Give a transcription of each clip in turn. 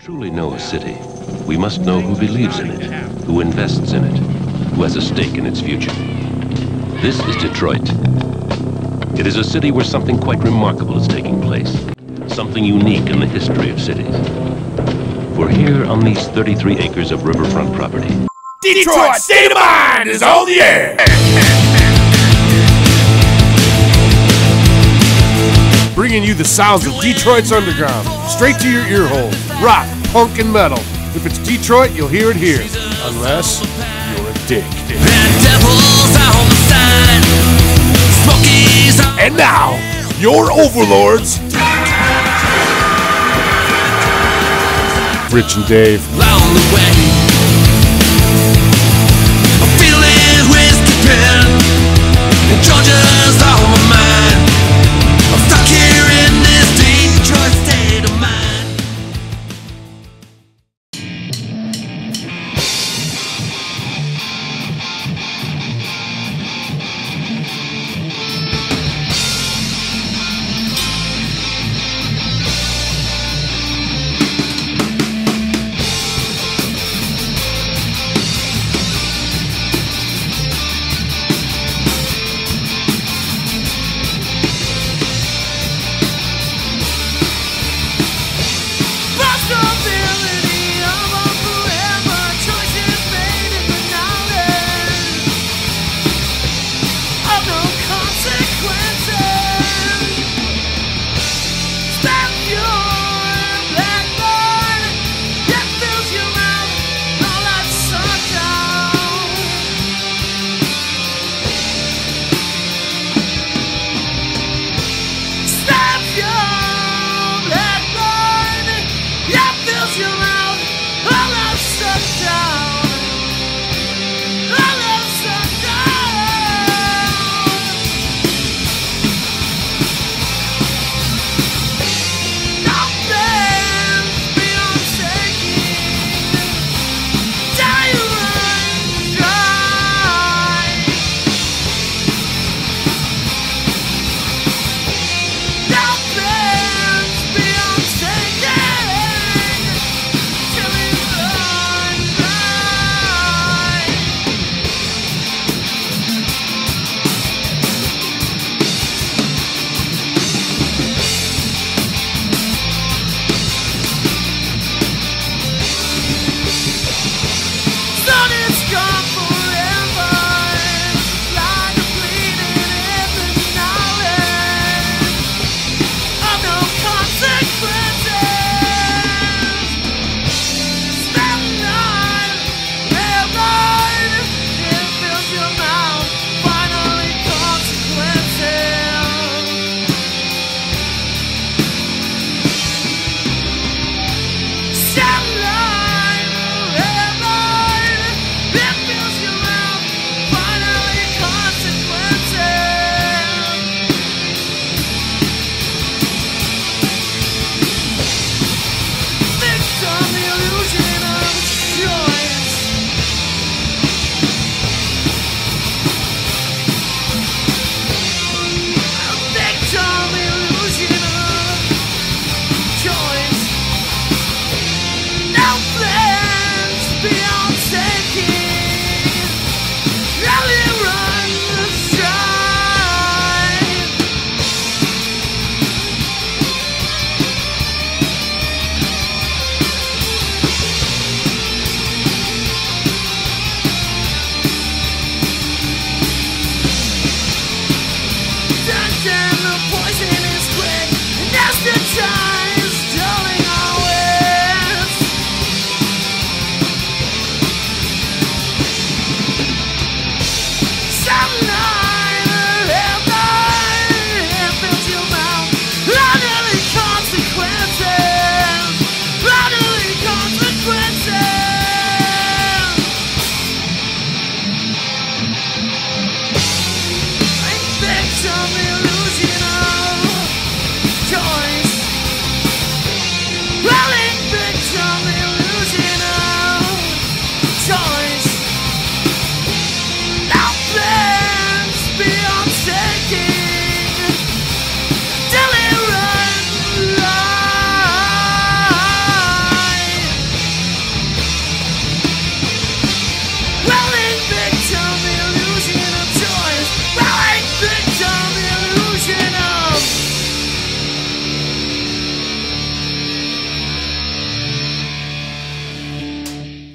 Truly know a city, we must know who believes in it, who invests in it, who has a stake in its future. This is Detroit. It is a city where something quite remarkable is taking place, something unique in the history of cities. For here on these 33 acres of riverfront property, Detroit State of Mind is on the air! Bringing you the sounds of Detroit's underground, straight to your ear hole. Rock, punk, and metal. If it's Detroit, you'll hear it here. Unless you're a dick. And now, your overlords, Rich and Dave. Georgia's on my mind. I'm stuck here in this Detroit state of mind.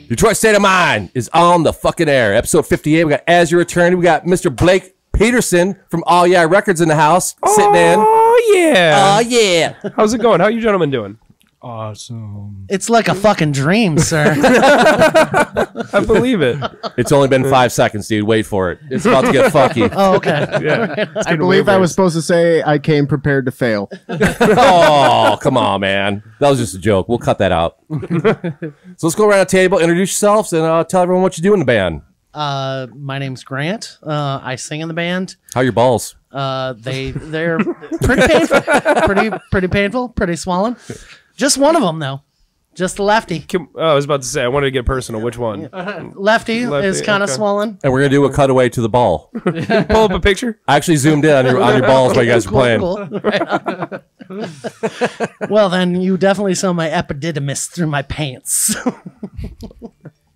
Detroit State of Mind is on the fucking air. Episode 58. We got As Your Attorney. We got Mr. Blake Peterson from All Yeah Records in the house sitting in. Oh, yeah. Oh, yeah. How's it going? How you gentlemen doing? Awesome. It's like a fucking dream, sir. I believe it. It's only been 5 seconds, dude. Wait for it. It's about to get fucky. Oh, okay. Yeah. I believe I was supposed to say I came prepared to fail. Oh, come on, man. That was just a joke. We'll cut that out. So let's go around the table, introduce yourselves, and tell everyone what you do in the band. My name's Grant. I sing in the band. How are your balls? They're pretty painful. Pretty painful. Pretty swollen. Just one of them though. Just the lefty. I was about to say, I wanted to get personal. Which one? Lefty is kind of okay. swollen. And we're going to do a cutaway to the ball. Pull up a picture. I actually zoomed in on your balls while you guys were playing. Cool. Right. Well, then you definitely saw my epididymis through my pants.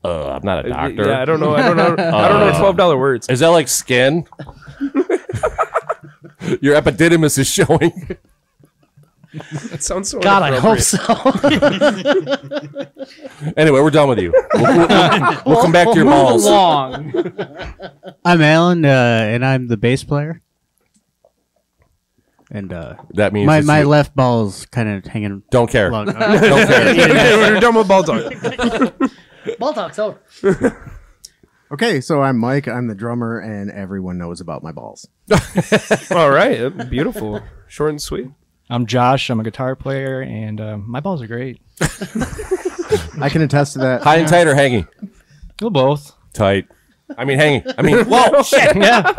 I'm not a doctor. Yeah, I don't know. I don't know $12 words. Is that like skin? Your epididymis is showing. It sounds so God, I hope so. Anyway, we're done with you. We'll come back to your balls. Long. I'm Alan, and I'm the bass player. And That means my you. left ball's kind of hanging. Don't care. Long. Don't care. We're done with ball talk. Ball talk's over. Okay, so I'm Mike. I'm the drummer, and everyone knows about my balls. All right. Beautiful. Short and sweet. I'm Josh. I'm a guitar player, and my balls are great. I can attest to that. High and tight or hanging? Well, both. Tight. I mean, hanging. I mean, whoa, shit. Yeah.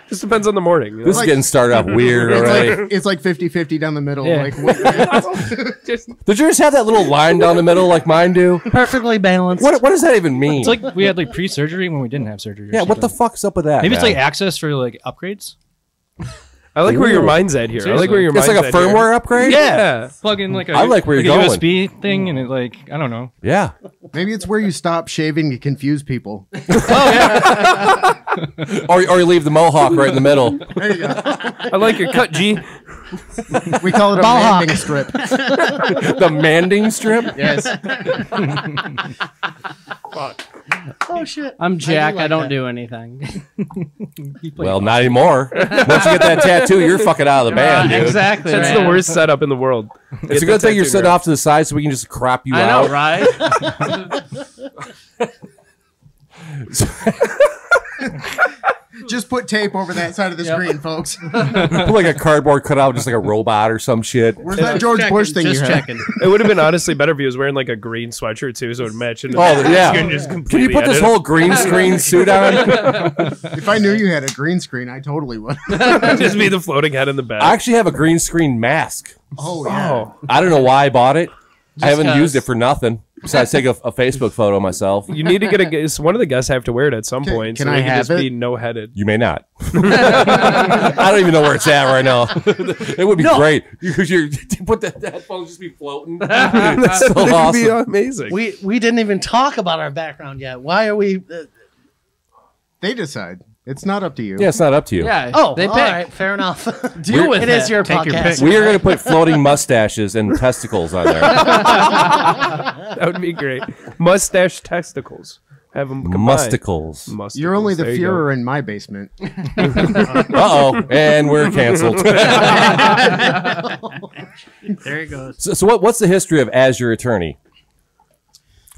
Just depends on the morning. This is getting started off weird already. It's like 50-50 down the middle. Yeah. Like, Did yours have that little line down the middle like mine do? Perfectly balanced. What does that even mean? It's like we had like pre-surgery when we didn't have surgery. or yeah, what the something. fuck's up with that? Maybe it's man? like access for like upgrades. I like where your mind's at here. I like where your It's mind's like a at here. firmware upgrade? Yeah. Plug in like a, I like where like you're a going. USB thing, and it like I don't know. Yeah. maybe it's where you stop shaving to confuse people. Or you leave the mohawk right in the middle. There you go. I like your cut, G. We call it a Ball landing hawk. strip. The manding strip? Yes. Oh shit. I'm Jack. like I don't that. do anything. Well, not anymore. Once you get that tattoo, you're fucking out of the band, dude. Exactly. That's right. the worst setup in the world. It's a good thing you're sitting off to the side so we can just crop you I out. know, right? Just put tape over that side of the screen, folks. Put like a cardboard cutout, just like a robot or some shit. Where's that George Bush thing you Just had? checking. It would have been honestly better if he was wearing like a green sweatshirt too, so it would match into Oh, yeah. Can just Can you completely put this edit whole green screen suit on? If I knew you had a green screen, I totally would. it. Just be the floating head in the back. I actually have a green screen mask. Oh, yeah. Oh, I don't know why I bought it. I haven't 'cause. used it for nothing. Besides take a Facebook photo of myself. you need to get a guest. One of the guests have to wear it at some point. can so I they can have just be it? no headed. You may not. I don't even know where it's at right now. It would be great. You put the headphones just be floating. That's so That'd be awesome. amazing. We didn't even talk about our background yet. Why are we? They decide. It's not up to you. Yeah, it's not up to you. Yeah. Oh, they all pick. right, fair enough. Deal with It is your Take your podcast. pick. We are going to put floating mustaches and testicles on there. That would be great. Mustache testicles. Have them combined. Musticles. Musticles. You're only the There you go. Führer in my basement. Uh-oh. And we're canceled. There it goes. So what's the history of As Your Attorney?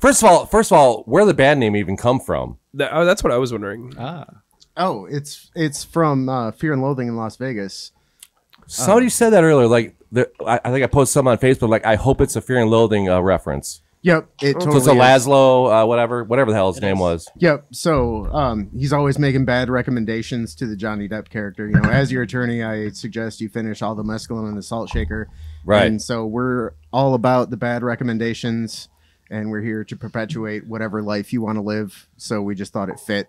First of all, where did the band name even come from? That's what I was wondering. Oh, it's from Fear and Loathing in Las Vegas. Somebody said that earlier. Like, I think I posted something on Facebook. Like, I hope it's a Fear and Loathing reference. Yep, it So totally it's a is. Laszlo, whatever the hell his name was. Yep. So he's always making bad recommendations to the Johnny Depp character. You know, as your attorney, I suggest you finish all the mescaline in the salt shaker. Right. And so we're all about the bad recommendations, and we're here to perpetuate whatever life you want to live. So we just thought it fit.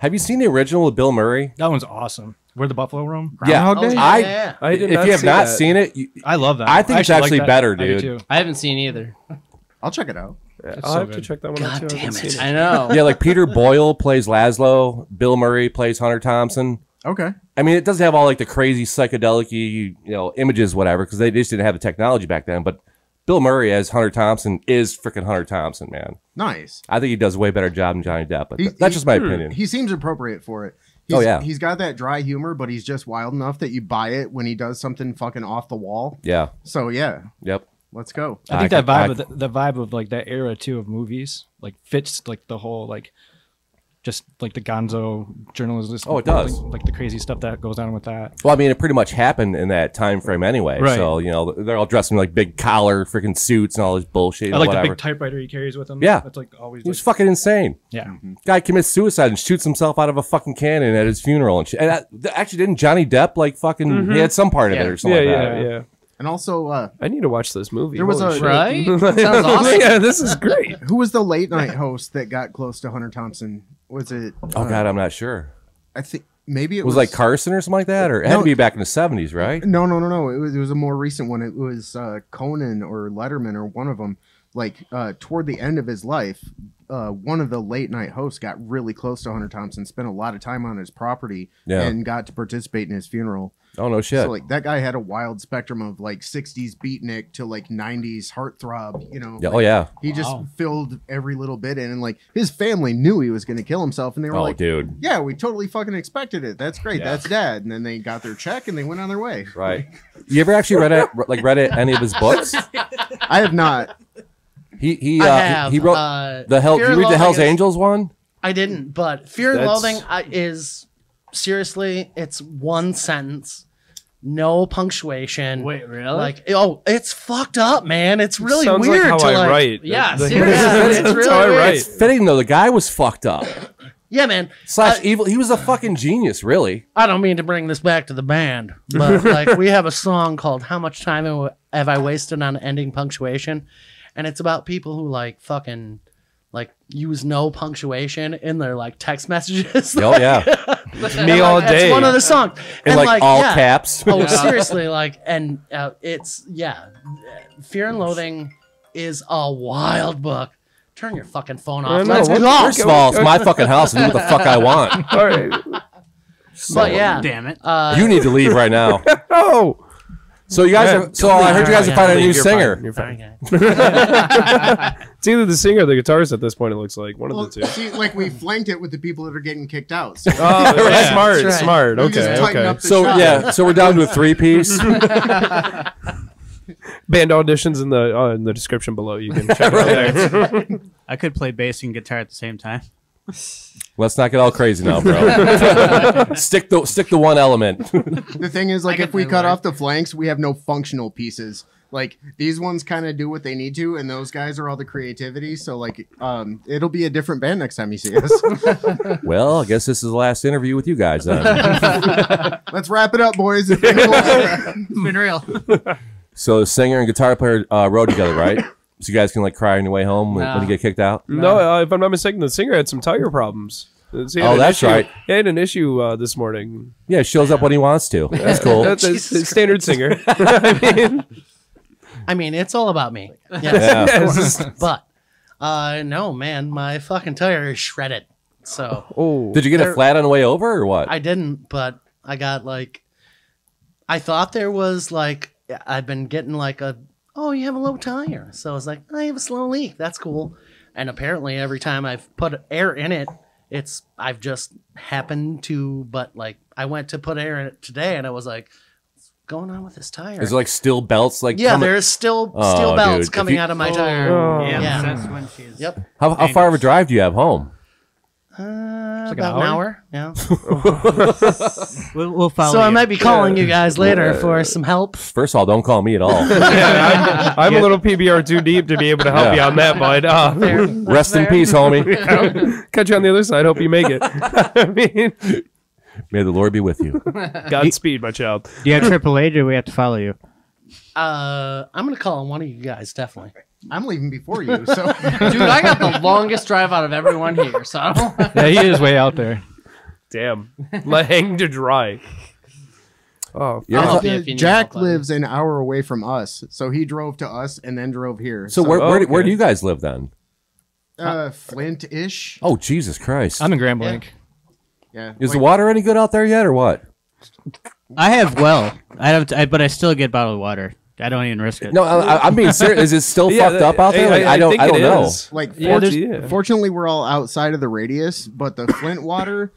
Have you seen the original with Bill Murray? That one's awesome. Where the Buffalo Roam? Yeah. Oh, yeah. I did If not you have see not that. seen it, I love that. I think it's actually like that. better, I do dude. too. I haven't seen either. I'll check it out. I'll so have to good. check that one out too. I haven't seen it. I know. yeah, like Peter Boyle plays Laszlo, Bill Murray plays Hunter Thompson. Okay. I mean, it doesn't have all like the crazy psychedelic images, whatever, because they just didn't have the technology back then. But Bill Murray as Hunter Thompson is freaking Hunter Thompson, man. Nice. I think he does a way better job than Johnny Depp, but that's just my opinion. He seems appropriate for it. He's got that dry humor, but he's just wild enough that you buy it when he does something fucking off the wall. Yeah. So yeah. Yep. Let's go. I think that vibe of like that era too of movies like fits like the whole like just like the gonzo journalism. Oh, it does. Like the crazy stuff that goes on with that. Well, I mean, it pretty much happened in that time frame anyway. Right. So, you know, they're all dressed in like big collar freaking suits and all this bullshit. I like whatever. the big typewriter he carries with him. Yeah. That's like always. He was fucking insane. Yeah. Guy commits suicide and shoots himself out of a fucking cannon at his funeral and shit. And actually, didn't Johnny Depp like fucking? He had some part of it or something like that. Yeah. And also, I need to watch this movie. There was Holy a shit. Right? Sounds awesome. Yeah, this is great. who was the late night host that got close to Hunter Thompson? Was it? Oh God, I'm not sure. I think maybe it Was like Carson or something like that, or it had to be back in the 70s, right? No. It was a more recent one. It was Conan or Letterman or one of them. Like toward the end of his life, one of the late night hosts got really close to Hunter Thompson, spent a lot of time on his property, and got to participate in his funeral. Oh no shit! So like that guy had a wild spectrum of like 60s beatnik to like 90s heartthrob. You know. Yeah, like, oh yeah. He just filled every little bit in, and like his family knew he was going to kill himself, and they were like, dude. "Yeah, we totally fucking expected it. That's great. That's Dad." And then they got their check and they went on their way. Right. You ever actually read any of his books? I have not. He I have, he wrote the Hell. Fear Did you and read the Hell's Loathing Angels one? I didn't, but Fear and That's- Loathing is seriously, it's one sentence, no punctuation. Wait, really? Like, it's fucked up, man. It's really Sounds weird like how to I like. write. Yeah, That's seriously. It's how really I weird. write. It's fitting though. The guy was fucked up. Yeah, man. Slash evil. He was a fucking genius, really. I don't mean to bring this back to the band, but like we have a song called "How Much Time Have I Wasted on Ending Punctuation," and it's about people who like fucking like use no punctuation in their like text messages. Oh yeah, Me all That's day. one of the songs, in like all caps. Oh, seriously, like, and it's Fear and Loathing is a wild book. Turn your fucking phone off. know, Let's what- go. First of all, it's my fucking house. And do what the fuck I want. All right. But yeah, Damn it. You need to leave right now. Oh. So you guys are. So I heard you guys are finding a new You're singer. fine. You're fine. Okay. It's either the singer or the guitarist at this point. It looks like one Well, of the two. see, like we flanked it with the people that are getting kicked out. So Oh, Yeah, smart, that's right. smart. You just Okay, tighten okay. up the So shot. yeah, so we're down to a 3-piece. Band auditions in the description below. You can check it out there. I could play bass and guitar at the same time. Let's not get all crazy now, bro. stick the one element. The thing is, like, I if get we my cut word. off the flanks, we have no functional pieces. Like these ones kind of do what they need to, and those guys are all the creativity. So like, it'll be a different band next time you see us. Well, I guess this is the last interview with you guys then. Let's wrap it up, boys. It's been a while. It's been real. So the singer and guitar player rode together, right? So you guys can like cry on your way home when you get kicked out. No, if I'm not mistaken, the singer had some tire problems. He had Oh, an that's issue- right. He had an issue this morning. Yeah, shows up when he wants to. That's cool. That's a standard singer. I mean, it's all about me. Yes. Yeah. Yes. But no, man, my fucking tire is shredded. So Oh, Did you get it flat on the way over or what? I didn't, but I got like, I thought there was like, I've been getting like oh, you have a low tire. So I was like, I have a slow leak. That's cool. And apparently every time I've put air in it, I've just happened to, but like I went to put air in it today and I was like, what's going on with this tire? Is it like steel belts? Like Yeah, coming- there's still Oh, steel belts dude. coming If you- out of my tire. Oh. Yeah, Yeah. that's when she's. Yep. How far of a drive do you have home? About an hour. Yeah. We'll follow. So I you. might be calling you guys later for some help. First of all, don't call me at all. I'm a little PBR too deep to be able to help Yeah. you on that, bud. Fair. Rest in peace, homie. Catch you on the other side. Hope you make it. I mean, May the Lord be with you. Godspeed, my child. Do you have AAA? Do we have to follow you? I'm gonna call on one of you guys definitely. I'm leaving before you. So Dude, I got the longest drive out of everyone here, so I don't. Yeah, he is way out there. Damn. Let hang to dry. Oh, You're I'll not- help you if you need Jack help, buddy. lives an hour away from us, so he drove to us and then drove here. so where okay. do you guys live then? Flint-ish. Oh, Jesus Christ. I'm in Grand Blanc. Yeah. Is the water any good out there yet or what? I have well. I don't. But I still get bottled water I don't even risk it. No, I'm being serious. Is it still Yeah, fucked up out there? Like, I don't think it know. is. Like, Yeah, fortunately, we're all outside of the radius, but the Flint water,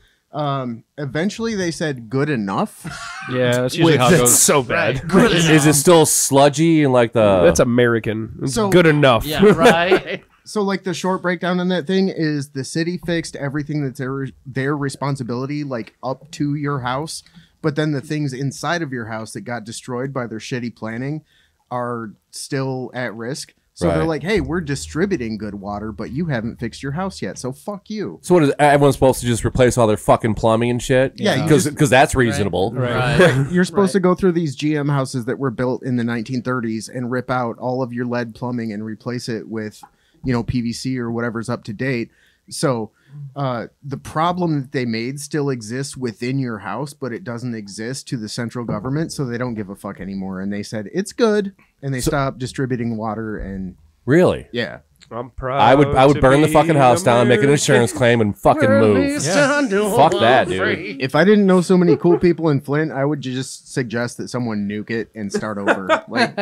eventually they said good enough. Yeah, that's usually how it That's goes. so bad. Is it still sludgy and like the? That's American. It's So- good enough. Yeah, right. So, like, the short breakdown on that thing is the city fixed everything that's their responsibility, like, up to your house. But then the things inside of your house that got destroyed by their shitty planning are still at risk. So they're Right. like, hey, we're distributing good water, but you haven't fixed your house yet. So fuck you. So what is everyone's supposed to just replace all their fucking plumbing and shit? Yeah, you because that's reasonable. Right. You're supposed to go through these GM houses that were built in the 1930s and rip out all of your lead plumbing and replace it with, PVC or whatever's up to date. So the problem that they made still exists within your house, but it doesn't exist to the central government, so they don't give a fuck anymore. And they said it's good, and they stopped distributing water. And Really? yeah, I'm proud. I would to burn the be fucking house down, make an American. insurance claim, and fucking move. Fuck that, dude. if I didn't know so many cool people in Flint, I would just suggest that someone nuke it and start over. Like,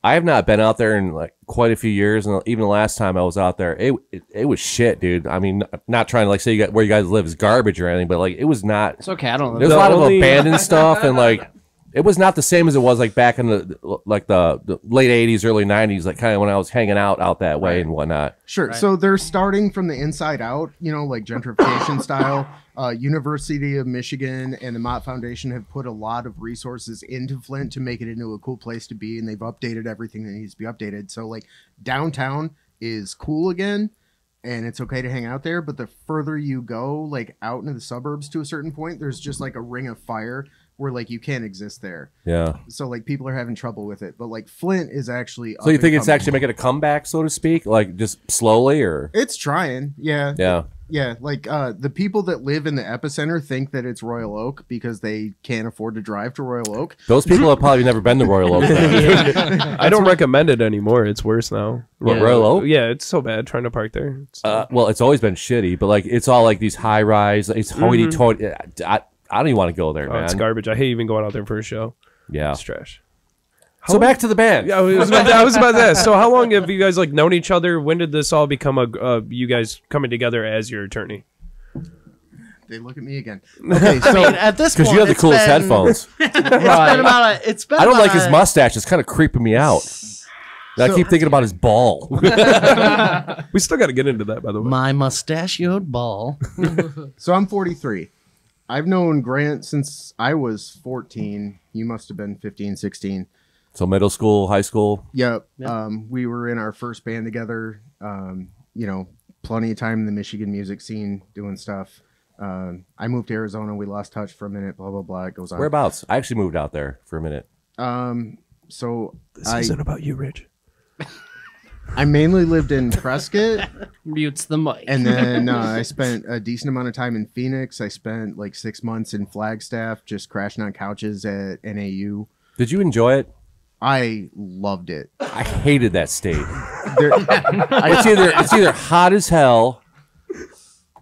I have not been out there in like quite a few years, and even the last time I was out there, it was shit, dude. I mean, not trying to like say where you guys live is garbage or anything, but like it was not. It's okay. I don't There's know. a lot of only- abandoned stuff, and like it was not the same as it was like back in the late '80s, early '90s, like kind of when I was hanging out that way and whatnot. sure. So they're starting from the inside out, like gentrification style. University of Michigan and the Mott Foundation have put a lot of resources into Flint to make it into a cool place to be, and they've updated everything that needs to be updated. So like downtown is cool again, and it's okay to hang out there. But the further you go, like out into the suburbs to a certain point, there's just like a ring of fire where like you can't exist there. Yeah. So like people are having trouble with it. But like Flint is actually. So you up think and it's coming. actually making a comeback, so to speak, like just slowly, or It's trying, yeah. yeah? Yeah, like the people that live in the epicenter think that it's Royal Oak because they can't afford to drive to Royal Oak. Those people have probably never been to Royal Oak. Then. I don't recommend it anymore. It's worse now. What, Royal Oak? Yeah, it's so bad trying to park there. Well, it's always been shitty, but like it's all like these high rise. It's hoity-toity. I don't even want to go there, man. It's garbage. I hate even going out there for a show. Yeah. It's trash. So back to the band. Yeah, I was about that. So how long have you guys like known each other? When did this all become you guys coming together as your attorney? They look at me again. Okay, so At this point, Because you have the it's coolest been- headphones. It's been about a, it's been I don't like about his a- mustache. It's kind of creeping me out. And I keep thinking about his ball. We still got to get into that, by the way. My mustachioed ball. So I'm 43. I've known Grant since I was 14. You must have been 15, 16. So middle school, high school. Yep. We were in our first band together. Plenty of time in the Michigan music scene doing stuff. I moved to Arizona. We lost touch for a minute. Blah blah blah. It goes on. Whereabouts? I actually moved out there for a minute. So This isn't about you, Rich. I mainly lived in Prescott, Mutes the mic. and then I spent a decent amount of time in Phoenix. I spent like 6 months in Flagstaff, just crashing on couches at NAU. Did you enjoy it? I loved it. I hated that state. There, It's either hot as hell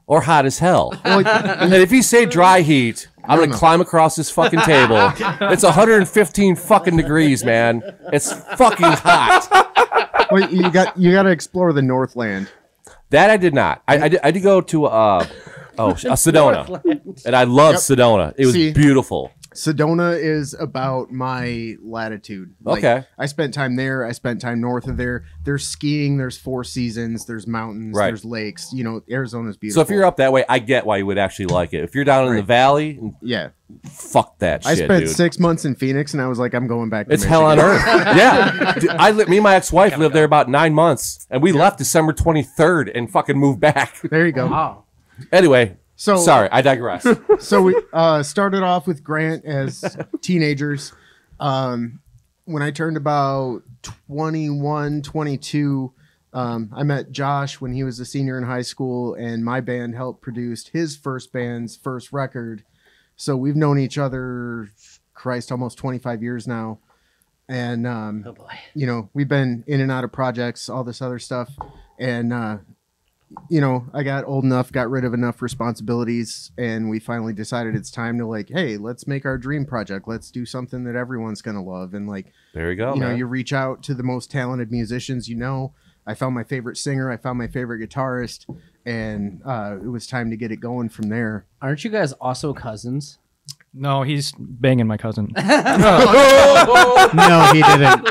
or hot as hell. And if you say dry heat, I'm gonna climb across this fucking table. It's 115 fucking degrees, man. It's fucking hot. well, you got to explore the Northland. That I did not. I did go to Sedona, and I loved Sedona. It was See? beautiful. Sedona is about my latitude. Okay. I spent time there. I spent time north of there. There's skiing. There's four seasons. There's mountains. Right. There's lakes. Arizona's beautiful. So if you're up that way, I get why you would actually like it. If you're down in the valley, yeah. fuck that shit, I spent dude. 6 months in Phoenix, and I was like, I'm going back to It's hell on Michigan. earth. Yeah. Dude, me and my ex-wife lived there about 9 months, and we left December 23rd and fucking moved back. There you go. Wow. Anyway, So sorry, I digress. So we started off with Grant as teenagers. When I turned about 21, 22, I met Josh when he was a senior in high school, and my band helped produce his first band's first record. So we've known each other, Christ, almost 25 years now. And, Oh boy. we've been in and out of projects, all this other stuff. And, you know, I got old enough, got rid of enough responsibilities, and we finally decided it's time to like, hey, let's make our dream project. Let's do something that everyone's gonna love. And like, There you go, you know, man. you reach out to the most talented musicians. You know, I found my favorite singer, I found my favorite guitarist, and it was time to get it going from there. Aren't you guys also cousins? No, he's banging my cousin. No, he didn't.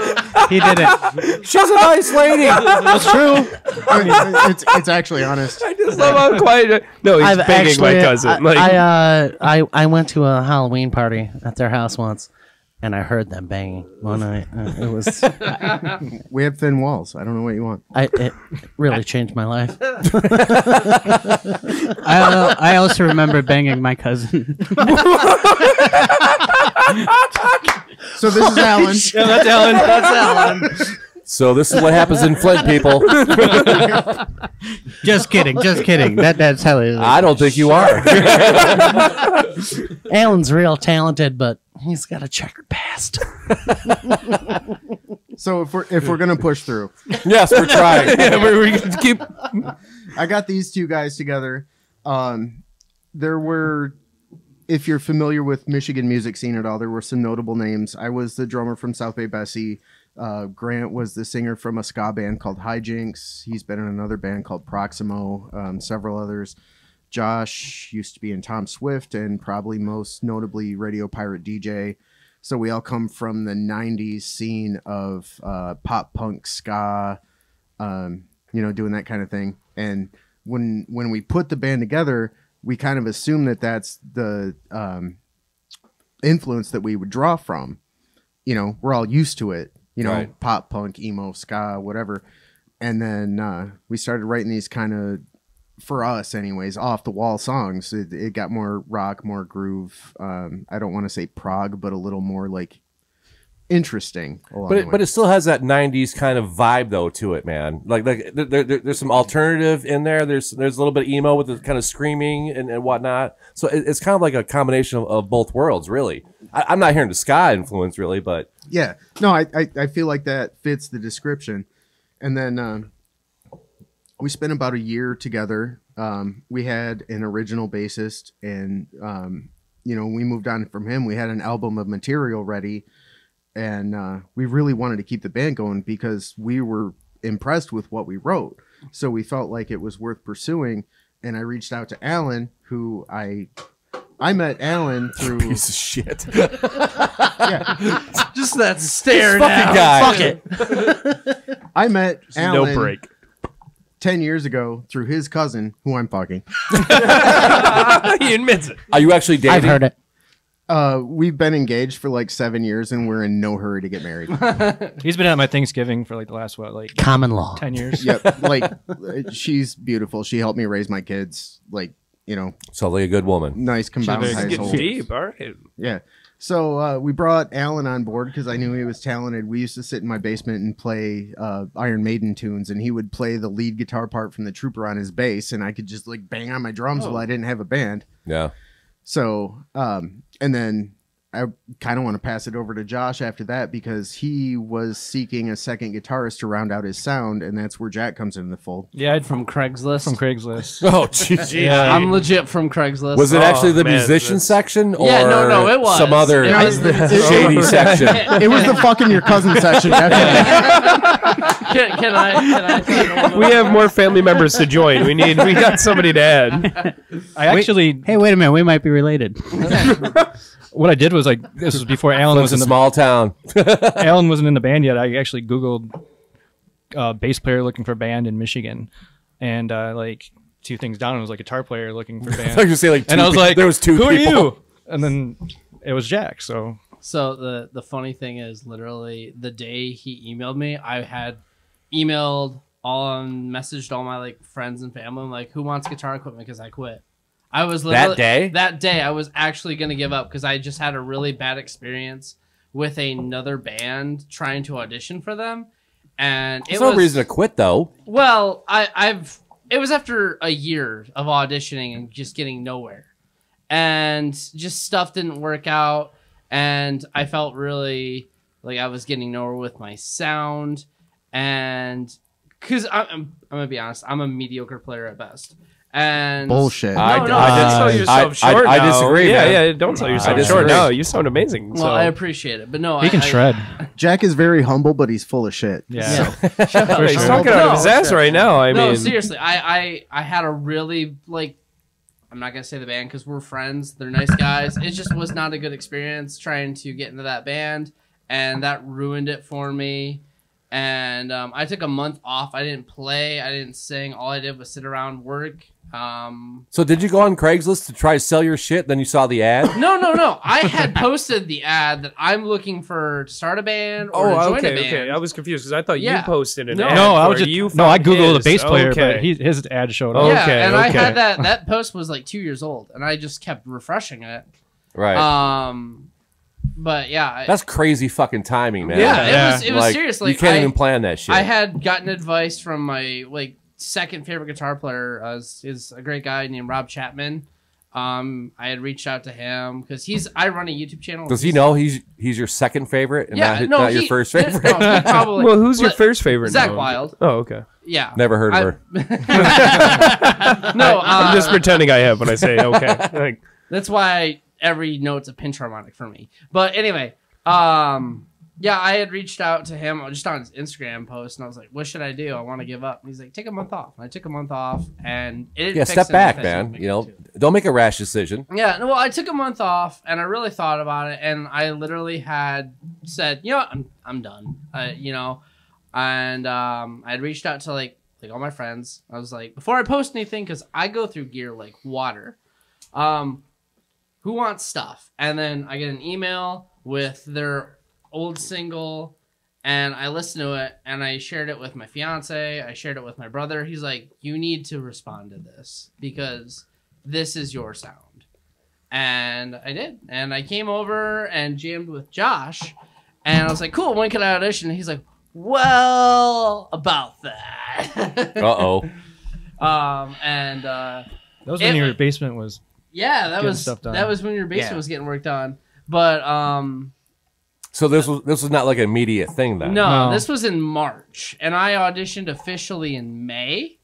He didn't. She's a nice lady. That's true. I mean, it's actually honest. I just love how quiet. No, he's banging my cousin. I went to a Halloween party at their house once, and I heard them banging one night. It was We have thin walls. I don't know what you want. it really changed my life. I also remember banging my cousin. So this is Alan. Yeah, that's Alan. That's Alan. So this is what happens in Flint, people. Just kidding. Just kidding. That's how it is. I don't think you are. Alan's real talented, but he's got a checkered past. So if we're gonna push through, Yes, we're trying. Yeah, we're gonna keep. I got these two guys together. There were, if you're familiar with Michigan music scene at all, there were some notable names. I was the drummer from South Bay Bessie. Grant was the singer from a ska band called Hijinks. He's been in another band called Proximo, several others. Josh used to be in Tom Swift and probably most notably Radio Pirate DJ. So we all come from the 90s scene of pop punk ska, doing that kind of thing. And when we put the band together, we kind of assume that that's the influence that we would draw from. You know, we're all used to it. You know, Right. pop punk, emo, ska, whatever. And then we started writing these kind of, for us anyways, off the wall songs. It got more rock, more groove. I don't want to say prog, but a little more like interesting. But it still has that '90s kind of vibe though to it, man. Like there's some alternative in there. There's a little bit of emo with the kind of screaming and whatnot. So it's kind of like a combination of both worlds, really. I'm not hearing the ska influence really, but yeah, no, I feel like that fits the description. And then we spent about a year together. We had an original bassist, and we moved on from him. We had an album of material ready, and we really wanted to keep the band going because we were impressed with what we wrote. So we felt like it was worth pursuing. And I reached out to Alan, who I met Alan through piece of shit. Just that stare fucking now. guy. Fuck it. I met Alan No break. 10 years ago through his cousin, who I'm fucking. He admits it. Are you actually dating? I've heard it. We've been engaged for like 7 years, and we're in no hurry to get married. He's been at my Thanksgiving for like the last Common law. 10 years. Yep, like she's beautiful. She helped me raise my kids. Like, So like a good woman. nice combined very Getting household. deep. All right. Yeah. So we brought Alan on board because I knew he was talented. We used to sit in my basement and play Iron Maiden tunes, and he would play the lead guitar part from the Trooper on his bass, and I could just like bang on my drums while I didn't have a band. Yeah. So, and then I kind of want to pass it over to Josh after that because he was seeking a second guitarist to round out his sound, and that's where Jack comes into the fold. Yeah, From Craigslist. from Craigslist. Oh, jeez. Yeah. I'm legit from Craigslist. Was it actually the man, musician that's- section or Yeah, no, it was. some other It was shady section? It was the fucking your cousin section. Can I? We have more family members to join. We got somebody to add. I actually, Hey, wait a minute. We might be related. what I did was this was before Alan was It's in a the small town. Alan wasn't in the band yet. I actually Googled bass player looking for band in Michigan, and two things down, it was like guitar player looking for I thought you band. were saying like two And I was like, there was two "Who people. are you?" And then it was Jack. So So the funny thing is, literally the day he emailed me, I had emailed messaged all my friends and family. I'm like, who wants guitar equipment? Because I quit. I was literally that day I was actually gonna give up because I just had a really bad experience with another band trying to audition for them, and There's no reason to quit though. Well, it was after a year of auditioning and just getting nowhere, and just stuff didn't work out, and I felt really like I was getting nowhere with my sound, and because I'm gonna be honest, I'm a mediocre player at best. And Bullshit. I didn't sell yourself short. I disagree. Yeah, man. yeah. Don't sell yourself I short. disagree. No, you sound amazing. Well, so. I appreciate it, but no, He can shred. Jack is very humble, but he's full of shit. Yeah. Shut up. He's talking out of his ass right now. I No, mean, seriously, I had a really like. I'm not gonna say the band because we're friends. They're nice guys. It just was not a good experience trying to get into that band, and that ruined it for me. And I took a month off. I didn't play. I didn't sing. All I did was sit around, work. So did you go on Craigslist to try to sell your shit? Then you saw the ad? No. I had posted the ad that I'm looking to start a band or to join a band. Okay. I was confused because I thought you Yeah. posted an No. ad. No, I was for it. just You I found googled the his. bass player, Okay. but his ad showed up. Oh, Yeah, okay, and I okay. had that post was like 2 years old, and I just kept refreshing it. Right. But yeah, That's crazy fucking timing, man. yeah, it was Like, serious. you Like, can't even plan that shit. I had gotten advice from my second favorite guitar player, is a great guy named Rob Chapman. I had reached out to him because I run a YouTube channel. Does he know he's your second favorite and not your first favorite? No, he probably, Well, who's your first favorite? Zach now? Wild. Oh, okay. Yeah, Never heard of her. No, I'm just pretending I have when I say okay. Like, that's why every note's a pinch harmonic for me. But anyway, yeah, I had reached out to him just on his Instagram post, and I was like, "What should I do? I want to give up." And he's like, "Take a month off." And I took a month off, and it didn't Yeah, fix step back, anything. man. You know, don't make a rash decision. Yeah, well, I took a month off, and I really thought about it, and I literally had said, "You know what? I'm done." You know, and I had reached out to like all my friends. I was like, before I post anything, because I go through gear like water. Who wants stuff? And then I get an email with their old single, and I listened to it, and I shared it with my fiance. I shared it with my brother. He's like, "You need to respond to this because this is your sound." And I did. And I came over and jammed with Josh, and I was like, "Cool, when can I audition?" And he's like, "Well, about that." Uh-oh. And That was when your basement was. yeah, that Getting was stuff done. that was when your basement was getting worked on. But So this was not like an immediate thing then. no, this was in March, and I auditioned officially in May.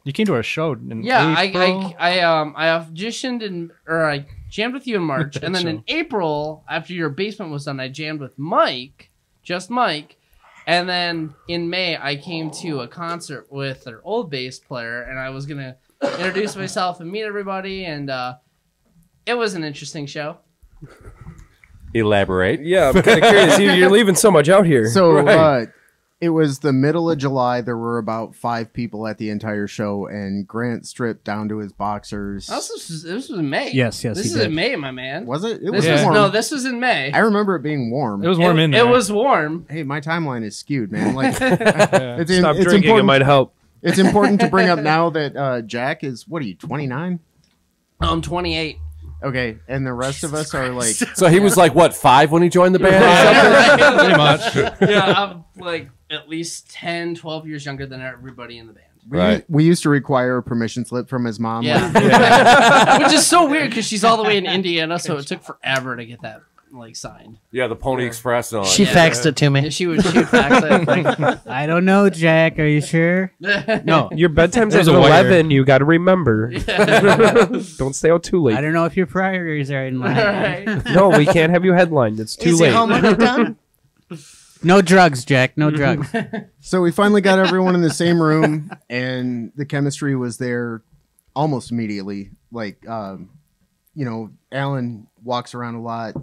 You came to our show in Yeah, April. I auditioned I jammed with you in March, and then in April, after your basement was done, I jammed with Mike, just Mike, and then in May I came to a concert with their old bass player, and I was gonna introduce myself and meet everybody, and it was an interesting show. Elaborate. yeah, I'm kind of curious. You're leaving so much out here. So Right. it was the middle of July. There were about 5 people at the entire show, and Grant stripped down to his boxers. This was in May. Yes, This he is did. in May, my man. Was it? It This was was warm. no, this was in May. I remember it being warm. It was warm in there. It was warm. Hey, my timeline is skewed, man. Like, Yeah. it's, Stop it's drinking. It important. might help. It's important to bring up now that Jack is, what are you, 29? I'm 28. Okay, and the rest of us are like, So he was like, what, 5 when he joined the band? Pretty much. Yeah, I'm like at least 10, 12 years younger than everybody in the band. Right. we used to require a permission slip from his mom. Yeah. Like, Which is so weird because she's all the way in Indiana, so it took forever to get that signed. Yeah, the Pony Express and all that. She faxed it to me. She would fax it. Like, I don't know, Jack. Are you sure? No. Your bedtime's There's at a wire. 11. You got to remember. Don't stay out too I late. don't know if your priorities are in line. right. No, we can't have you headlined. It's too Is late. he home when you're done? No drugs, Jack. No drugs. so we finally got everyone in the same room, and the chemistry was there almost immediately. Like, you know, Alan walks around a lot.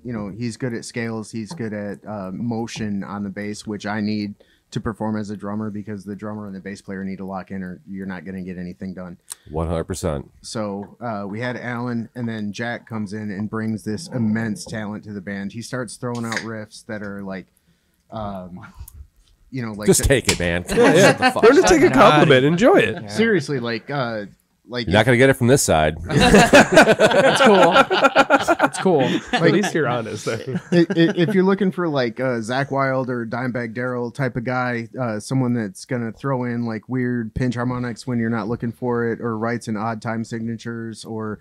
You know, he's good at scales. He's good at motion on the bass, which I need to perform as a drummer because the drummer and the bass player need to lock in or you're not going to get anything done. 100%. So we had Alan, and then Jack comes in and brings this immense talent to the band. He starts throwing out riffs that are like, you know, like Just take it, man. Yeah. Learn to take a compliment. Enjoy it. seriously, like like You're not gonna get it from this side. That's cool. That's cool. At least you're honest there. If you're looking for like Zach Wild or Dimebag Darrell type of guy, someone that's gonna throw in like weird pinch harmonics when you're not looking for it, or writes in odd time signatures, or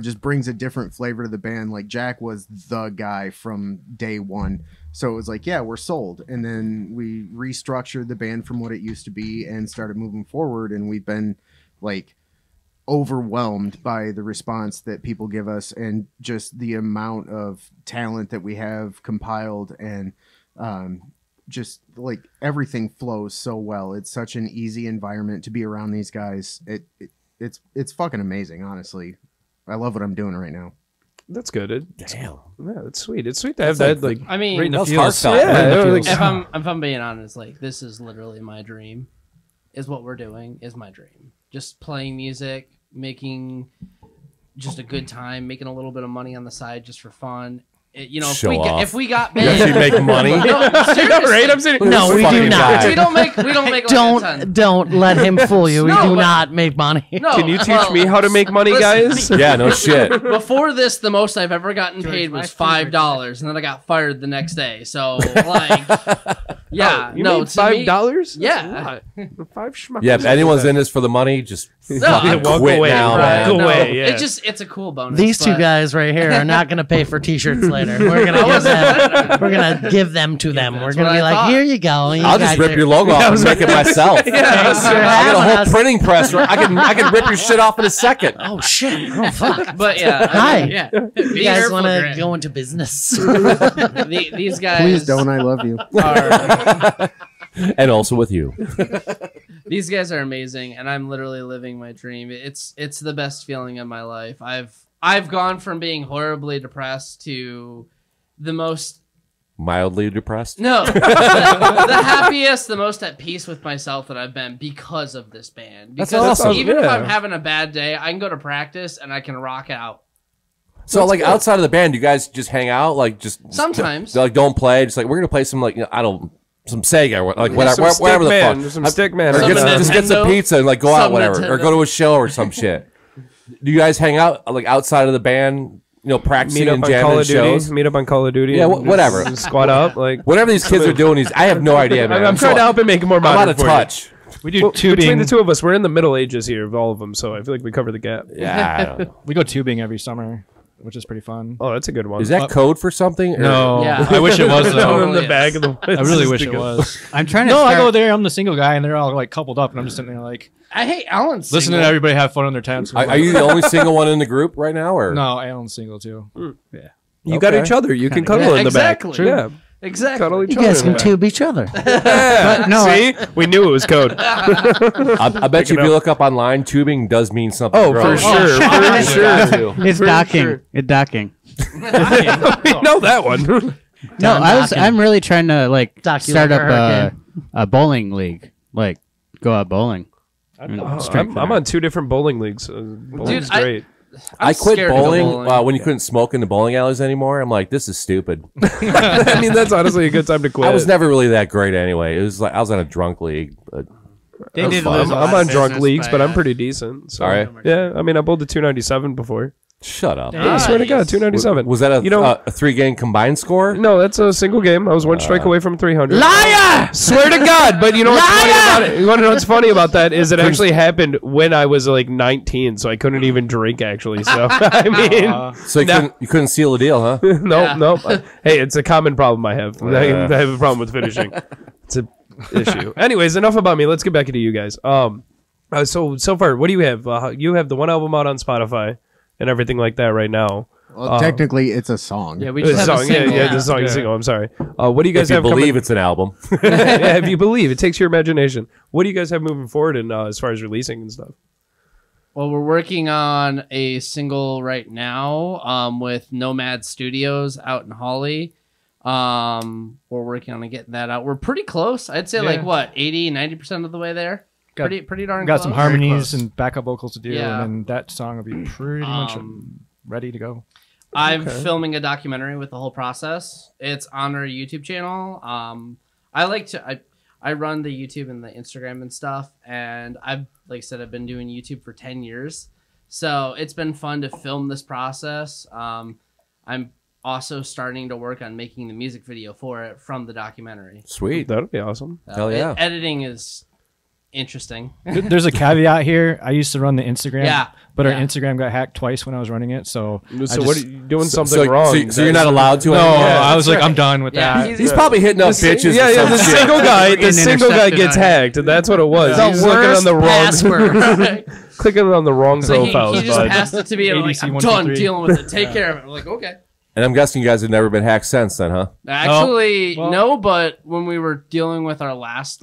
just brings a different flavor to the band. Like Jack was the guy from day one. So it was like, yeah, we're sold. And then we restructured the band from what it used to be and started moving forward. And we've been like overwhelmed by the response that people give us, and just the amount of talent that we have compiled, and just like everything flows so well. It's such an easy environment to be around these guys. It's fucking amazing, honestly. I love what I'm doing right now. That's good. Damn. Yeah, it's sweet. It's sweet to have that. Like, I mean, right in the that was feels. heartfelt. Yeah, Right in the like, if I'm being honest, like this is literally my dream. Is what we're doing is my dream. Just playing music, making just a good time, making a little bit of money on the side just for fun. If we got big, You actually make money. No, seriously. right? I'm saying, No, we do not. We don't make like a ton. Don't let him fool you. We No, do but- not make money. No, Can you teach well, me how to make money, listen, guys? Yeah, no shit. Before this, the most I've ever gotten paid was $5, and then I got fired the next day. So, like, yeah, You no, made to me- $5? Yeah. Five schmuckers. Yeah, if anyone's in this for the money, just No, fucking walk quit away, now, right. man. Walk away, yeah. It's a cool bonus. These two but- guys right here are not going to pay for T-shirts later. We're gonna give them to them. We're gonna what be I like, thought. here you go. You I'll just guys rip are- your logo off and make it myself. Thanks for I got a having whole us. printing press. I can rip your shit off in a second. Oh shit! Oh fuck! But yeah, Hi. yeah. You guys want to go into business? These guys Please don't. I love you. are And also with you. these guys are amazing, and I'm literally living my dream. It's the best feeling of my life. I've gone from being horribly depressed to the most Mildly depressed? No, the happiest, the most at peace with myself that I've been because of this band. That's Because awesome. even if Yeah. I'm having a bad day, I can go to practice and I can rock out. So, like, outside of the band, you guys just hang out? Like, just Sometimes. like, don't play? Just like, we're going to play some, like, some Sega, or, like, Some whatever the Stickman, fuck. some Stickman. Or Some just get some Nintendo. pizza and, like, go out, Some whatever. Or Nintendo. go to a show or some shit. Do you guys hang out, like, outside of the band, practicing Meet up and on jamming Call at of Duty. shows? Meet up on Call of Duty. Yeah, and whatever. just Squat up. Like, Whatever these kids are doing, I have no idea, man. I'm trying to help it make it more I'm modern out of for you. touch. We do Well, between tubing. the two of us, we're in the Middle Ages here of all of them, so I feel like we cover the gap. Yeah, I don't know. We go tubing every summer, which is pretty fun. Oh, that's a good one. Is that code for something? Or- No, Yeah. I wish it was Down though. in the Yes. bag of the I really wish it was. I'm trying to. No, I start- go there. I'm the single guy, and they're all like coupled up, and I'm just sitting there like Alan's listening to single. everybody have fun on their time. Are you the only single one in the group right now? Or No, Alan's single too. You got Okay. each other. You can Kinda. cuddle in the Exactly. back. Yeah, Exactly. cuddle each You other. guys in can the back. tube each other. Yeah. no, See, we knew it was code. I bet you if you look up online, tubing does mean something. Oh, gross. for sure, for sure. It's For docking. sure. It's docking. We know that one. No, Docking. I'm really trying to like Dock you start like up a hurricane. a bowling league. Like go out bowling. I'm on 2 different bowling leagues. Bowling's I- great. I I'm quit scared to go bowling when you couldn't smoke in the bowling alleys anymore. I'm like, this is stupid. I mean, that's honestly a good time to quit. I was never really that great anyway. It was like I was on a drunk league. But They did fun. lose a I'm lot on of drunk business leagues, by but I'm that. pretty decent. So. All right. Yeah, I mean, I bowled a 297 before. shut up. I swear to God, 297. Was that a, You know- a 3-game combined score? No, that's a single game. I was 1 strike away from 300. Liar! Swear to God, but you know what's funny about it? You want to know what's funny about that is it actually happened when I was like 19, so I couldn't even drink actually. So I mean, So you couldn't seal a deal, huh? no. Hey, it's a common problem I have. I have a problem with finishing. It's a issue. Anyways, enough about me. Let's get back into you guys. So far, what do you have? You have the 1 album out on Spotify and everything like that right now. Well, technically, it's a song. Yeah, we The just have a song, single. the song is single. I'm sorry. What do you guys If you have believe coming? it's an album. Yeah, if you believe, it takes your imagination. What do you guys have moving forward in as far as releasing and stuff? Well, we're working on a single right now with Nomad Studios out in Holly. We're working on getting that out. We're pretty close. I'd say like what, 80-90% of the way there. Got- Pretty darn Got close. some harmonies and backup vocals to do, Yeah. and then that song will be pretty much ready to go. I'm filming a documentary with the whole process. It's on our YouTube channel. I I run the YouTube and the Instagram and stuff, and I've, like I said, I've been doing YouTube for 10 years. So it's been fun to film this process. I'm also starting to work on making the music video for it from the documentary. Sweet. That'll be awesome. Hell yeah. Editing is interesting. There's a caveat here. I used to run the Instagram, Yeah, but our yeah. Instagram got hacked twice when I was running it. So, So what are you doing something So, wrong? so you're not allowed to no, anymore? I was like, I'm done with Yeah, that. He's probably hitting up bitches. Yeah, or yeah. some The shit. single guy, Getting intercepted gets on it. hacked, and that's what it was. The He's looking on worst the wrong password. clicking on the wrong So profiles. he just bud. passed it to me, and I'm like, ADC I'm 1, 2, done 3. dealing with it. Take care of it. I'm like, okay. And I'm guessing you guys have never been hacked since then, huh? Actually, well- no, but when we were dealing with our last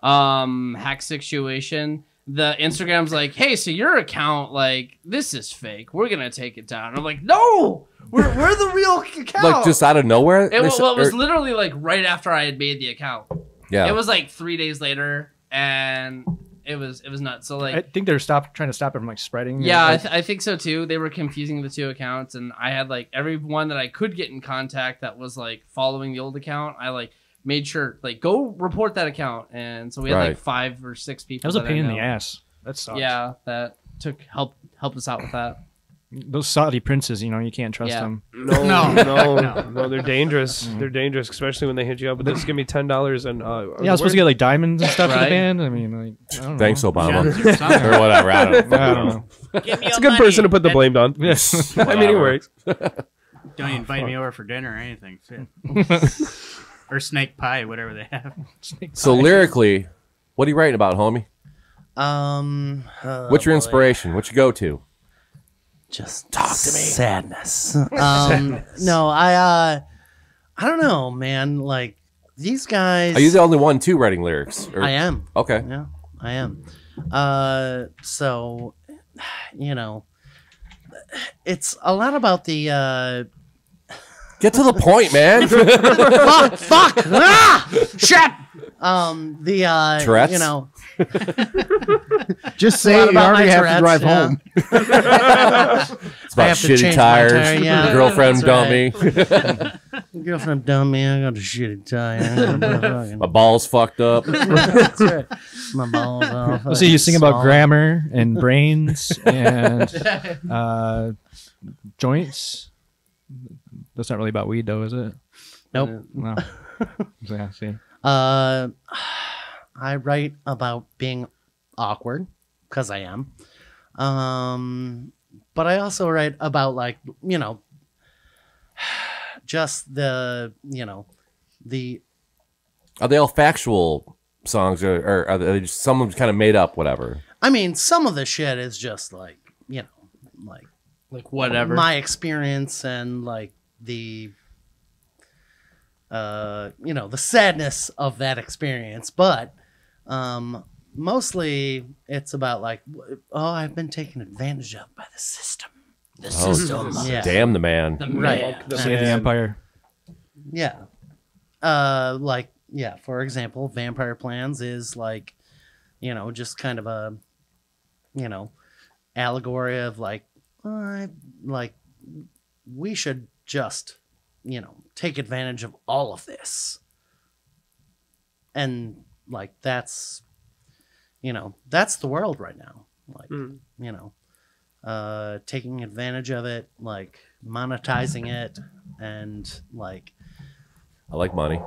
hack situation, the Instagram's like, hey, so your account, like, this is fake. We're gonna take it down. I'm like, no, we're the real account. Like just out of nowhere? it was literally like right after I had made the account. yeah. It was like 3 days later, and it was nuts. So like, I think they're trying to stop it from like spreading. yeah, Like, I think so too. They were confusing the two accounts, and I had like everyone that I could get in contact that was like following the old account. I like made sure like go report that account, and so we had Right. like 5 or 6 people. that was a I pain in know. the ass. That sucks. Yeah, that helped us out with that. Those Saudi princes, you can't trust Yeah. them. No, they're dangerous. They're dangerous, especially when they hit you up with this. Give me $10 and Yeah, I was supposed to get like diamonds and stuff for the Right. band. I mean, like, I don't know. Thanks, Obama. Something. or whatever. I don't know. I don't know. Give me It's a your good person to money. put the blame on. Yes. I mean, it works. Don't invite me over for dinner or anything. Shit. Or snake pie, whatever they have. So lyrically, what are you writing about, homie? What's your boy. inspiration? What you go to? Just talk to me. Sadness. No, I don't know, man. Like these guys. Are you the only one too writing lyrics? Or- I am. Okay. Yeah, I am. So, it's a lot about the. Get to the point, man. fuck! Shit! The Tourette's? Just say lot you about already my have to drive Tourette's, home. It's about have to shitty change my tires. tire, yeah, Girlfriend that's dumped me. Girlfriend dumb me. I got a shitty tire. My balls fucked up. That's right. My balls off. So you sing about Solid. grammar and brains and joints. That's not really about weed, though, is it? Nope. No. Yeah, see. I write about being awkward because I am. But I also write about just the Are they all factual songs, or are they just some of them kind of made up? Whatever. I mean, some of the shit is just like whatever. my experience and like the the sadness of that experience, but mostly it's about like, oh, I've been taken advantage of by the system. The system. Yeah. Damn the man. Right. Save the empire. Yeah. For example, Vampire Plans is like, just kind of a, allegory of like, we should just, take advantage of all of this. And like, that's the world right now. Like, taking advantage of it, like monetizing it, and like, I like money.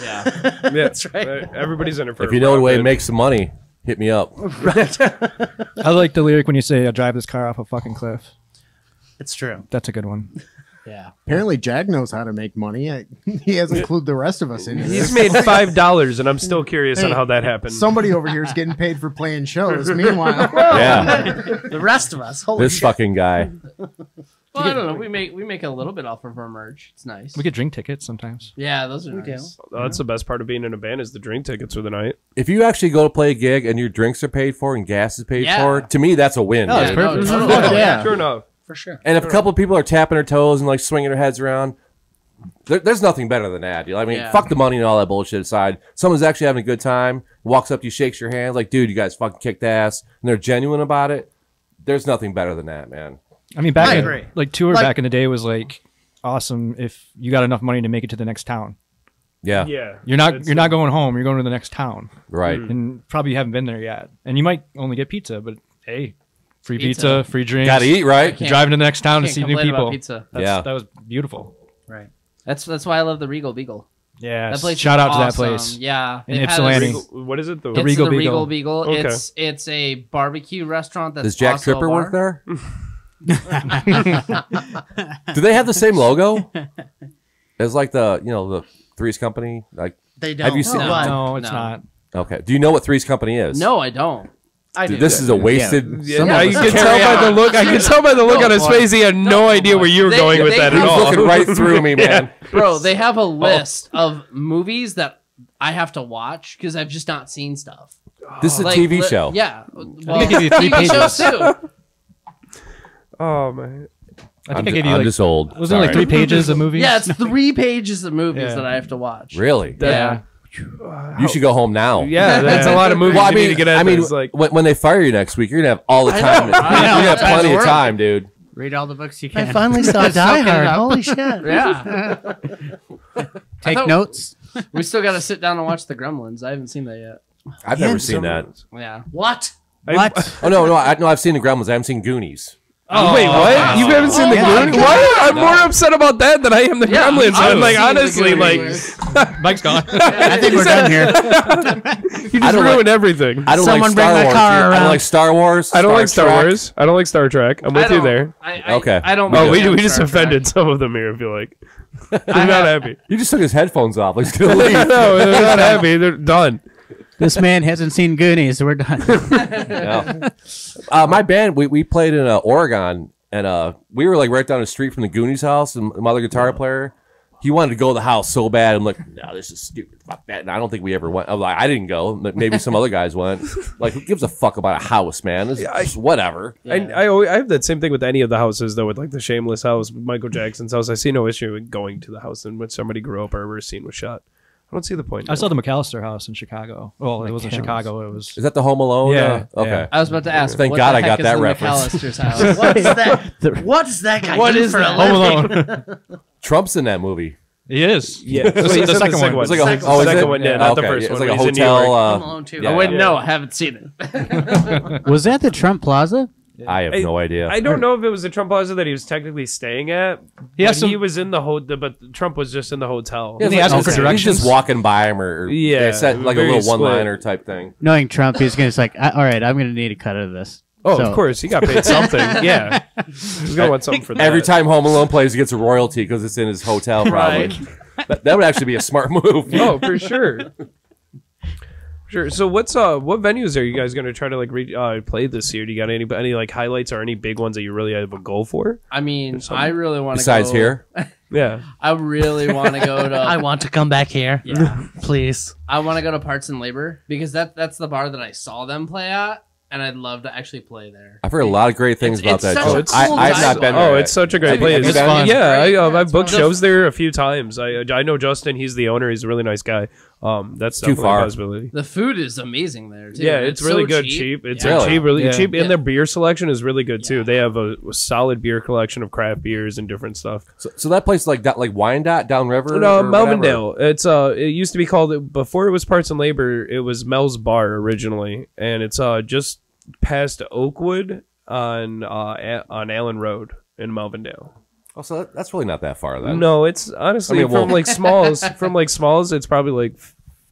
Yeah. that's right. Everybody's in it for If you know a way to profit. make some money, hit me up. I like the lyric when you say, "I drive this car off a fucking cliff." It's true. That's a good one. Yeah. Apparently, Jag knows how to make money. He hasn't included the rest of us in here. He's made $5, and I'm still curious on how that happened. Somebody over here is getting paid for playing shows. Meanwhile, Yeah, The rest of us, holy this shit. fucking guy. Well, I don't know. We make a little bit off of our merch. It's nice. We get drink tickets sometimes. Yeah, those are We do. nice. Oh, that's the best part of being in a band is the drink tickets for the night. If you actually go to play a gig and your drinks are paid for and gas is paid Yeah. for, to me that's a win. Oh, it's dude. perfect. totally. Fuck yeah. Sure enough. For sure. And if a couple of people are tapping their toes and like swinging their heads around, there's nothing better than that. I mean, Yeah. fuck the money and all that bullshit aside. Someone's actually having a good time, walks up to you, shakes your hand, like, dude, you guys fucking kicked ass, and they're genuine about it. There's nothing better than that, man. I mean, I agree. tour Like- back in the day was like awesome if you got enough money to make it to the next town. Yeah. Yeah. You're not going home. You're going to the next town. Right. And probably haven't been there yet. And you might only get pizza, but hey, free Pizza. pizza, free drinks. Gotta eat, right? You're driving to the next town to Can't see new complain about people. pizza. Yeah. That was beautiful. Right. That's why I love the Regal Beagle. Yeah. That place Shout is out to that awesome. place. Yeah. In They've had Ypsilanti. us- What is it? It's Regal the Beagle. Regal Beagle. Okay. It's a barbecue restaurant that's Does Jack also a Tripper bar. work there? Do they have the same logo as like the Three's Company? Like, They don't. have you seen? But No, it's No. not. Okay. Do you know what Three's Company is? No, I don't. I do. Dude, this is a wasted. Yeah, you can tell by the look. I can tell by the look on his face. He had no idea where you were They- going with they that have- at He's all. looking right through me, man. Bro, they have a list of movies that I have to watch because I've just not seen stuff. This is a Like, TV show. Yeah. Well, give you 3 TV shows pages. too. Oh man. I think I gave you I'm like, just old. wasn't it like Sorry. 3 pages of movies? Yeah, it's 3 pages of movies Yeah. that I have to watch. Really? Yeah. You should go home now. Yeah, that's a lot of movies Well, I you need mean, to get at. I mean, this, like, when they fire you next week, you're gonna have all the I time. know. You're gonna have plenty of time, dude. Read all the books you I can. finally saw Die Soak it Hard. up. Holy shit. Yeah. Take thought- notes. We still got to sit down and watch The Gremlins. I haven't seen that yet. I've never seen that. Yeah. What? What? Oh no, I've seen the Gremlins. I haven't seen Goonies. oh wait, what? You haven't seen the Yeah. Goonies? What? I'm more upset about that than I am the Yeah, Gremlins. I I'm like, haven't honestly, seen the like, Goonies. Mike's gone. I think we're done here. you just don't ruined everything. I don't Someone like bring Star my Wars. car dude. I around. don't like Star Wars. I don't like Star Trek. Wars. I don't like Star Trek. I'm with I you don't- there. Okay. I don't. Oh, mind we just Star Trek. offended some of them here. I feel like they're not happy. You just took his headphones off. Like he's gonna leave. No, they're not happy. They're done. This man hasn't seen Goonies. We're done. Yeah. My band, we played in Oregon, and we were like right down the street from the Goonies house, and my other guitar player, he wanted to go to the house so bad. I'm like, no, this is stupid. Fuck that. And I don't think we ever went. I'm like, I didn't go. But maybe some other guys went. Like, who gives a fuck about a house, man? It's just whatever. I have that same thing with any of the houses though. With like the Shameless house, Michael Jackson's house, I see no issue with going to the house in which somebody grew up or where a scene was shot. I don't see the point. I saw the McAllister house in Chicago. Well, it wasn't Chicago. It was. Is that the Home Alone? Yeah, Okay. yeah. I was about to ask. Thank what God the I got heck is that the reference. McAllister's house. What is that? What does that guy What do is for that? a Home living? Alone. Trump's in that movie. He is. Yeah, The second one. It's like a Second oh, is second it? one, yeah, not the Okay, first It's one. like a He's in New hotel. York. Home Alone 2. yeah. I wouldn't know. I haven't seen it. Was that the Trump Plaza? I have no idea. I don't know if it was the Trump Plaza that he was technically staying at. Yeah, But so- he was in the but Trump was just in the hotel. Yeah, He it's asked for he's directions. just walking by him, or Yeah, they said like a very little split. one-liner type thing. Knowing Trump, he's going to like, all right, I'm going to need a cut of this. Oh, So- of course, he got paid something. Yeah, he's gonna want something for that. Every time Home Alone plays, he gets a royalty because it's in his hotel. Probably that would actually be a smart move. Oh, for sure. Sure. So what venues are you guys gonna try to like play this year? Do you got any like highlights or any big ones that you really have a goal for? I mean, I really want to. Besides here, Yeah. I really want to go to. I want to come back here. Yeah. Please. I want to go to Parts and Labor because that's the bar that I saw them play at, and I'd love to actually play there. I've heard a lot of great things It's about that. such a joint. cool I've not vibe. been there. Oh, yet. it's such a great Have you- place. have you It's been? fun. Yeah, Great. I've booked The- shows there a few times. I know Justin. He's the owner. He's a really nice guy. That's Too definitely far. a possibility. The food is amazing there too. Yeah, it's really so good, cheap. It's Really? cheap, really Yeah. cheap, and Yeah. their beer selection is really good too. Yeah. They have a solid beer collection of craft beers and different stuff. So that place like Wyandotte downriver. No, or whatever? Melvindale. It's it used to be called before it was Parts and Labor. It was Mel's Bar originally, and it's just past Oakwood on Allen Road in Melvindale. Oh, so that's really not that far then. No, it's honestly I mean, well- from like Smalls. From like Smalls, it's probably like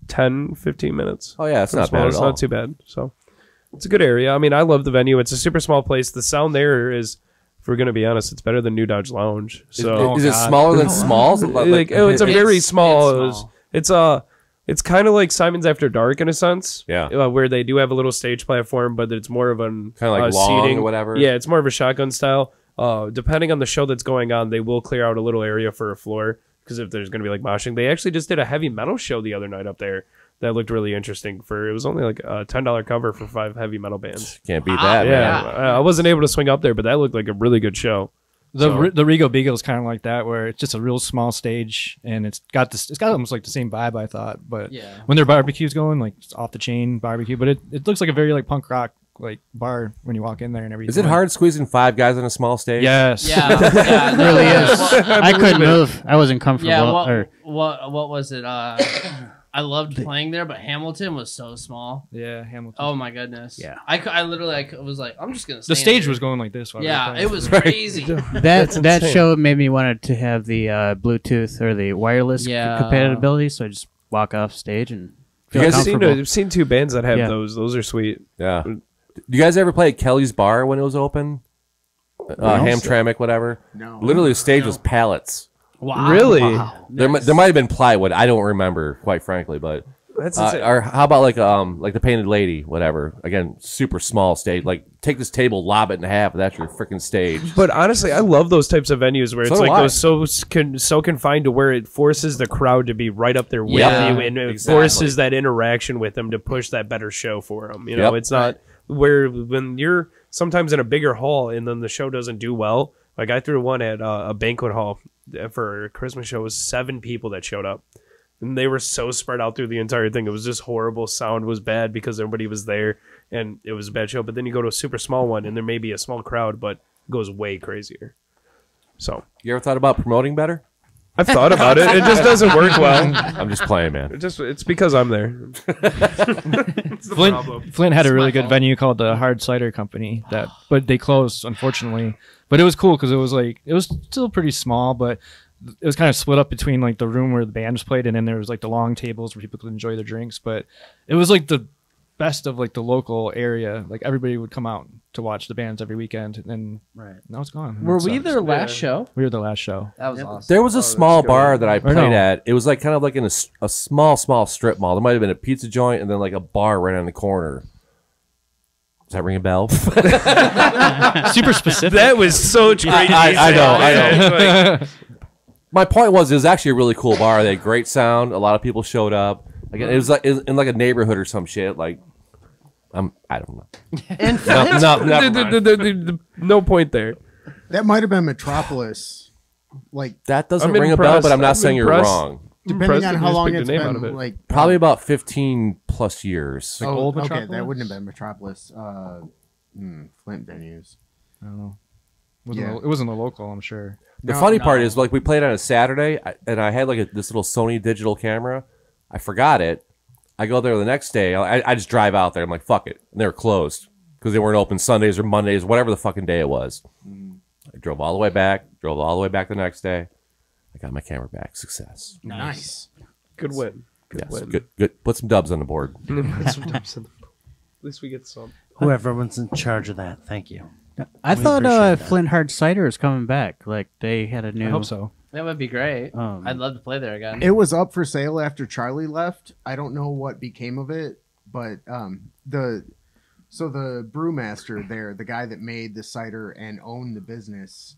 10, 15 minutes. Oh yeah, it's From not bad Smalls, at all. not too bad. So it's a good area. I mean, I love the venue. It's a super small place. The sound there is, if we're gonna be honest, it's better than New Dodge Lounge. So Is it smaller than Smalls? like, it's a very It's small. small. It's kind of like Simon's After Dark in a sense. Yeah. Where they do have a little stage platform, but it's more of an Kinda like long seating or whatever? Yeah, it's more of a shotgun style. Depending on the show that's going on, they will clear out a little area for a floor because if there's going to be like moshing, they actually just did a heavy metal show the other night up there that looked really interesting. It was only like a $10 cover for 5 heavy metal bands. Can't beat that, Yeah, man. I wasn't able to swing up there, but that looked like a really good show. The Regal Beagle is kind of like that, where it's just a real small stage, and it's got almost like the same vibe I thought. But Yeah. when their barbecue's going, like it's off the chain barbecue, but it looks like a very like punk rock like bar when you walk in there and everything. Is it hard squeezing 5 guys on a small stage? Yes. Yeah, It really is. I couldn't move. I wasn't comfortable. Yeah, what was it? I loved playing there, but Hamilton was so small. Yeah, Hamilton. Oh my goodness. Yeah. I literally was like, I'm just gonna. The stand stage here. was going like this. While we were Yeah, playing. it was crazy. That show made me want to have the Bluetooth or the wireless Yeah. compatibility, so I just walk off stage and feel You guys comfortable. I've seen 2 bands that have Yeah. those. Those are sweet. Yeah. Do you guys ever play at Kelly's Bar when it was open? Hamtramck, whatever. No. Literally, the stage was pallets. Wow. Really? Wow. There might have been plywood. I don't remember, quite frankly, but. That's insane. Or how about like the Painted Lady, whatever? Again, super small stage. Like take this table, lob it in half, and that's your freaking stage. But honestly, I love those types of venues where it's So do like I. those so confined to where it forces the crowd to be right up there with Yeah, you, and it exactly. forces that interaction with them to push that better show for them. You know, Yep. it's not where when you're sometimes in a bigger hall and then the show doesn't do well. Like I threw one at a banquet hall for a Christmas show. It was 7 people that showed up. And they were so spread out through the entire thing. It was just horrible. Sound was bad because everybody was there, and it was a bad show. But then you go to a super small one, and there may be a small crowd, but it goes way crazier. So You ever thought about promoting better? I've thought about it. It just doesn't work well. I'm just playing, man. It's because I'm there. It's the problem. Flint had a really good venue called the Hard Cider Company but they closed unfortunately. But it was cool because it was still pretty small, but it was kind of split up between like the room where the bands played, and then there was like the long tables where people could enjoy their drinks. But it was like the best of like the local area. Like everybody would come out to watch the bands every weekend, and Right. now it's gone. Were That we sucks. their last show? We were the last show. That was awesome. There was a small bar that I played no. at. It was like kind of like in a small strip mall. There might have been a pizza joint and then like a bar right on the corner. Does that ring a bell? Super specific. That was so crazy. I know. My point was, it was actually a really cool bar. They had great sound. A lot of people showed up. Again, it was like in like a neighborhood or some shit. Like, I don't know. And No point there. That might have been Metropolis. Like, That doesn't I'm ring a bell, impressed. but I'm not I'm saying you're impressed. wrong. depending on Impressive, how just long picked it's the name out of been, it. like Probably about 15 plus years. Like old okay, Metropolis? that wouldn't have been Metropolis. Flint venues. I don't know. Yeah. It wasn't the local, I'm sure. The No, funny no. part is, like, we played on a Saturday, and I had like this little Sony digital camera. I forgot it. I go there the next day. I just drive out there. I'm like, fuck it. And they were closed because they weren't open Sundays or Mondays, whatever the fucking day it was. I drove all the way back. Drove all the way back the next day. I got my camera back. Success. Nice. Good win. Good Yes. win. Good. Put some dubs on the board. At least we get some. Whoever was in charge of that, thank you. I We thought appreciate that. Flint Hard Cider is coming back. Like they had a new. I hope so. That would be great. I'd love to play there again. It was up for sale after Charlie left. I don't know what became of it, but the brewmaster there, the guy that made the cider and owned the business,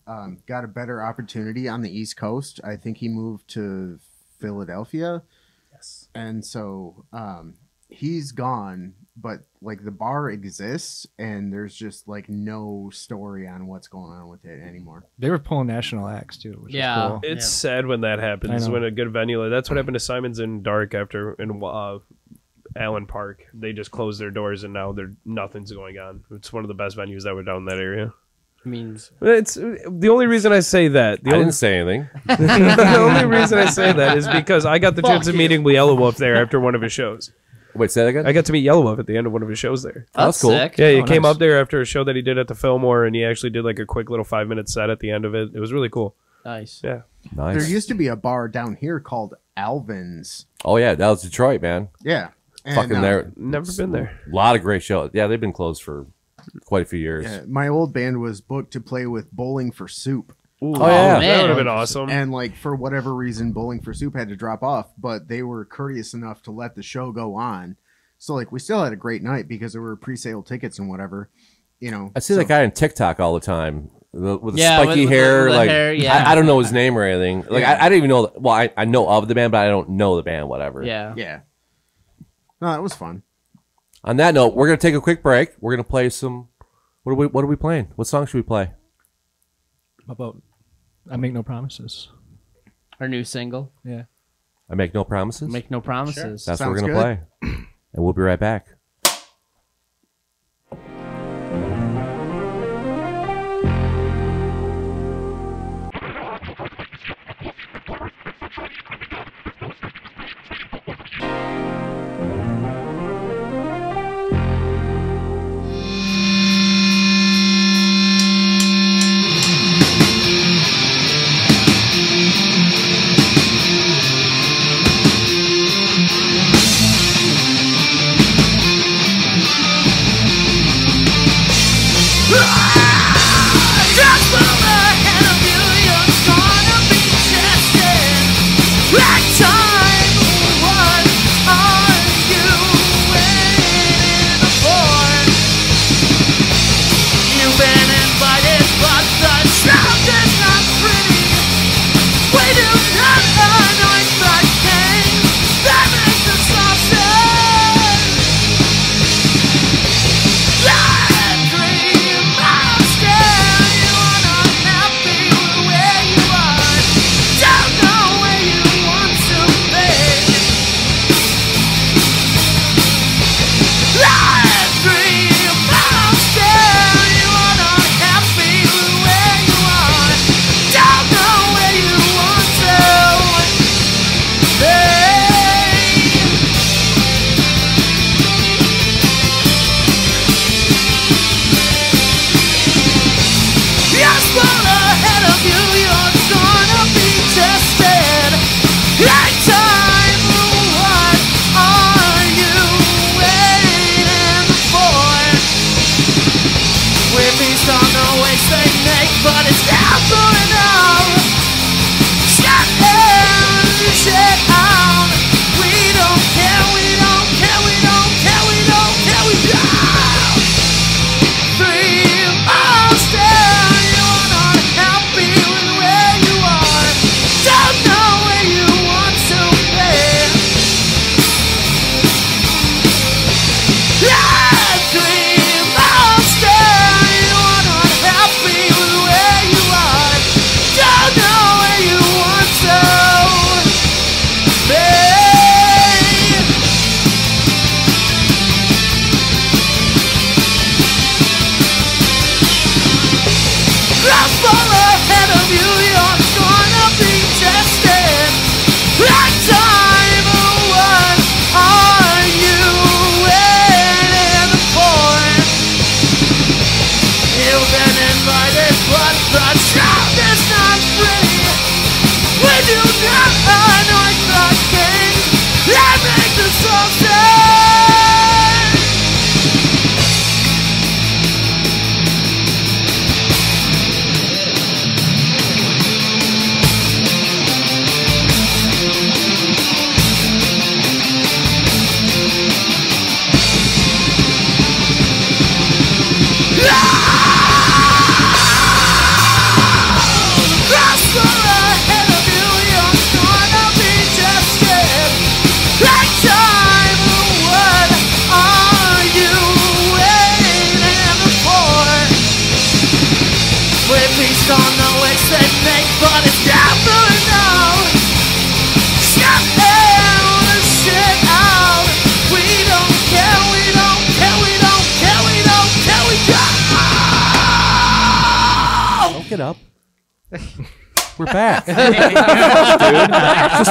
got a better opportunity on the East Coast. I think he moved to Philadelphia. Yes. And so he's gone, but like the bar exists and there's just like no story on what's going on with it anymore. They were pulling national acts too, which Yeah. is cool. It's sad when that I happens. know. When a good venue like that's what happened to Simon's in Dark after in Allen Park. They just closed their doors and now nothing's going on. It's one of the best venues that were down in that area. means It's the only reason I say that. I didn't say anything. The only reason I say that is because I got the chance of meeting Yellow Wolf there after one of his shows. Wait, say that again? I got to meet Yellow Wolf at the end of one of his shows there. that's cool. sick. Yeah, he Oh, came nice. up there after a show that he did at the Fillmore, and he actually did like a quick little 5-minute set at the end of it. It was really cool. Nice. Yeah. Nice. There used to be a bar down here called Alvin's. Oh, yeah. That was Detroit, man. Yeah. And, Fucking there. Never been there. A lot of great shows. Yeah, they've been closed for quite a few years. Yeah, my old band was booked to play with Bowling for Soup. Ooh, Oh, yeah. that would have man. been awesome. And like for whatever reason, Bowling for Soup had to drop off, but they were courteous enough to let the show go on. So like we still had a great night because there were pre-sale tickets and whatever, you know. I see that guy on TikTok all the time with the Yeah, spiky with hair. the like hair, yeah. I don't know his name or anything. Like Yeah. I don't even know. Well, I know of the band, but I don't know the band. Whatever. Yeah. Yeah. No, it was fun. On that note, we're gonna take a quick break. We're gonna play some. What are we playing? What song should we play? How about I Make No Promises? Our new single. Yeah. I Make No Promises. Make no promises. That's what we're Sounds gonna play, and we'll be right back. Just move ahead of you, you're gonna be tested. Right time, what are you waiting for? You've been invited, but the truth is not pretty. We do not anoint the king that makes the sausage. That dream monster, you are not happy with where you are. Don't know where you want to be. That dream monster, you are not happy with where you are. Don't know where you want to be. Just fall ahead of you, you're gonna be tested. Right time, what are you waiting for? We're beast on the waste they make, but it's never enough. Shut down, shut down. We don't care, we don't care, we don't care, we don't care, we don't. Free monster, you are not happy with where you are. Don't know where you want to be. That dream monster, you are not happy with where you are. Don't know where you want to be. Just fall ahead of you, you're gonna be tested. Right time, what are you waiting for? You've been invited, but the truth is not free. We do not anoint the king that makes the sausage. Just fall ahead of you, you're gonna be tested. Right time, what are you waiting for? We're beast on the waste they make, but it's never enough. Shut down, shit out. We don't care, we don't care, we don't care, we don't care, we don't. Don't get up. We're back. Just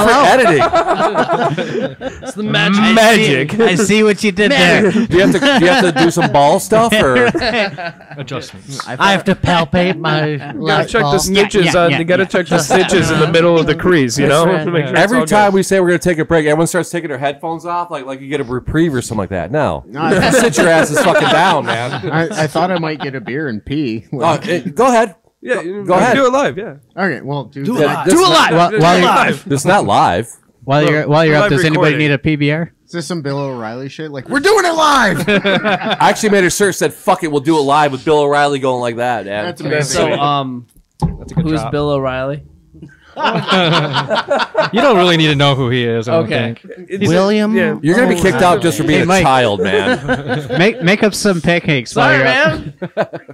for editing. It's the magic. I see what you did there. Do you have to do some ball stuff or Adjustments. I have to palpate my You gotta left check ball. the stitches You gotta check the stitches in the middle of the crease. You know, to make sure it's every all time good. we say we're gonna take a break, everyone starts taking their headphones off, like you get a reprieve or something like that. No, No, sit your asses fucking down, man. I thought I might get a beer and pee. Go ahead. Yeah, Go ahead. Do it live. Yeah. Okay, well, do Do that. it live. While you're, Live. This is not live. while you're up, live does anybody recording. need a PBR? Is this some Bill O'Reilly shit? Like, we're doing it live! I actually made a shirt that said "fuck it, we'll do it live" with Bill O'Reilly going like that. Man. That's amazing. So, That's a good who's drop. Bill O'Reilly? You don't really need to know who he is. I don't Okay. think. William. Yeah. You're gonna be kicked out just for being Hey, a Mike. child, man. Make up some pancakes while Sorry, you're up. man.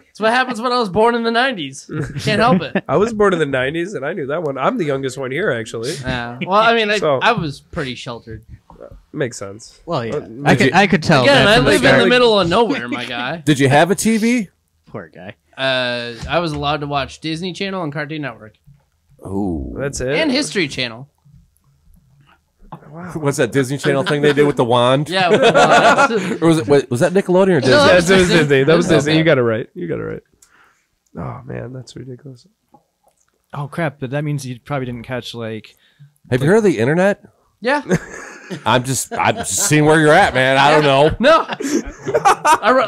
That's what happens when I was born in the 90s. Can't help it. I was born in the 90s, and I knew that one. I'm the youngest one here, actually. Yeah. Well, I mean, So- I was pretty sheltered. Makes sense. Well, yeah. Did I could tell. Again, that I from the live in start. the middle of nowhere, my guy. Did you have a TV? Poor guy. I was allowed to watch Disney Channel and Cartoon Network Ooh. That's it. and History Channel. What's that Disney Channel thing they did with the wand? Yeah. Well, Or was it? Wait, was that Nickelodeon or Disney? No, Yeah, it was Disney. That was Okay. Disney. You got it right. You got it right. Oh man, that's ridiculous. Oh crap! But that means you probably didn't catch like. Have you heard of the internet? yeah. I'm just seeing where you're at, man. I don't know. No,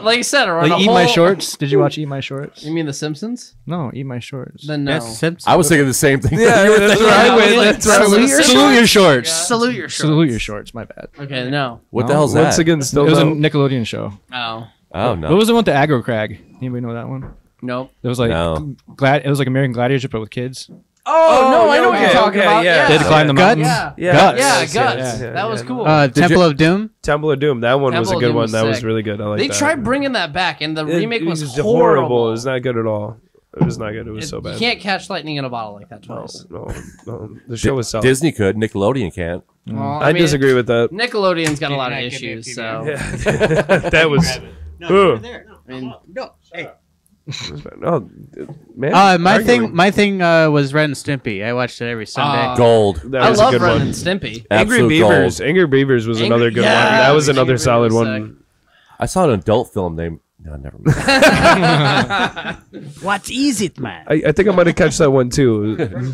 like you said, I run Like a Eat My whole- Shorts. Did you watch Eat My Shorts? You mean The Simpsons? No, Eat My Shorts. Then no. That's Simpsons. I was thinking the same thing. Yeah, that's what I went. That's what I went. Salute your shorts. Salute your shorts. Salute your shorts. My bad. Okay, no. What the No. hell's Once that? again, still It was a no. Nickelodeon show. Oh, Oh no. What was the one with the aggro crag? Anybody know that one? nope. It was like No. It was like American Gladiator, but with kids. Oh, no, I know what you're talking about. yeah. They had to climb the Guts? mountains. Yeah. Guts. Yeah, Yes, Guts. yes, That was cool. Temple of Doom. Temple of Doom. That one was a Temple of good Doom one. was That was sick. really good. I like They that. tried bringing that back, and the remake was just horrible. It was not good at all. It was not good. It was so bad. You can't catch lightning in a bottle like that twice. No. The show was solid. Disney could, Nickelodeon can't. Well, I mean, disagree with that. Nickelodeon's got a lot of Give me a issues, PBR. so That was. No, there. No, I mean, no. Hey, Oh, man. My thing was Ren and Stimpy. I watched it every Sunday. Gold. That I was love a good Ren one. and Stimpy. Angry Absolute Beavers. gold. Angry Beavers was another good one. yeah, That was another Angry solid Beavers one. I saw an adult film named. No, never mind. What is it, man? I think I'm gonna catch that one too.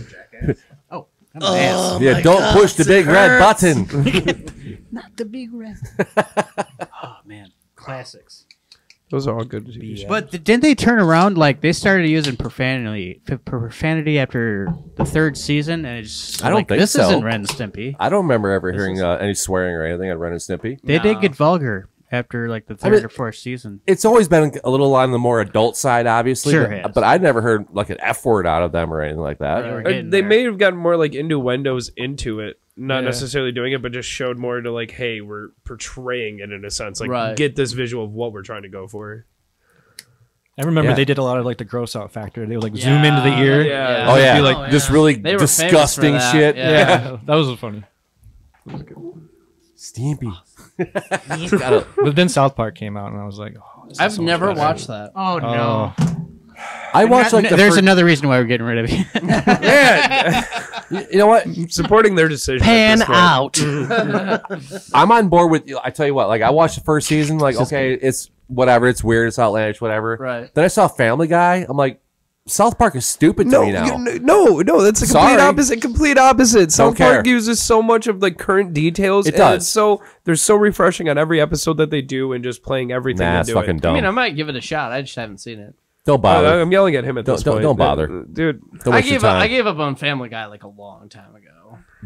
Yeah, don't push the big red button. Not the big red. oh man, classics. Those are all good TV shows. But didn't they turn around? Like they started using profanity after the third season, and it's I don't like, think this so. isn't Ren and Stimpy. I don't remember ever hearing any swearing or anything on Ren and Stimpy. They did No. get vulgar after like the third mean- or fourth season. It's always been a little on the more adult side, obviously. Sure but, has. but I'd never heard like an F word out of them or anything like that. They were Or getting they there. may have gotten more like innuendos into it, not Yeah. necessarily doing it, but just showed more to like, hey, we're portraying it in a sense. Like, Right. get this visual of what we're trying to go for. I remember Yeah. they did a lot of like the gross out factor. They would like zoom into the ear. Yeah. Oh yeah, Be like, just really They were famous for disgusting that, shit. yeah. Yeah, that was funny. Stimpy. But then South Park came out, and I was like, oh, this is I've so much never better. watched that. Oh no! I watched like the There's first, another reason why we're getting rid of you. You know what? Supporting their decision. Pan at this point. out. I'm on board with you. I tell you what, like I watched the first season, like okay, it's whatever, it's weird, it's outlandish, whatever. Right. Then I saw Family Guy. I'm like, South Park is stupid to me now. No, that's a Sorry. complete opposite. South care. Park uses so much of like current details. It and does. It's so they're so refreshing on every episode that they do, and just playing everything. Nah, to it's do fucking it. dumb. I mean, I might give it a shot. I just haven't seen it. Don't bother. I'm yelling at him at this Don't- point. don't bother. Dude. Don't I waste your gave up. time. I gave up on Family Guy like a long time ago.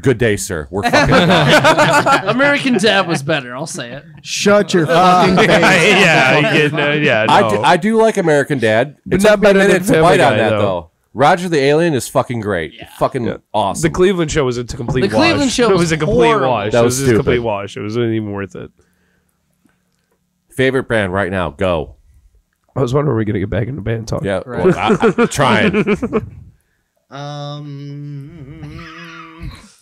Good day, sir. We're fucking. American Dad was better. I'll say it. Shut your fucking face. yeah. I do like American Dad. But It not took me a better than minute to Family bite on Guy, that though. though. Roger the Alien is fucking great. Fucking awesome. The Cleveland show was a complete The Cleveland wash. show it was was a complete horrible. wash. That it was was just a complete stupid. wash. It wasn't even worth it. Favorite band right now? Go. I was wondering, are we going to get back into band talk? Yeah, Right. well, I'm trying.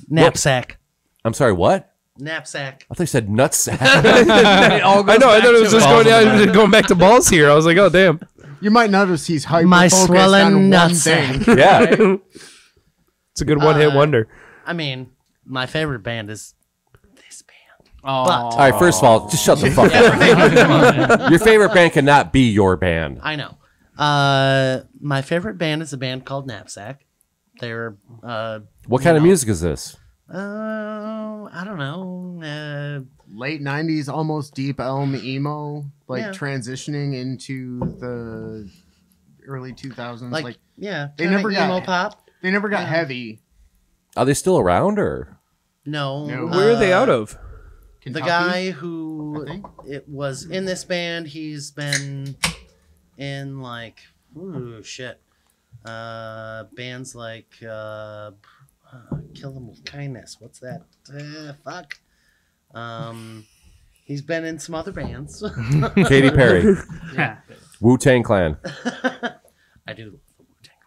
Knapsack. I'm sorry. What? Knapsack. I thought you said nutsack. I know. I thought it was just going back to balls here. I was like, oh, damn. You might notice he's hyper My focused swollen on one nutsack. thing. Yeah. It's a good one-hit wonder. I mean, my favorite band is this band. Oh, But- All right. First of all, just shut the fuck up. Your favorite band cannot be your band. I know. My favorite band is a band called Knapsack. They're What kind of music is this? I don't know. Late 90s, almost deep elm emo, like Yeah. transitioning into the early 2000s. Like, yeah, they kinda never got emo pop. They never got heavy. Are they still around or? No, Where are they out of? The Kentucky? guy I who think. it was in this band, he's been in like bands like Kill 'Em With Kindness. What's that? Fuck. He's been in some other bands. Katy Perry, Yeah. Wu-Tang Clan. I do.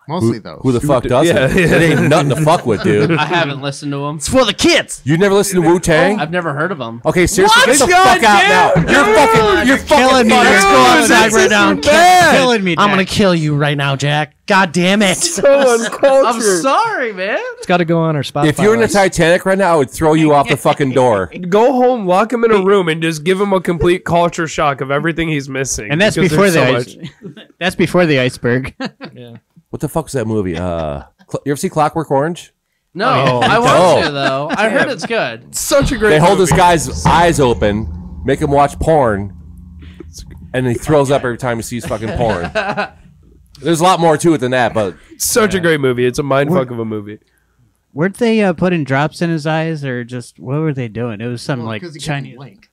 Mostly those. Who the fuck doesn't? Yeah. It ain't nothing to fuck with, dude. I haven't listened to them. It's for the kids. You never listened to Wu-Tang? I've never heard of them. Okay, seriously, What? get the God fuck out damn, now. You're fucking killing me. Let's go outside right now. and Killing me. I'm Jack. gonna kill you right now, Jack. God damn it. I'm sorry, man. It's got to go on our Spotify. If you're in the list. Titanic right now, I would throw you off the fucking door. Go home, lock him in a room, and just give him a complete culture shock of everything he's missing. And that's because before there's the so ice. much. That's before the iceberg. Yeah. What the fuck was that movie? You ever see Clockwork Orange? No, Oh, I no. want to though. I heard it's good. Such a great. They hold this movie. guy's eyes open, make him watch porn, and he throws up every time he sees fucking porn. There's a lot more to it than that, but Such a great movie. It's a mindfuck of a movie. Weren't they putting drops in his eyes, or just what were they doing? It was something like 'cause he Chinese. couldn't blink.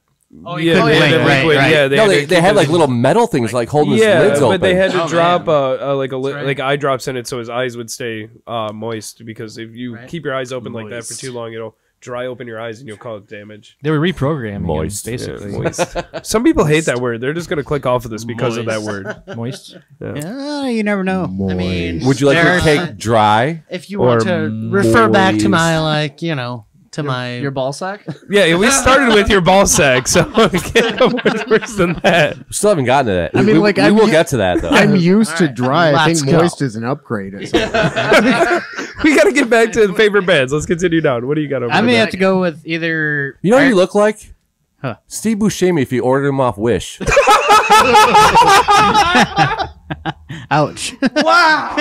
Oh, Yeah, couldn't they had blink, to right, liquid- right. yeah, no, they had like little metal things like holding his lids but open. they had to Oh, drop man. like right. eye drops in it so his eyes would stay moist, because if you keep your eyes open like that for too long, it'll dry open your eyes and you'll cause damage. They were reprogramming Moist. him, basically. Yeah, moist. Some people hate that word. They're just gonna click off of this because of that word. Moist. Yeah, you never know. I mean, Would you like there your are- cake dry? If you want Or to refer back to moist? my to my Your ball sack? Yeah, we started with your ball sack, so it can't go much worse than that. Still haven't gotten to that. I mean, we, like, we I'm will u- get to that though. I'm used to dry. I let's think go. moist is an upgrade. At some point. We got to get back to the favorite bands. Let's continue down. What do you got over I may there? have to go with either. You know what you look like? Huh. Steve Buscemi if you ordered him off Wish. Ouch. Wow.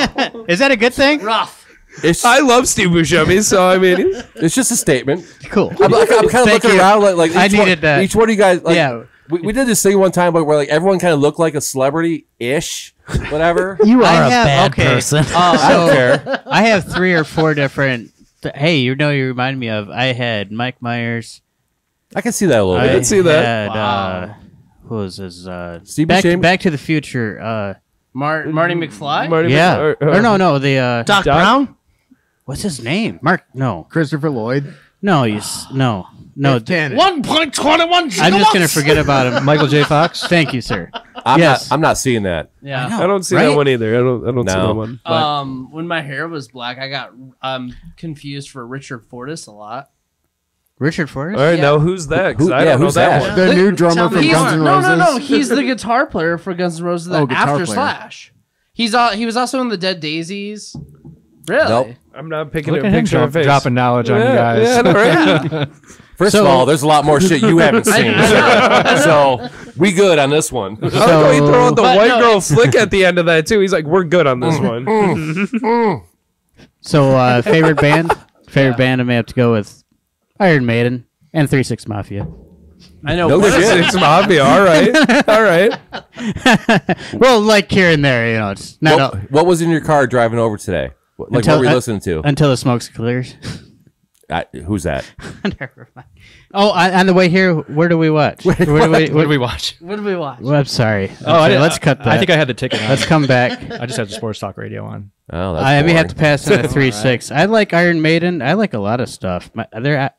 Is that a good thing? Rough. It's, I love Steve Buscemi, so I mean, it's just a statement. Cool. I'm kind of Thank looking you. around like I each one, needed that. each one of you guys. Like, Yeah. we did this thing one time where like everyone kind of looked like a celebrity-ish, whatever. You are I a have- bad okay. person. I don't care. I have 3 or 4 different. Hey, you remind me of. I had Mike Myers. I can see that a little I bit. can see that. Had, Wow. who was his? Steve Back Buscemi? to the Future. Marty McFly? Marty Yeah. Mc- Or no, the. Doc Brown? What's his name? Mark? No. Christopher Lloyd. No. No. Cannon. 1.21 I'm just gonna forget about him. Michael J. Fox. Thank you, sir. I'm Yes. not. I'm not seeing that. Yeah. I don't see Right? that one either. I don't see No. that one. But When my hair was black, I got confused for Richard Fortus a lot. Richard Forrest. all right, yeah. now who's that? 'Cause Who- I yeah, don't know who's that that? one. The new drummer from He's- Guns N' no, Roses. no. He's the guitar player for Guns N' Roses Oh, guitar after player. Slash. He was also in the Dead Daisies. Really? Nope. I'm not picking Look a at him picture of face. dropping knowledge on you guys. Yeah, I know, right? First So- of all, there's a lot more shit you haven't seen. So we good on this one. I like how he throw out the But white no, girl flick at the end of that too. He's like, "We're good on this one." So favorite band? Favorite band? I may have to go with Iron Maiden and 3-6 Mafia. I know. No what shit. is it? It's Mafia. All right, all right. Well, like here and there, it's not What was in your car driving over today? Like Until- what were you listening to? until the smoke clears. Who's that? Never mind. Oh, on the way here, where do we watch? Where do What did we watch? What did we watch? Well, I'm sorry. I didn't- Let's cut that. I think I had the ticket on. Let's come back. I just had the sports talk radio on. Oh, that's I may have to boring. pass on a 3-6. I like Iron Maiden. I like a lot of stuff. Their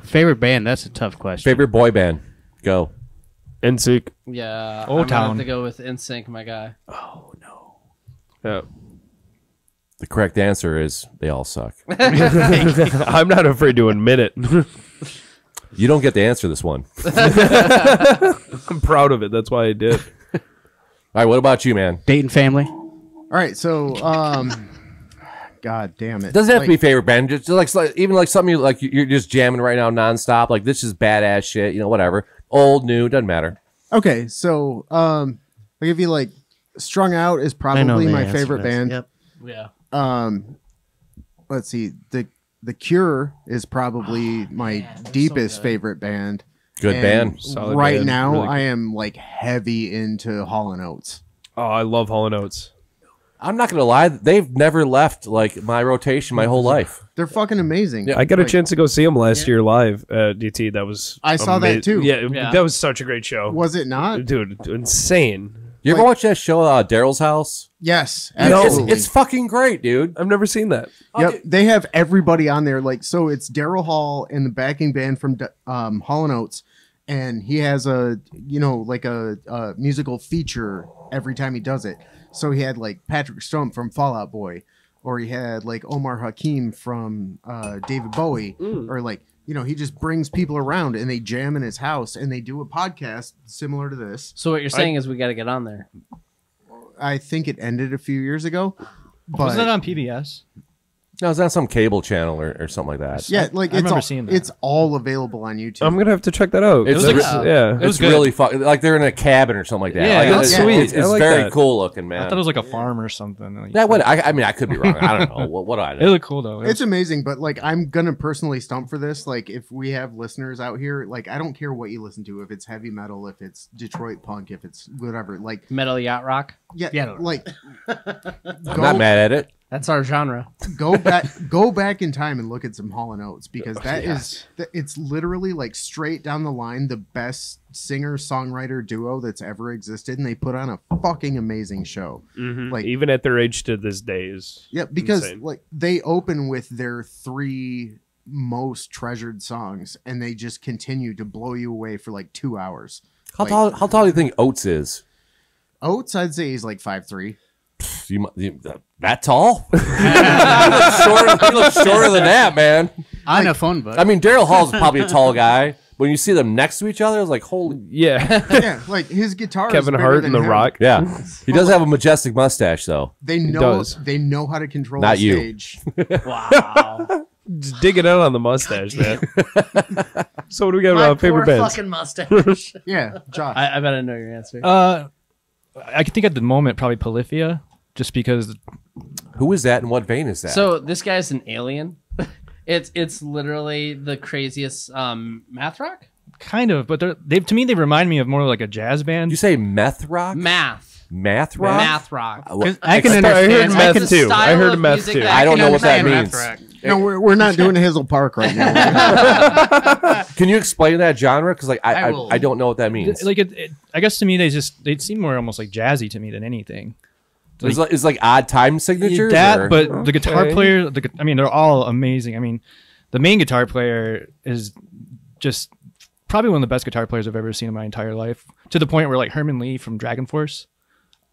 favorite band. That's a tough question. Favorite boy band? Go. NSYNC. Yeah. Old I'm gonna have Town. to go with NSYNC, my guy. Yeah. The correct answer is they all suck. I'm not afraid to admit it. You don't get to answer this one. I'm proud of it. That's why I did. All right, what about you, man? Dayton family. All right, so God damn it! Doesn't have to be Like, favorite band. Just like even like something you're just jamming right now nonstop. Like this is badass shit. Whatever. Old, new, doesn't matter. Okay, so I'll give you like Strung Out is probably my favorite band. Yep. Yeah. Let's see, the Cure is probably my deepest favorite band. Good And band. Solid right band. now, Really good. I am like heavy into Hall & Oates. Oh, I love Hall & Oates. I'm not gonna lie. They've never left like my rotation my whole life. They're fucking amazing. I got a Like, chance to go see them last year live at DT. That was I saw that too. Yeah, Yeah. that was such a great show. Was it not? Dude, insane. You ever Like- watch that show, Daryl's House? Yes, It's, absolutely. it's fucking great, dude. I've never seen that. Yep, they have everybody on there. Like, so it's Daryl Hall and the backing band from Hall & Oates, and he has a musical feature every time he does it. So he had like Patrick Stump from Fall Out Boy, or he had like Omar Hakim from David Bowie, or like he just brings people around and they jam in his house and they do a podcast similar to this. So what you're saying is we got to get on there. I think it ended a few years ago, but Wasn't it on PBS? No, it's on some cable channel or something like that. Yeah, like I it's remember all, seeing that. it's all available on YouTube. I'm gonna have to check that out. It's It re- looks- yeah. It was It's good. really fun. Like they're in a cabin or something like that. Yeah, like, that's sweet. It's, I like very that. cool looking, man. I thought it was like a farm or something. Like, That would. I mean, I could be wrong. I don't know. What do I it know? looked cool though. It's amazing, but like I'm gonna personally stump for this. Like if we have listeners out here, like I don't care what you listen to, if it's heavy metal, if it's Detroit punk, if it's whatever. Like Metal yacht rock. yeah, like I'm not mad at it. That's our genre. go back in time and look at some Hall & Oates because it's literally like straight down the line the best singer songwriter duo that's ever existed, and they put on a fucking amazing show. Like Even at their age to this day is because insane. like they open with their 3 most treasured songs, and they just continue to blow you away for like 2 hours. How tall do you think Oates is? Oates, I'd say he's like 5'3". That tall? He looks shorter than that, man. On a phone book. I mean, Daryl Hall's probably a tall guy. When you see them next to each other, it's like, holy. Yeah. Yeah, like his guitar. Kevin is bigger Hart than and The him. Rock. Yeah. He does have a majestic mustache, though. They know. does. They know how to control Not the you. stage. Wow. Just dig it out on the mustache, man. So what do we got My about favorite poor bands? fucking mustache. Yeah, Josh. I bet I know your answer. I could think at the moment probably Polyphia, just because Who is that and what vein is that? So this guy's an alien. It's literally the craziest math rock. kind of, but they to me they remind me of more like a jazz band. Did you say meth rock? Math rock? Math rock. I can I heard understand. meth the too. style I heard of meth music too. that I don't know what that understand. means. No, we're not doing Hazel Park right now. Can you explain that genre? Because like I will. I don't know what that means. Like I guess to me they seem more almost like jazzy to me than anything. It's like odd time signatures. That, or? but the guitar player, I mean, they're all amazing. I mean, the main guitar player is just probably one of the best guitar players I've ever seen in my entire life. To the point where like Herman Lee from Dragon Force,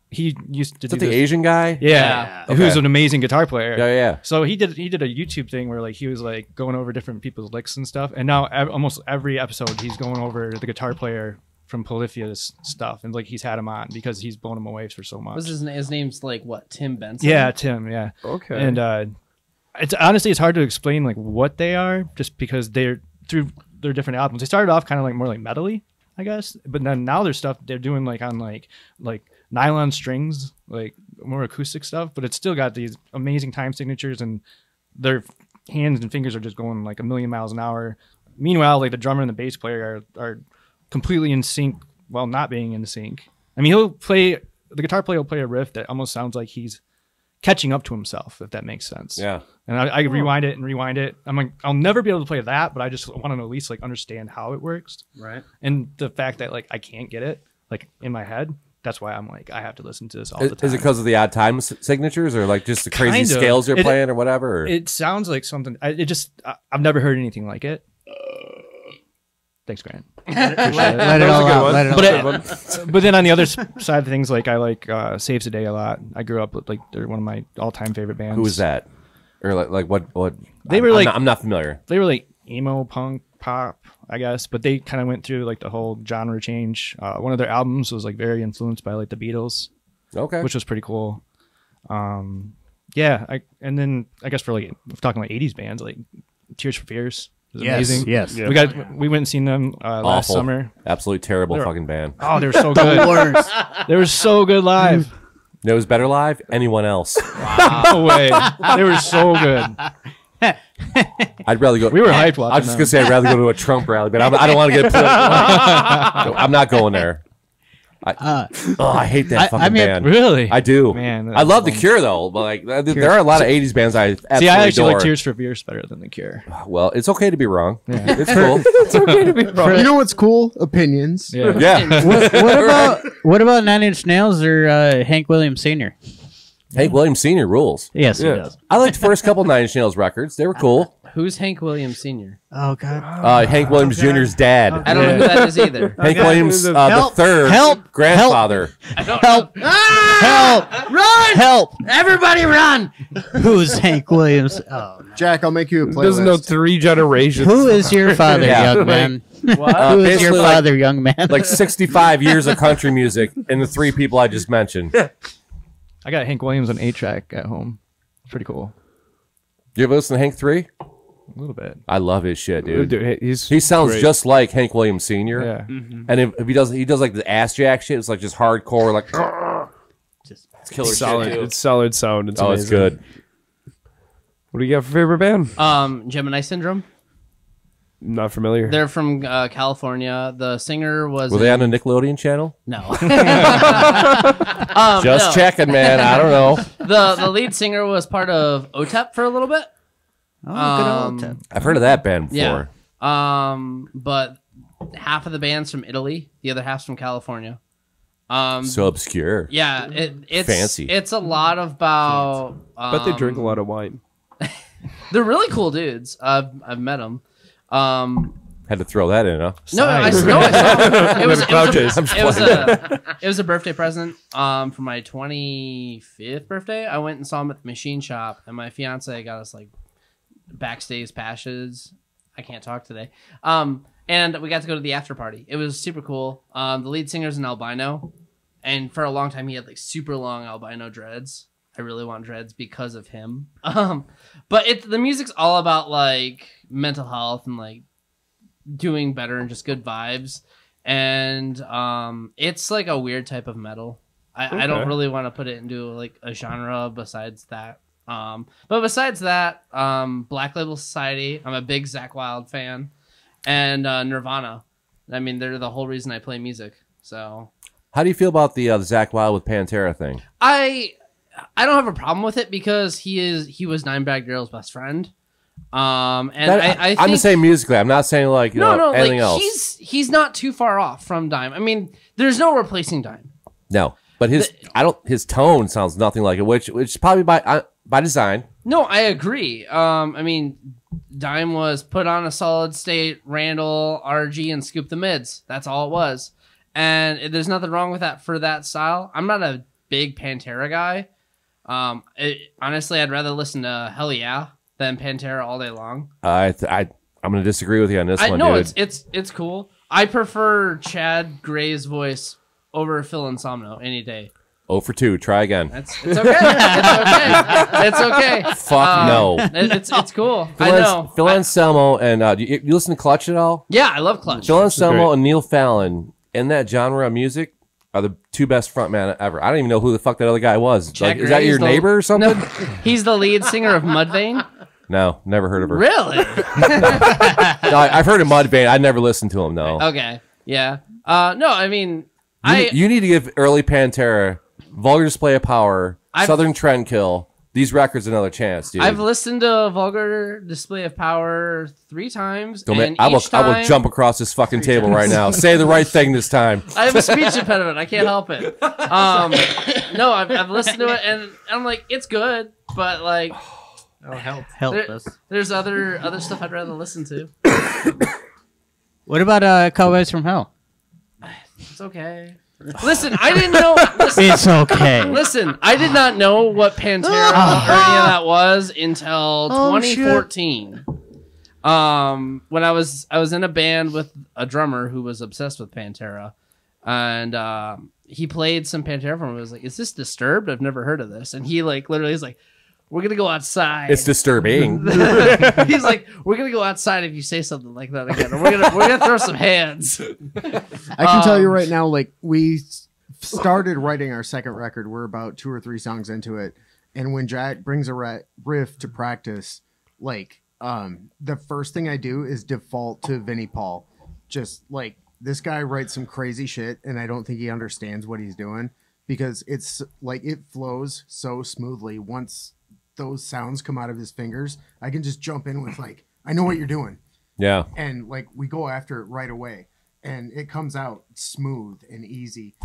he used to is that do the this- Asian guy? Yeah, Okay. who's an amazing guitar player. Yeah. So he did a YouTube thing where like he was like going over different people's licks and stuff, and now almost every episode he's going over the guitar player from Polyphia's stuff, and like he's had him on because he's blown him away for so much. What's his name? His name's like what? Tim Benson. Yeah, Tim. Yeah. Okay. And it's honestly it's hard to explain like what they are, just because they're through their different albums. They started off kind of like more like metally, I guess, but then now their stuff they're doing like on like nylon strings, like more acoustic stuff, but it's still got these amazing time signatures, and their hands and fingers are just going like a million miles an hour. Meanwhile, like the drummer and the bass player are completely in sync while not being in sync. I mean, the guitar player will play a riff that almost sounds like he's catching up to himself, if that makes sense. Yeah. And I rewind it. I'm like, I'll never be able to play that, but I just want to at least like understand how it works. Right. And the fact that like I can't get it like in my head, that's why I'm like I have to listen to this all the time. Is it because of the odd time signatures, or like just the crazy Kind of. scales you're playing, or whatever? Or? It sounds like something. I've never heard anything like it. Thanks, Grant. Let it all out. Let it all out. But then on the other side of things, like I like Saves the Day a lot. I grew up with like they're one of my all-time favorite bands. Who is that? Or like what? They were like I'm not familiar. They were like emo punk pop, I guess, but they kind of went through like the whole genre change. One of their albums was like very influenced by like the Beatles, Okay. which was pretty cool. And then I guess for like if we're talking like 80s bands, like Tears for Fears is amazing. Yes. We went and seen them last Awful. summer. Absolutely terrible They're- fucking band. Oh, they were so good. They were so good live. It was better live. Anyone else? No way. They were so good. I'd rather go. We were hyped watching I was just them. gonna say I'd rather go to a Trump rally, but I don't want to get. I'm not going there. I hate that fucking band. Really? I do. Man, I love The Cure though, but like there are a lot of '80s bands I absolutely See, I actually adore. like Tears for Fears better than The Cure. Well, it's okay to be wrong. It's cool. You know what's cool? Opinions. Yeah. Yeah. What about 9 Inch Nails or Hank Williams Sr.? Hank Williams Sr. rules. Yes, he does. I liked the first couple Nine Inch Nails records. They were cool. Who's Hank Williams Sr.? Oh God. Hank Williams Jr.'s dad. I don't know who that is either. Hank Williams the third Help! grandfather. Help! Help! Run! Help! Everybody run! Who's Hank Williams? Oh, no. Jack, I'll make you a playlist. Doesn't know 3 generations. Who is your father, Yeah. young man? Who is your basically, like- father, young man? Like 65 years of country music and the 3 people I just mentioned. I got Hank Williams on 8-track at home. It's pretty cool. You ever listen to Hank 3? A little bit. I love his shit, dude. He sounds great. just like Hank Williams Sr. Yeah. And if he does like the ass jack shit, it's like just hardcore, like it's killer solid. shit. Dude. It's solid sound. It's amazing. It's good. What do you got for favorite band? Gemini Syndrome. Not familiar. They're from California. The singer was. Were they on the Nickelodeon channel? No. Just checking, man. I don't know. The lead singer was part of OTEP for a little bit. Oh, good old tip. I've heard of that band before. Yeah. But half of the band's from Italy, the other half's from California. So obscure. Yeah, it's fancy. It's a lot about. But they drink a lot of wine. They're really cool dudes. I've met them. Had to throw that in, huh? No, I saw it was a birthday present for my 25th birthday. I went and saw him at the machine shop, and my fiance got us like backstage passes. I can't talk today. And we got to go to the after party. It was super cool. The lead singer's an albino, and for a long time he had like super long albino dreads. I really want dreads because of him. But the music's all about like mental health and like doing better and just good vibes. And it's like a weird type of metal. I don't really want to put it into like a genre besides that. But besides that, Black Label Society, I'm a big Zakk Wylde fan, and Nirvana. I mean, they're the whole reason I play music. So, how do you feel about the Zakk Wylde with Pantera thing? I don't have a problem with it because he was Dimebag Darrell's best friend. And I think, I'm just saying musically. I'm not saying like anything else. He's not too far off from Dime. I mean, there's no replacing Dime. No, but his tone sounds nothing like it, which is probably by design. No, I agree. I mean, Dime was put on a solid state, Randall, RG, and scoop the mids. That's all it was. And there's nothing wrong with that for that style. I'm not a big Pantera guy. Honestly, I'd rather listen to Hell Yeah than Pantera all day long. I'm going to disagree with you on this one, no, dude. it's cool. I prefer Chad Gray's voice over Phil Insomno any day. 0 for 2. Try again. It's okay. It's okay. Fuck no. It's cool. I know. Phil Anselmo and you listen to Clutch at all? Yeah, I love Clutch. Phil Anselmo and Neil Fallon in that genre of music are the two best frontmen ever. I don't even know who the fuck that other guy was. Like, is that your neighbor or something? No, he's the lead singer of Mudvayne. No, never heard of her. Really? No, I've heard of Mudvayne. I never listened to him, though. Okay. Yeah. No, I mean, you need to give early Pantera, Vulgar Display of Power, Southern Trendkill, these records another chance, dude. I've listened to Vulgar Display of Power 3 times. I will jump across this fucking table right now. Say the right thing this time. I have a speech impediment. I can't help it. No, I've listened to it, and I'm like, it's good, but like... Oh, help us. There's other stuff I'd rather listen to. What about Cowboys from Hell? It's okay. Listen, I didn't know. It's okay. Listen, I did not know what Pantera or any of that was until 2014. When I was in a band with a drummer who was obsessed with Pantera, and he played some Pantera for me. I was like, "Is this Disturbed? I've never heard of this." And he like literally is like, "We're gonna go outside." It's disturbing. He's like, "We're gonna go outside if you say something like that again. Or we're gonna throw some hands." I can tell you right now, like we started writing our second record. We're about 2 or 3 songs into it, and when Jack brings a riff to practice, like the first thing I do is default to Vinnie Paul. Just like this guy writes some crazy shit, and I don't think he understands what he's doing because it's like it flows so smoothly once those sounds come out of his fingers. I can just jump in with like, I know what you're doing. Yeah. And like we go after it right away and it comes out smooth and easy.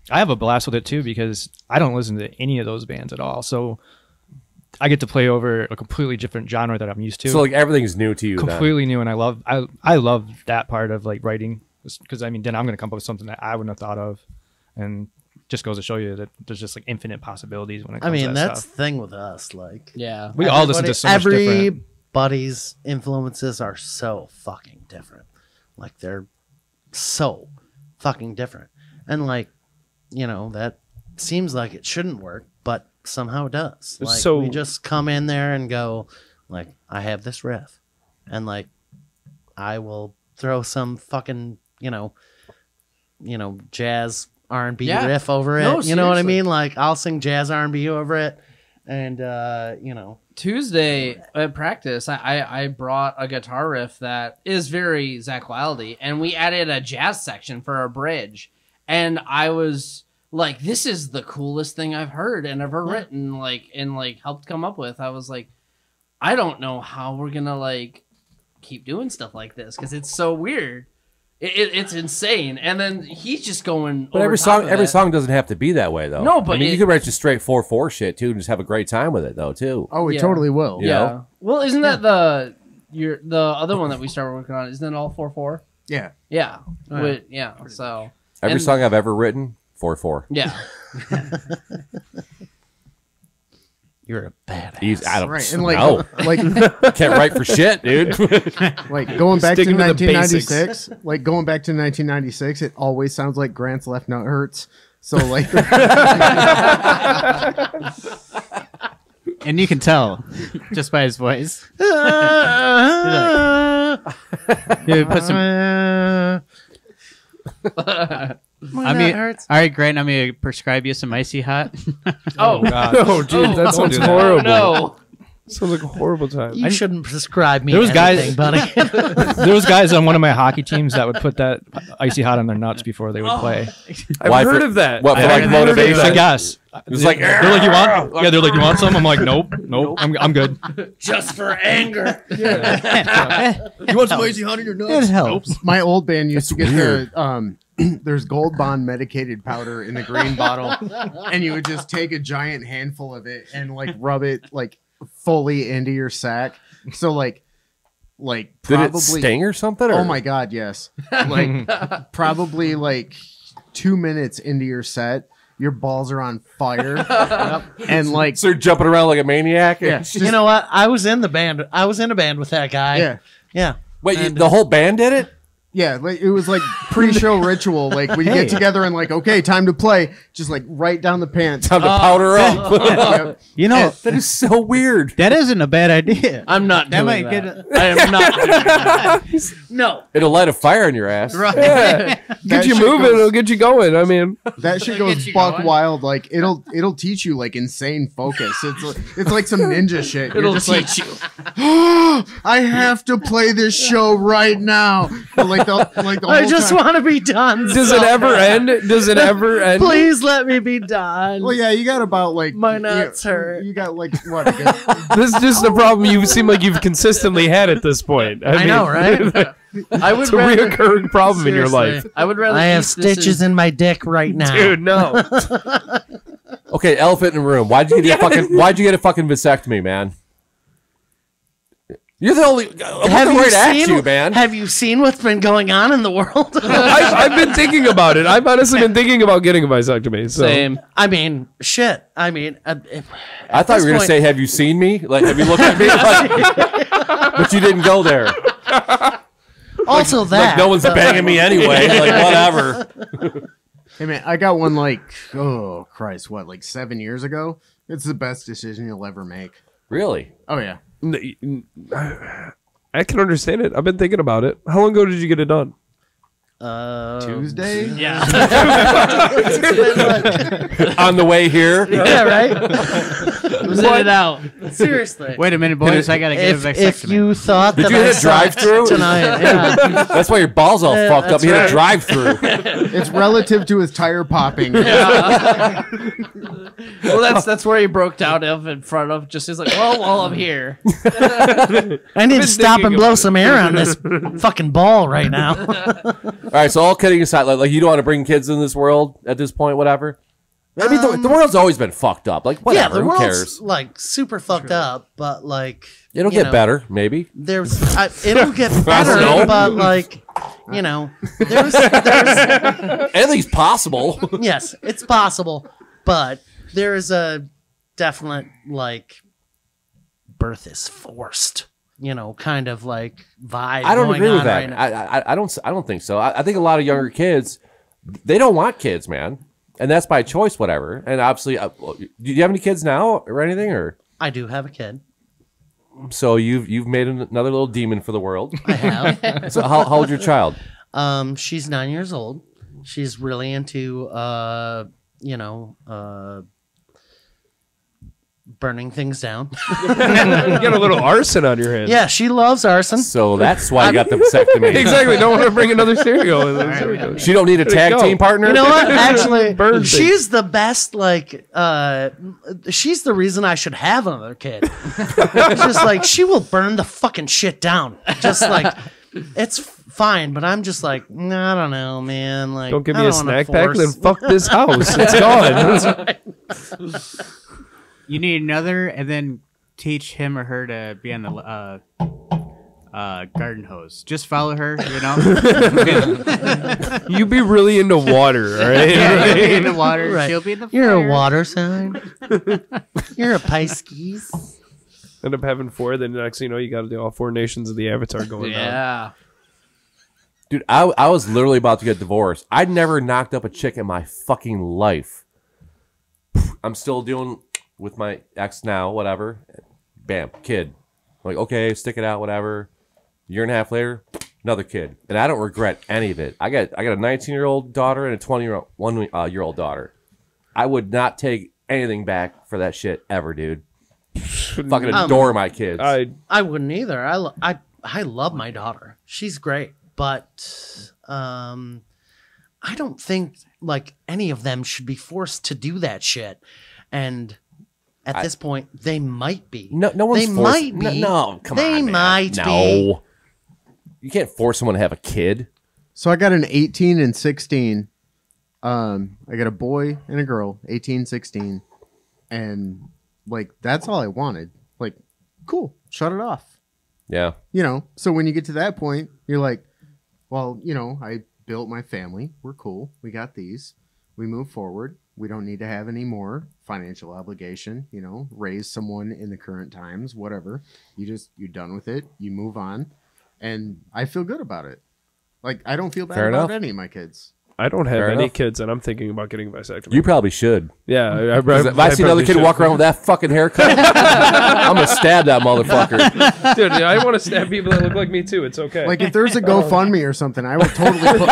I have a blast with it too because I don't listen to any of those bands at all. So I get to play over a completely different genre that I'm used to. So like everything's new to you. Completely new, and I love that part of like writing because I mean then I'm going to come up with something that I wouldn't have thought of, and just goes to show you that there's just like infinite possibilities when it comes to that that's stuff. the thing with us. Like, yeah, we all listen to so much different. Everybody's influences are so fucking different. Like they're so fucking different, and like, you know, that seems like it shouldn't work, but somehow does. Like, So- we just come in there and go, like, I have this riff, and like, I will throw some fucking, jazz R&B Yeah. riff over it. No, You know what I seriously. mean? Like, I'll sing jazz R&B over it, and Tuesday at practice, I brought a guitar riff that is very Zach Wildy, and we added a jazz section for a bridge. And I was like, "This is the coolest thing I've heard and ever written." And helped come up with. I was like, I don't know how we're gonna keep doing stuff like this because it's so weird. It's insane. And then he's just going. But over every top song doesn't have to be that way though. No, but I mean, you it- could write just straight 4/4 shit too, and just have a great time with it though too. Oh, it Yeah. totally will. You Yeah. know? Well, isn't that the other one that we started working on? Isn't it all 4/4? Yeah. Yeah. Yeah. So Every and- song I've ever written, 4/4. Yeah. you're a badass. He's out of Right. And like, no. like, Can't write for shit, dude. like going back to Sticking to the 1996, like going back to 1996, it always sounds like Grant's left nut hurts. So like, And you can tell just by his voice. You put some. All right, Grant. I'm gonna prescribe you some icy hot. Oh God. Oh, dude, that sounds do that. horrible. no. Sounds like a horrible time. You shouldn't prescribe me There was anything, guys- buddy. There was guys on one of my hockey teams that would put that icy hot on their nuts before they would play. I've Why heard for- of that. What, for like I motivation? guess. It's like, They're like, you want? Yeah, they're like, you want some? I'm like, nope, I'm good. Just for anger. you want some icy hot in your nuts? It helps. My old band used to get weird. the there's Gold Bond medicated powder in the green bottle, and you would just take a giant handful of it and like rub it like fully into your sack. So like Did probably it sting or something? Or? Oh my god, yes. Like probably like 2 minutes into your set, your balls are on fire, and like So you're jumping around like a maniac? yeah, You know what? I was in the band. I was in a band with that guy. yeah. Yeah. Wait, the whole band did it? Yeah, like it was like pre-show ritual. Like we get together and like, okay, time to play. Just like right down the pants. Time to powder up. Yep. You know, That is so weird. that isn't a bad idea. I'm not That doing might that. get I am not doing that. No. It'll light a fire in your ass. Yeah. Get That you shit moving. goes- It'll get you going. I mean, That shit Get goes you buck going. wild. Like it'll teach you like insane focus. It's like some ninja shit. You're It'll just teach you. I have to play this show right now. But like the I whole just time- want to be done. does so it ever bad. end? Does it ever end? Please let me be done. Well, yeah, you got about like My nuts hurt. You got like what? I guess, This is just a problem you seem like you've consistently had at this point. I know, right? I would It's a rather, reoccurring problem in your life. Seriously. I would rather. I have keep this stitches as- in my dick right now. Dude, no. Okay, elephant in the room. Why'd you get a fucking vasectomy, man? You're the only. I'm looking right at you, man. Have you seen what's been going on in the world? I've been thinking about it. I've honestly been thinking about getting a vasectomy. So. Same. I mean, shit. I mean, I thought you were gonna say, "Have you seen me?" Like, have you looked at me? Like, but you didn't go there. also that. Like, no one's banging me anyway. Like, whatever. hey man, I got one like oh Christ, what like 7 years ago? It's the best decision you'll ever make. Really? Oh yeah. I can understand it. I've been thinking about it. How long ago did you get it done? Tuesday. Yeah. On the way here. Yeah, right. Was it out? Seriously. Wait a minute, boys. I gotta get a If vasectomy. you thought Did that you I hit a sucked drive-thru? tonight, yeah. That's why your balls all fucked up. You hit a drive-through. It's relative to his tire popping. Well, that's where he broke down of in front of. Just he's like, well, while I'm here. I need to stop and thinking blow about some air on this fucking ball right now. All right, so all kidding aside, like you don't want to bring kids in this world at this point, whatever. I mean, the world's always been fucked up. Like, Yeah, whatever, the who world's cares? like super fucked up, but like It'll you get know, better, maybe. There's it'll get don't better, know. but like there's Anything's possible. yes, it's possible, but there is a definite like birth is forced. Kind of like vibe. I don't going agree with on that. right now. I don't think so. I think a lot of younger kids, they don't want kids, man. and that's by choice, whatever. And obviously, do you have any kids now or anything, or? I do have a kid. So you've made another little demon for the world. I have. So how old's your child? She's 9 years old. She's really into burning things down. You got a little arson on your hands. Yeah, she loves arson. So that's why you got the vasectomy. Exactly. Don't want to bring another cereal. She don't need a tag team partner. You know what? Actually, Burn she's the best. Like, she's the reason I should have another kid. It's just like she will burn the fucking shit down. Just like it's fine, but I'm just like, I don't know, man. Like, Don't give I me a don't wanna snack pack, force- then fuck this house. It's gone. You need another, and then teach him or her to be on the garden hose. Just follow her, you know. You be really into water, all right? Yeah, you'll be in the water. Right. She'll be in the You're fire. a water sign. You're a Pisces. End up having 4, then next thing you know, you got all 4 nations of the Avatar going on. Yeah. Dude, I was literally about to get divorced. I'd never knocked up a chick in my fucking life. I'm still dealing with my ex now, whatever. Bam, kid. I'm like, okay, stick it out, whatever. Year and a half later, another kid. And I don't regret any of it. I got a 19-year-old daughter and a 21-year-old daughter. I would not take anything back for that shit ever, dude. Fucking adore my kids. I wouldn't either. I love my daughter. She's great, but I don't think like any of them should be forced to do that shit. And at this point, they might be. No one's They forced. might be. No, come They on, man. might no. be. You can't force someone to have a kid. So I got an 18 and 16. I got a boy and a girl, 18, 16. And like that's all I wanted. Like, cool, shut it off. Yeah. You know, so when you get to that point, you're like, well, you know, I built my family. We're cool. We got these. We move forward. We don't need to have any more financial obligation, you know, raise someone in the current times, whatever. You're done with it. You move on. And I feel good about it. Like, I don't feel bad Fair about enough. any of my kids. I don't have Fair any enough. kids, and I'm thinking about getting a vasectomy. You probably should. Yeah. If I see another kid walk around with that fucking haircut, I'm going to stab that motherfucker. Dude, I want to stab people that look like me, too. It's okay. Like, if there's a GoFundMe or something, I will totally put...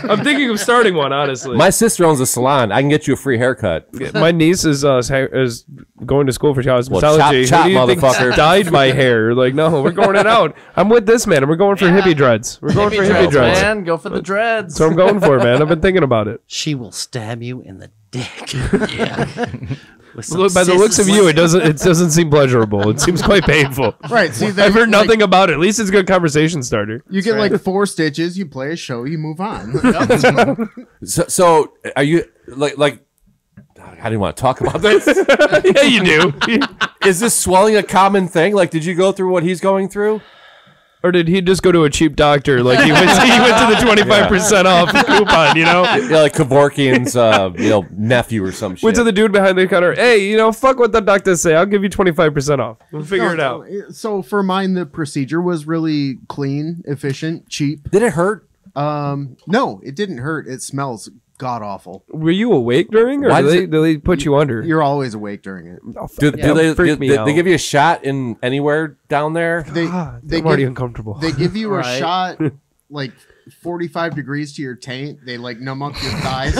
I'm thinking of starting one, honestly. My sister owns a salon. I can get you a free haircut. My niece is going to school for cosmetology. chop, Who do you think motherfucker. dyed my hair? Like, no, we're going it out. I'm with this man, and we're going for hippie dreads. We're going for hippie dreads. Man, go for the dreads. So I'm going for it, man. I've been thinking about it. She will stab you in the dick. With some Look, by the looks of scissors. you, it doesn't seem pleasurable. It seems quite painful. Right, see, I've heard nothing about it. At least it's a good conversation starter. You get like 4 stitches, you play a show, you move on. So are you like? I didn't want to talk about this. Yeah, you do. Is this swelling a common thing? Like, did you go through what he's going through? Or did he just go to a cheap doctor? Like he went to the 25% off coupon, you know? Yeah, like Kevorkian's, nephew or some shit. Went to the dude behind the counter. Hey, fuck what the doctor say. I'll give you 25% off. We'll figure it out. So for mine, the procedure was really clean, efficient, cheap. Did it hurt? No, it didn't hurt. It smells god awful. Were you awake during, or Why does did they put you under? You're always awake during it. Do they out. give you a shot in anywhere down there? I'm already uncomfortable. They give you a Right. shot like 45 degrees to your taint. They like numb up your thighs.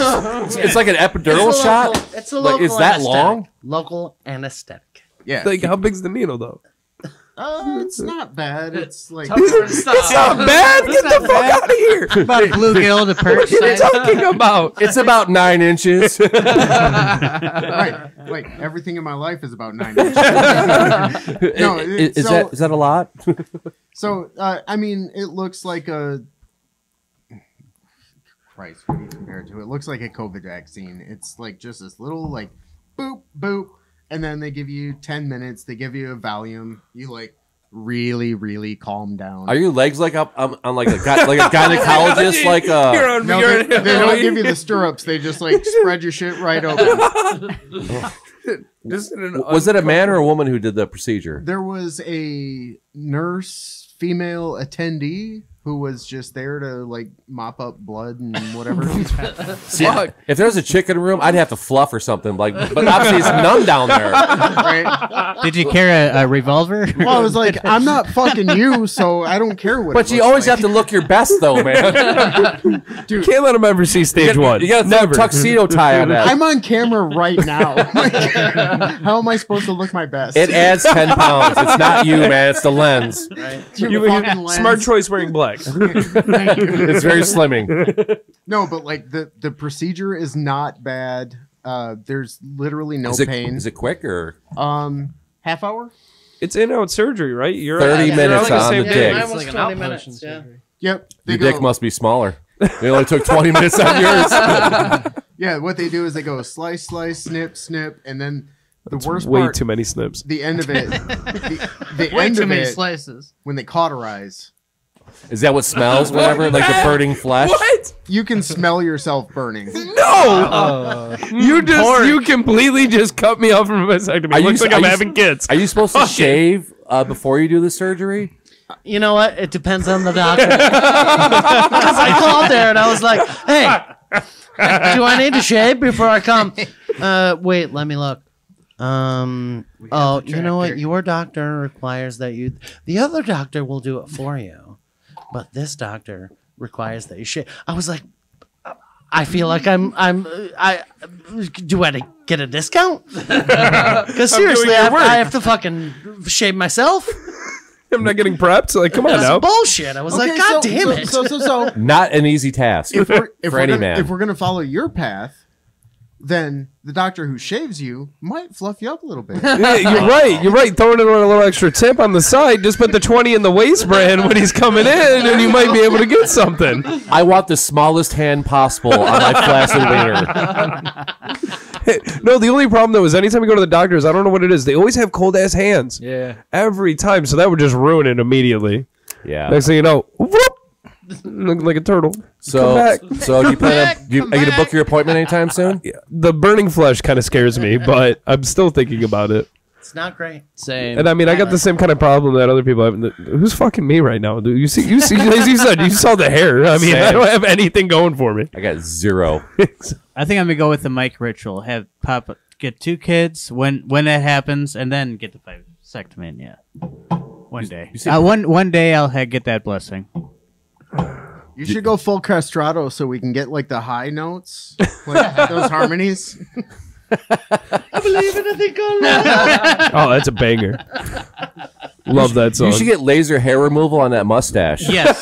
It's like an epidural shot. It's a Like, local is that anesthetic. long? Local anesthetic. Yeah. Like, how big's the needle, though? It's not bad. It's like It's not bad. Get the fuck out of here. About a bluegill to perch. What are you talking about? It's about 9 inches. right. Like everything in my life is about 9 inches. No, is that a lot? So I mean, it looks like a. Christ, what do you compare it to? It looks like a COVID vaccine. It's like just this little like, boop boop, and then they give you 10 minutes. They give you a Valium. You like really, really calm down. Are your legs like up on like a gynecologist? Like No, they don't give you the stirrups. They just like spread your shit right open. was it a man or a woman who did the procedure? There was a nurse, female attendee. who was just there to like mop up blood and whatever. See, if there's a chick in a room, I'd have to fluff or something. Like, but obviously it's none down there. Right? Did you carry a revolver? Well, I was like, I'm not fucking you, so I don't care what. But you always have to look your best, though, man. You can't let him ever see stage one. You got to never tuxedo tie on that. I'm on camera right now. How am I supposed to look my best? It adds 10 pounds. It's not you, man. It's the lens. Right. Smart choice wearing black. It's very slimming. No, but like the procedure is not bad. There's literally no pain. Is it quick or half hour? It's in-out surgery, right? You're 30 minutes you're on the dick? It's like an 20 outpatient minutes, yeah. surgery. Yep. Your dick must be smaller. It only took 20 minutes on yours. Yeah, what they do is they go slice, slice, snip, snip, and then the worst way part, too many snips. the end of it, the Way end too of many it, slices. when they cauterize, Is that what smells, whatever? Like the burning flesh? What? you can smell yourself burning. No! You completely just cut me off from a vasectomy. It looks like I'm having kids. Are you supposed to shave before you do the surgery? You know what? It depends on the doctor. Because I called there and I was like, hey, do I need to shave before I come? Wait, let me look. Oh, you know what? Your doctor requires that you. The other doctor will do it for you, but this doctor requires that you shave. I was like, I feel like I do I get a discount? Because seriously, I have to fucking shave myself. I'm not getting prepped. Like, come on That's now. bullshit. I was like, God damn it. So Not an easy task if for we're any gonna, man. if we're gonna follow your path, then the doctor who shaves you might fluff you up a little bit. Yeah, you're right. You're right. Throwing in a little extra tip on the side. Just put the 20 in the waistband when he's coming in, and you might be able to get something. I want the smallest hand possible on my flaccid wiener. No, the only problem though is anytime we go to the doctors, I don't know what it is. They always have cold ass hands. Yeah. Every time, so that would just ruin it immediately. Yeah. Next thing you know, whoop, look like a turtle. So, Come back. so do you plan on, are you going to book your appointment anytime soon? Yeah, the burning flesh kind of scares me, but I'm still thinking about it. It's not great. Same. And I mean, I got the same kind of problem that other people have. Who's fucking me right now? Dude? You see, as you said, you saw the hair. I mean, I don't have anything going for me. I got zero. I think I'm gonna go with the Mike ritual. Have Papa get 2 kids when that happens, and then get the vasectomy. In, yeah, one day. One day I'll get that blessing. You should go full castrato so we can get like the high notes, like those harmonies. I believe in a thing called love. Oh, that's a banger. Love that song. You should get laser hair removal on that mustache. Yes.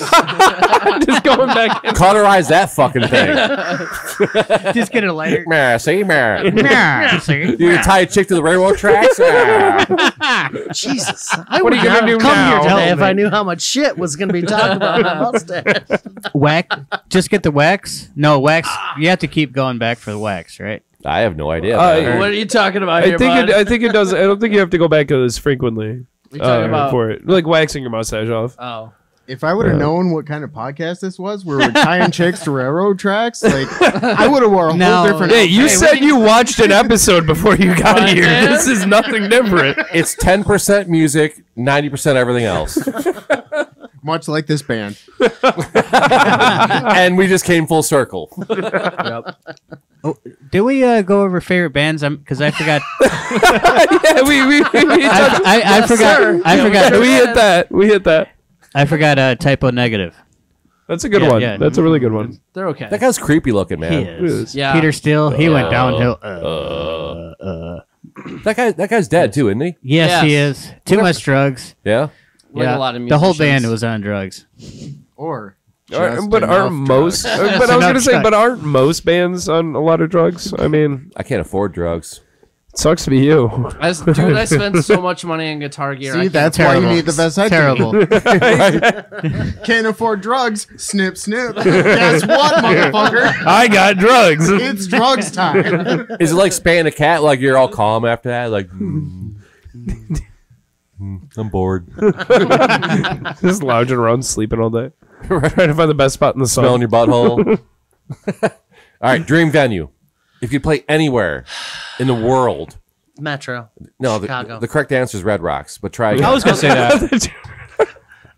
Just going back. Cauterize that fucking thing. Just get a lighter. Meh, see, meh. See? You tie a chick to the railroad tracks? Jesus. I What are would you gonna not do have come now? here today Tell if me. I knew how much shit was going to be talked about in my mustache. Wax. Just get the wax. No wax. You have to keep going back for the wax, right? I have no idea. What are you talking about here, bud? I think it does. I don't think you have to go back as frequently talking about- for it, like waxing your mustache off. Oh. If I would have known what kind of podcast this was, where we're tying chicks to railroad tracks, like I would have wore a whole different. Hey, you said you watched an episode before you got here. This is nothing different. It's 10% music, 90% everything else. Much like this band. And we just came full circle. Oh, did we go over favorite bands? Because I forgot. Yeah, we I forgot. I forgot. We hit that. We hit that. I forgot. Typo negative. That's a good Yeah, one. yeah. That's a really good one. They're okay. That guy's creepy looking, He man. is. Yeah. Peter Steele. He went downhill. That guy's dead too, isn't he? Yes, he Yes. is. Too much drugs. Yeah. Like a lot of the whole musicians. band was on drugs. Or But aren't most? But I was gonna say, but aren't most bands on a lot of drugs? I mean, I can't afford drugs. it sucks to be you. I spend so much money on guitar gear. See, that's why you need the vasectomy. Terrible. Can't afford drugs. Snip, snip. Guess what, motherfucker? I got drugs. It's drugs time. Is it like spanning a cat? Like you're all calm after that? Like, I'm bored. Just lounging around, sleeping all day, trying to find the best spot in the sun. Smelling your butthole. All right, dream venue. If you play anywhere in the world. Metro. No, Chicago. the correct answer is Red Rocks, but try again. I was gonna say that.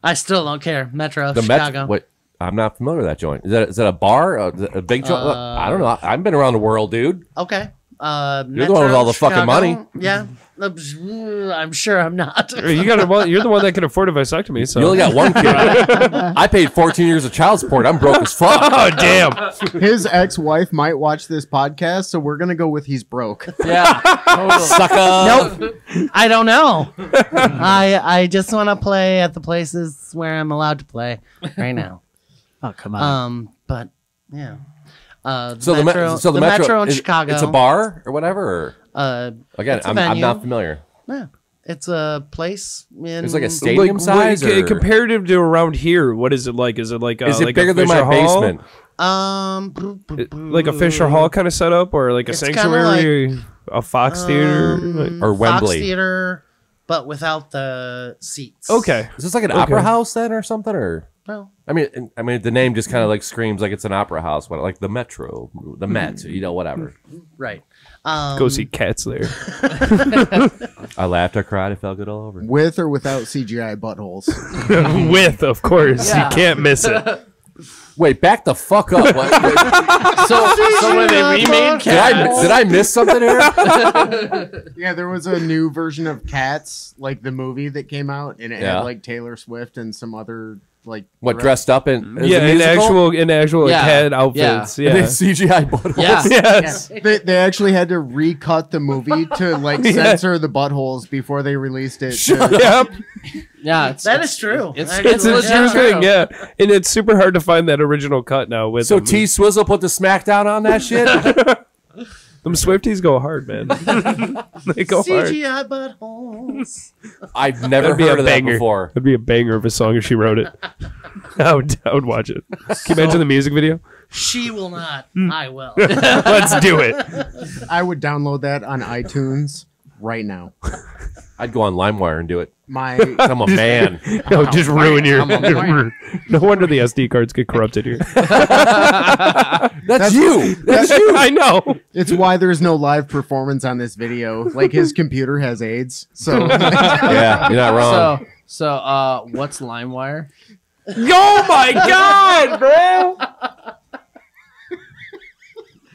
I still don't care. Metro, The Chicago. Wait, I'm not familiar with that joint. Is that a bar? A big joint? I don't know. I've been around the world, dude. Okay. You're the one with all the fucking money. Yeah. I'm sure I'm not. You're the one that can afford a vasectomy. So You only got one kid. I paid 14 years of child support. I'm broke as fuck. Oh damn! His ex-wife might watch this podcast, so we're gonna go with he's broke. Yeah. Totally. Sucker. Nope. I don't know. I just want to play at the places where I'm allowed to play right now. Oh come on. But yeah. So the Metro in is, Chicago. It's a bar or whatever. Or, again, it's a I'm venue. not familiar. Yeah. It's a place in. It's like a stadium size. Or? Comparative to around here, what is it like? Is it like Is it like bigger a than my Fisher Hall? basement? Like a Fisher Hall kind of setup, or like a It's sanctuary, a Fox Theater, or Wembley Fox Theater, but without the seats. Okay, is this like an opera house then, or something, or? No. I mean, the name just kind of like screams like it's an opera house. What, like the Metro, the Met, whatever. Right. Go see Cats there. I laughed, I cried, I felt good all over. With or without CGI buttholes? With, of course, Yeah. you can't miss it. Wait, back the fuck up. So when they remade Cats, did I miss something here? Yeah, there was a new version of Cats, like the movie that came out, and it Yeah. had like Taylor Swift and some other like What, dressed up in? Is Yeah, it musical? in actual Yeah. cat outfits. Yeah. Yeah. And then CGI buttholes. Yeah. Yes. They actually had to recut the movie to like censor the buttholes before they released it. Yep. yeah, That is true. It's It's a legit true thing, yeah. And it's super hard to find that original cut now with So them. T Swizzle put the smackdown on that shit? Them Swifties go hard, man. They go hard. CGI buttholes. I've never That'd be heard a of that banger. before. That'd be a banger of a song if she wrote it. I would watch it. Can you imagine the music video? She will not. I will. Let's do it. I would download that on iTunes right now. I'd go on LimeWire and do it. I'm a man. No, just ruin your. I'm a man. No wonder the SD cards get corrupted here. That's you. That's you. I know. It's why there's no live performance on this video. Like his computer has AIDS. So Yeah, you're not wrong. So what's LimeWire? Oh my god, bro!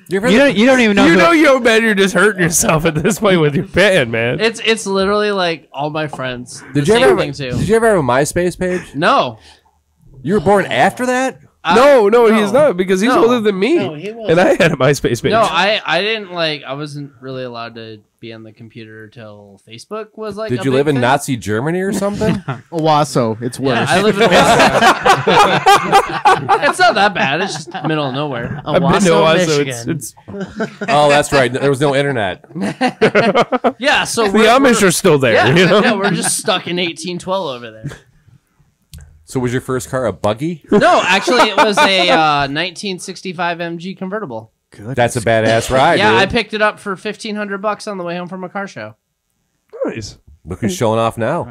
You don't even know. You know, yo, man, you're just hurting yourself at this point with your band, man. It's literally like all my friends. Did the you same ever thing too. Did you ever have a MySpace page? No. You were born after that? No, he's not, because he's No. older than me. No, he wasn't. And I had a MySpace page. No, I didn't like. I wasn't really allowed to be on the computer till Facebook was like. Did a you big live in thing. Nazi Germany or something? Owasso, it's Yeah, worse. I live in. It's not that bad. It's just middle of nowhere. I've been to Owasso, Owasso. Michigan. It's Oh, that's right. There was no internet. Yeah, so the Amish are still there. Yeah, you know? yeah, we're just stuck in 1812 over there. So was your first car a buggy? No, actually, it was a 1965 MG convertible. That's a badass ride. Yeah, dude. I picked it up for $1,500 on the way home from a car show. Nice. Look who's showing off now.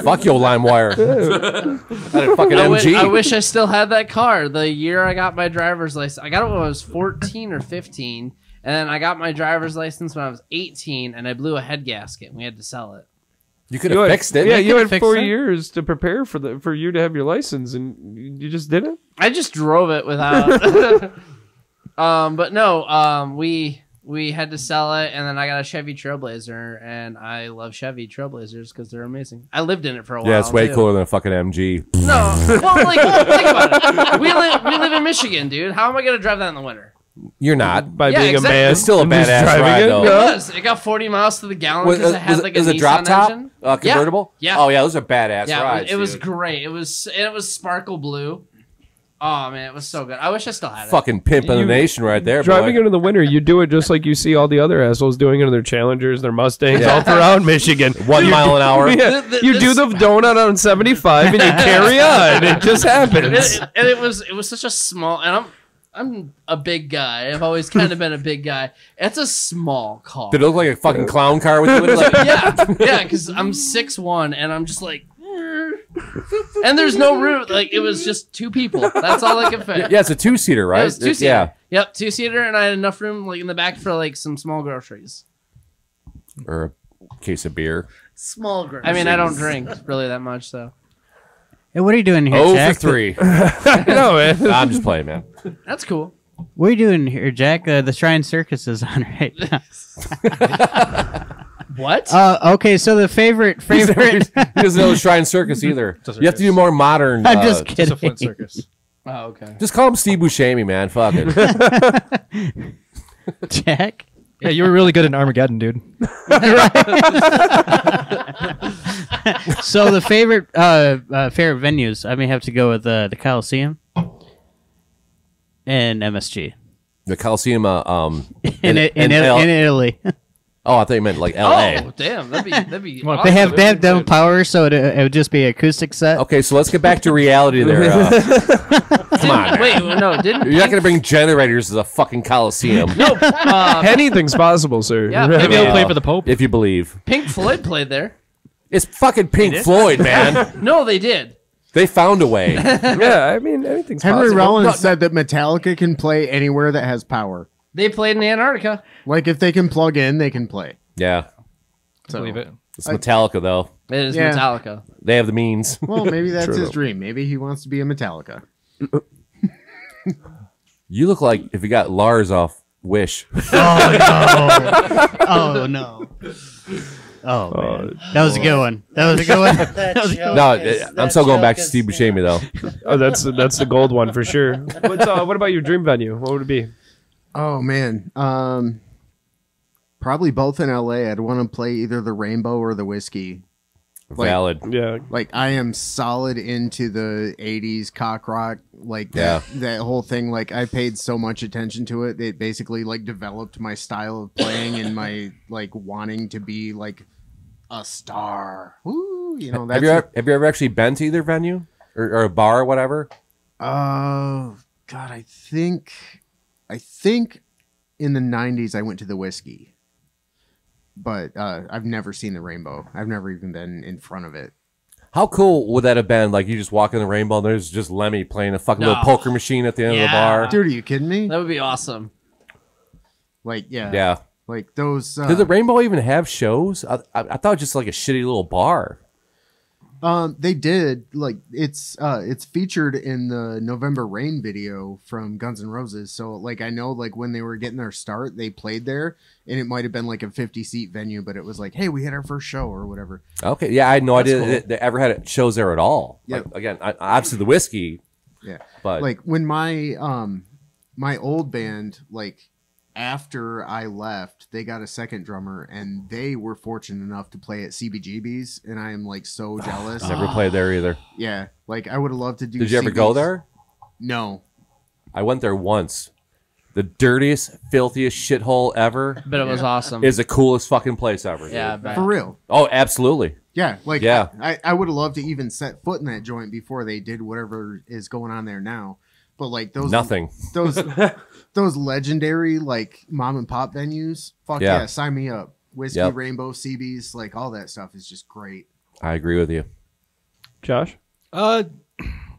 Fuck yo, LimeWire. That a fucking MG. I wish I still had that car. The year I got my driver's license, I got it when I was 14 or 15, and then I got my driver's license when I was 18, and I blew a head gasket. And we had to sell it. You could have fixed it. Yeah, you had fixed 4 it. years to prepare for you to have your license, and you just didn't. I just drove it without. But no, we had to sell it, and then I got a Chevy Trailblazer, and I love Chevy Trailblazers because they're amazing. I lived in it for a while. Yeah, it's way too. cooler than a fucking MG. No, well, like think about it. We live in Michigan, dude. How am I gonna drive that in the winter? You're not. By Yeah, being exactly. a man, It's still a and just badass driving ride, it. though. It Yeah. was. It got 40 miles to the gallon because it had like a is it drop Nissan top engine. convertible? Yeah. Oh yeah, those are badass Yeah, rides. it was dude. great. It was sparkle blue. Oh man, it was so good. I wish I still had it. Fucking pimping the nation right there. Driving boy. into the winter, you do it just like you see all the other assholes doing it in their Challengers, their Mustangs, Yeah. all throughout Michigan. 1 mile an hour. Yeah, you do the donut on 75 and you carry on. It just happens. And it was such a small. And I'm a big guy. I've always kind of been a big guy. It's a small car. Did it look like a fucking clown car with you in it? Like, yeah, because I'm 6'1", and I'm just like, and there's no room. Like it was just two people. That's all I could fit. yeah, it's a 2-seater, right? It was 2-seater. Yeah. Yep, 2-seater, and I had enough room like in the back for like some small groceries. Or a case of beer. Small girl. I mean, I don't drink really that much, so. Hey, what are you doing here, 0 Jack? for 3. No, man. I'm just playing, man. That's cool. What are you doing here, Jack? The Shrine Circus is on right now. What? Okay, so the favorite. He doesn't know the Shrine Circus either. You have to do more modern. I'm just It's kidding. a Flint circus. Oh, okay. Just call him Steve Buscemi, man. Fuck it. Jack. Yeah, you were really good in Armageddon, dude. So the favorite venues, I may have to go with the Coliseum and MSG The Coliseum, in Italy. Oh, I thought you meant like L.A. Oh, damn. That'd be Well, They awesome. have demo power, so it would just be acoustic set. Okay, so let's get back to reality there. Come on, man. Wait, no, didn't You're not going to bring generators to the fucking Coliseum. Anything's possible, sir. Yeah, Maybe he'll play for the Pope. If you believe. Pink Floyd played there? It's fucking Pink Floyd, man. No, they did. They found a way. Yeah, I mean, anything's Henry possible. Rollins said that Metallica can play anywhere that has power. They played in Antarctica. Like if they can plug in, they can play. Yeah. So, Believe it. It's Metallica, though. It is Yeah. Metallica. They have the means. well, maybe that's True. his dream. Maybe he wants to be a Metallica. You look like if you got Lars off Wish. Oh no! Oh man, that was a good one. That was a good one. No, I'm still going back to Steve Buscemi, though. Oh, that's the gold one for sure. What about your dream venue? What would it be? Oh man, probably both in LA. I'd want to play either the Rainbow or the Whiskey. Valid. Yeah. Like I am solid into the '80s cock rock, like Yeah. that whole thing. Like I paid so much attention to it, it basically like developed my style of playing and my like wanting to be like a star. Woo, you know. That's Have you ever actually been to either venue or a bar or whatever? Oh God, I think in the '90s I went to the Whiskey, but I've never seen the Rainbow. I've never even been in front of it. How cool would that have been? Like you just walk in the Rainbow and there's just Lemmy playing a fucking little poker machine at the end of the bar. Dude, are you kidding me? That would be awesome. Like, yeah. Yeah. Like those. Did the Rainbow even have shows? I thought it was just like a shitty little bar. They did. Like it's featured in the November Rain video from Guns N' Roses. So like I know like when they were getting their start, they played there, and it might have been like a 50-seat venue, but it was like, hey, we had our first show or whatever. Okay, yeah, I had no That's idea cool. that they ever had shows there at all. Yeah. Like, again, obviously the Whiskey. Yeah, but like when my my old band, like after I left, they got a second drummer, and they were fortunate enough to play at CBGB's, and I am like so jealous. Never played there either. Yeah, like I would have loved to do. Did you ever go there? No. I went there once. The dirtiest, filthiest shithole ever. But it was awesome. Is the coolest fucking place ever. Yeah, I dude. bet. For real. Oh, absolutely. Yeah, like Yeah. I would have loved to even set foot in that joint before they did whatever is going on there now. But like those Nothing. those legendary like mom and pop venues, fuck Yeah. yeah, sign me up. Whiskey, Yep. Rainbow, CB's, like all that stuff is just great. I agree with you. Josh?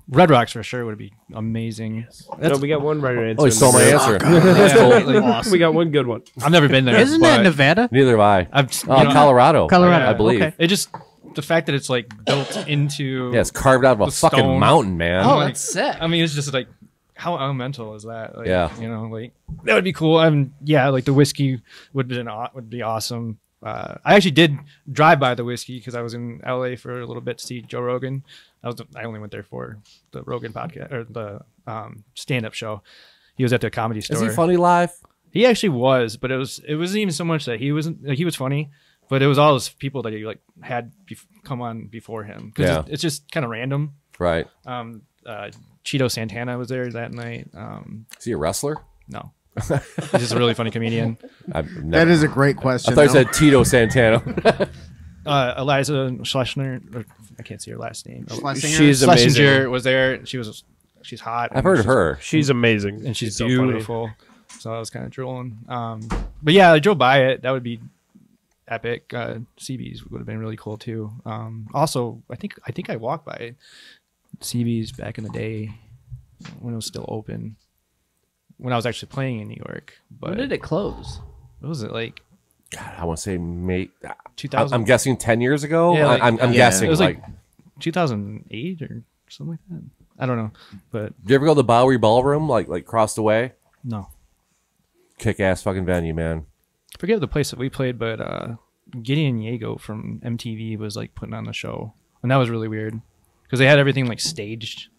Red Rocks for sure would be amazing. No, we got one right answer. Oh, you stole my answer. That's cool. We got one good one. I've never been there. Isn't that but Nevada? Neither have I. I've Colorado. Colorado, I believe. okay. It just the fact that it's like built into. Yeah, it's carved out of a the fucking stone. mountain, man. Oh, like- that's sick. I mean, it's just like how elemental is that? Like, Yeah. you know, like that would be cool. Yeah, like the Whiskey would be awesome. I actually did drive by the Whiskey because I was in LA for a little bit to see Joe Rogan. I only went there for the Rogan podcast or the stand-up show. He was at the Comedy Store. Is he funny live? He actually was, but it wasn't even so much that he wasn't. Like, he was funny, but it was all those people that he like had come on before him. 'Cause Yeah. it's just kind of random. Right. Cheeto Santana was there that night. Is he a wrestler? No, he's just a really funny comedian. That is a great question. I thought you though. said Tito Santana. Eliza Schlesinger, or I can't see her last name. Schlesinger? She's amazing. Schlesinger was there. She's hot. I've heard of her. She's amazing. and she's so funny. beautiful. So I was kind of drooling. But yeah, I drove by it. That would be epic. CB's would have been really cool too. Also, I think I walked by CB's back in the day when it was still open. When I was actually playing in New York. But When did it close? what was it like? God, I want to say May. 2000. I'm guessing 10 years ago. Yeah, like- I'm yeah, guessing it was like 2008 or something like that. I don't know, but Did you ever go to the Bowery Ballroom, like across the way? no. Kick ass fucking venue, man. I forget the place that we played, but Gideon Yago from MTV was like putting on the show, and that was really weird because they had everything like staged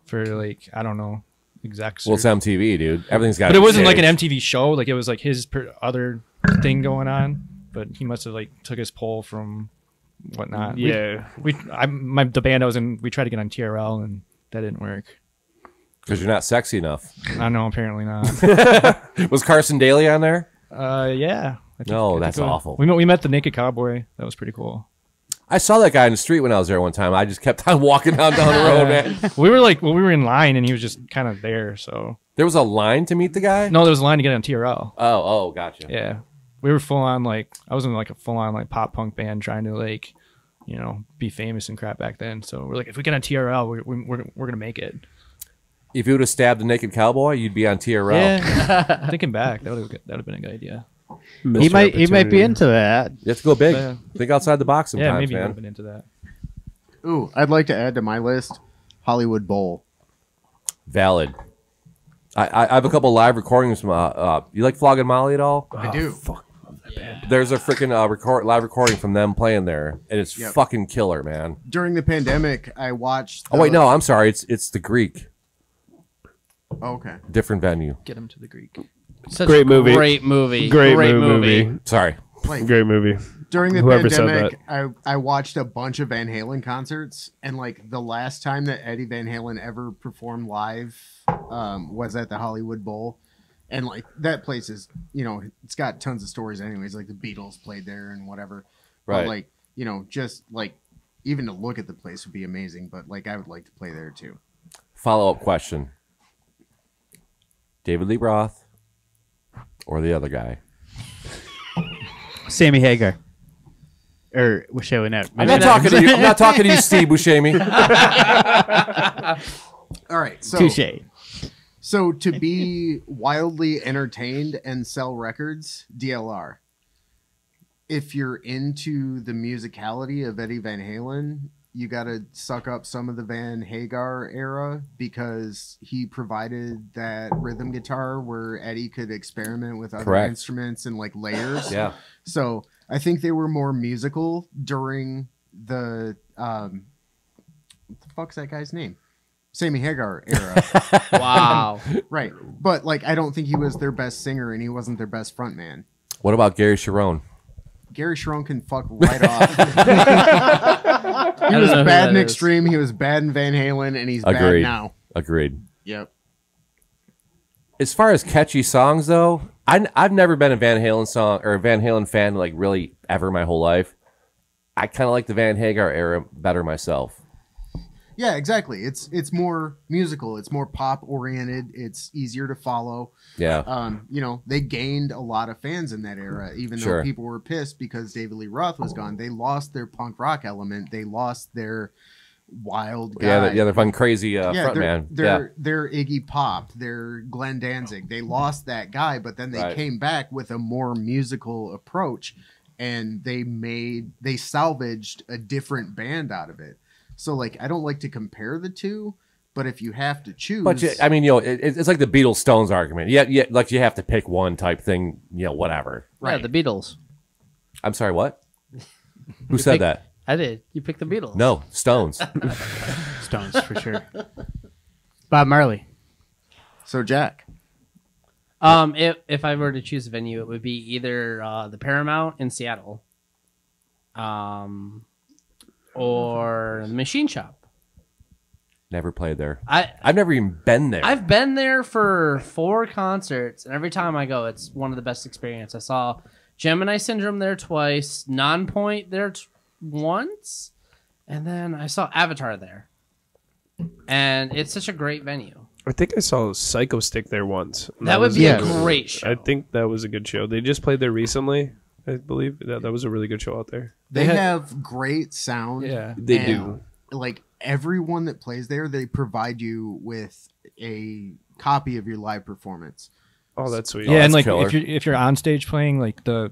for like I don't know execs. Well, it's MTV, dude. Everything's got. But it wasn't like an MTV show. Like it was like his other thing going on. But he must have like took his poll from whatnot. Yeah. The band I was in, we tried to get on TRL and that didn't work. Because you're not sexy enough. I know, apparently not. Was Carson Daly on there? Yeah. No, that's awful. We met the Naked Cowboy. That was pretty cool. I saw that guy in the street when I was there one time. I just kept on walking down the road, man. We were in line and he was just kind of there. So there was a line to meet the guy. No, there was a line to get on TRL. Oh, gotcha. Yeah, we were full on like I was in like a full on like pop punk band trying to like, you know, be famous and crap back then. So we're like, if we get on TRL, we're gonna make it. If you would have stabbed a Naked Cowboy, you'd be on TRL. Yeah. Thinking back, that would have been a good idea. He might be into that. You have to go big. Think outside the box sometimes, yeah, maybe man. he would have been into that. Ooh, I'd like to add to my list Hollywood Bowl. Valid. I have a couple live recordings from. You like Flogging Molly at all? I do. Fuck. There's a freaking live recording from them playing there, and it's fucking killer, man. During the pandemic, I watched. Oh wait, no, I'm sorry. It's the Greek. Okay. Different venue. Get him to the Greek. Such Great a movie. Great movie. Great movie. Sorry. Like, Great movie. during the Whoever said pandemic, I watched a bunch of Van Halen concerts, and like the last time that Eddie Van Halen ever performed live was at the Hollywood Bowl. And like that place is, you know, it's got tons of stories anyways, like the Beatles played there and whatever. Right. But like, you know, just like even to look at the place would be amazing, but like I would like to play there too. Follow-up question. David Lee Roth or the other guy? Sammy Hagar. Or Buscemi not. I'm not talking to you. I'm not talking to you, Steve Buscemi. All right. So Touche. So to be wildly entertained and sell records, DLR. If you're into the musicality of Eddie Van Halen, you got to suck up some of the Van Hagar era because he provided that rhythm guitar where Eddie could experiment with other instruments and like layers. Yeah. So I think they were more musical during the what the fuck's that guy's name? Sammy Hagar era. Wow. Right. But like I don't think he was their best singer and he wasn't their best frontman. What about Gary Sharon? Gary Sharon can fuck right off. He was bad in Extreme, he was bad in Van Halen, and he's bad now. Agreed. Yep. As far as catchy songs, though, I've never been a Van Halen song or a Van Halen fan like really ever my whole life. I kind of like the Van Hagar era better myself. Yeah, exactly. It's more musical. It's more pop oriented. It's easier to follow. Yeah. You know, they gained a lot of fans in that era, even though people were pissed because David Lee Roth was gone. They lost their punk rock element. They lost their wild guy. Yeah, they're fun, crazy frontman. They're Iggy Pop. They're Glenn Danzig. They lost that guy, but then they came back with a more musical approach, and they salvaged a different band out of it. So, like, I don't like to compare the two, but if you have to choose... But, I mean, you know, it's like the Beatles-Stones argument. Yeah, like you have to pick one type thing, you know, whatever. Right. Yeah, the Beatles. I'm sorry, what? Who said that? I did. You picked the Beatles. No, Stones. Stones, for sure. Bob Marley. So, Jack. If I were to choose a venue, it would be either the Paramount in Seattle, or the Machine Shop. Never played there. I've never even been there. I've been there for 4 concerts, and every time I go, it's one of the best experiences. I saw Gemini Syndrome there twice, Nonpoint there once, and then I saw Avatar there. And it's such a great venue. I think I saw Psycho Stick there once. That would be a great show. I think that was a good show. They just played there recently. I believe that was a really good show out there. They have great sound. Yeah, they do. Like everyone that plays there, they provide you with a copy of your live performance. Oh, that's sweet. Yeah, and like killer. if you're on stage playing, like the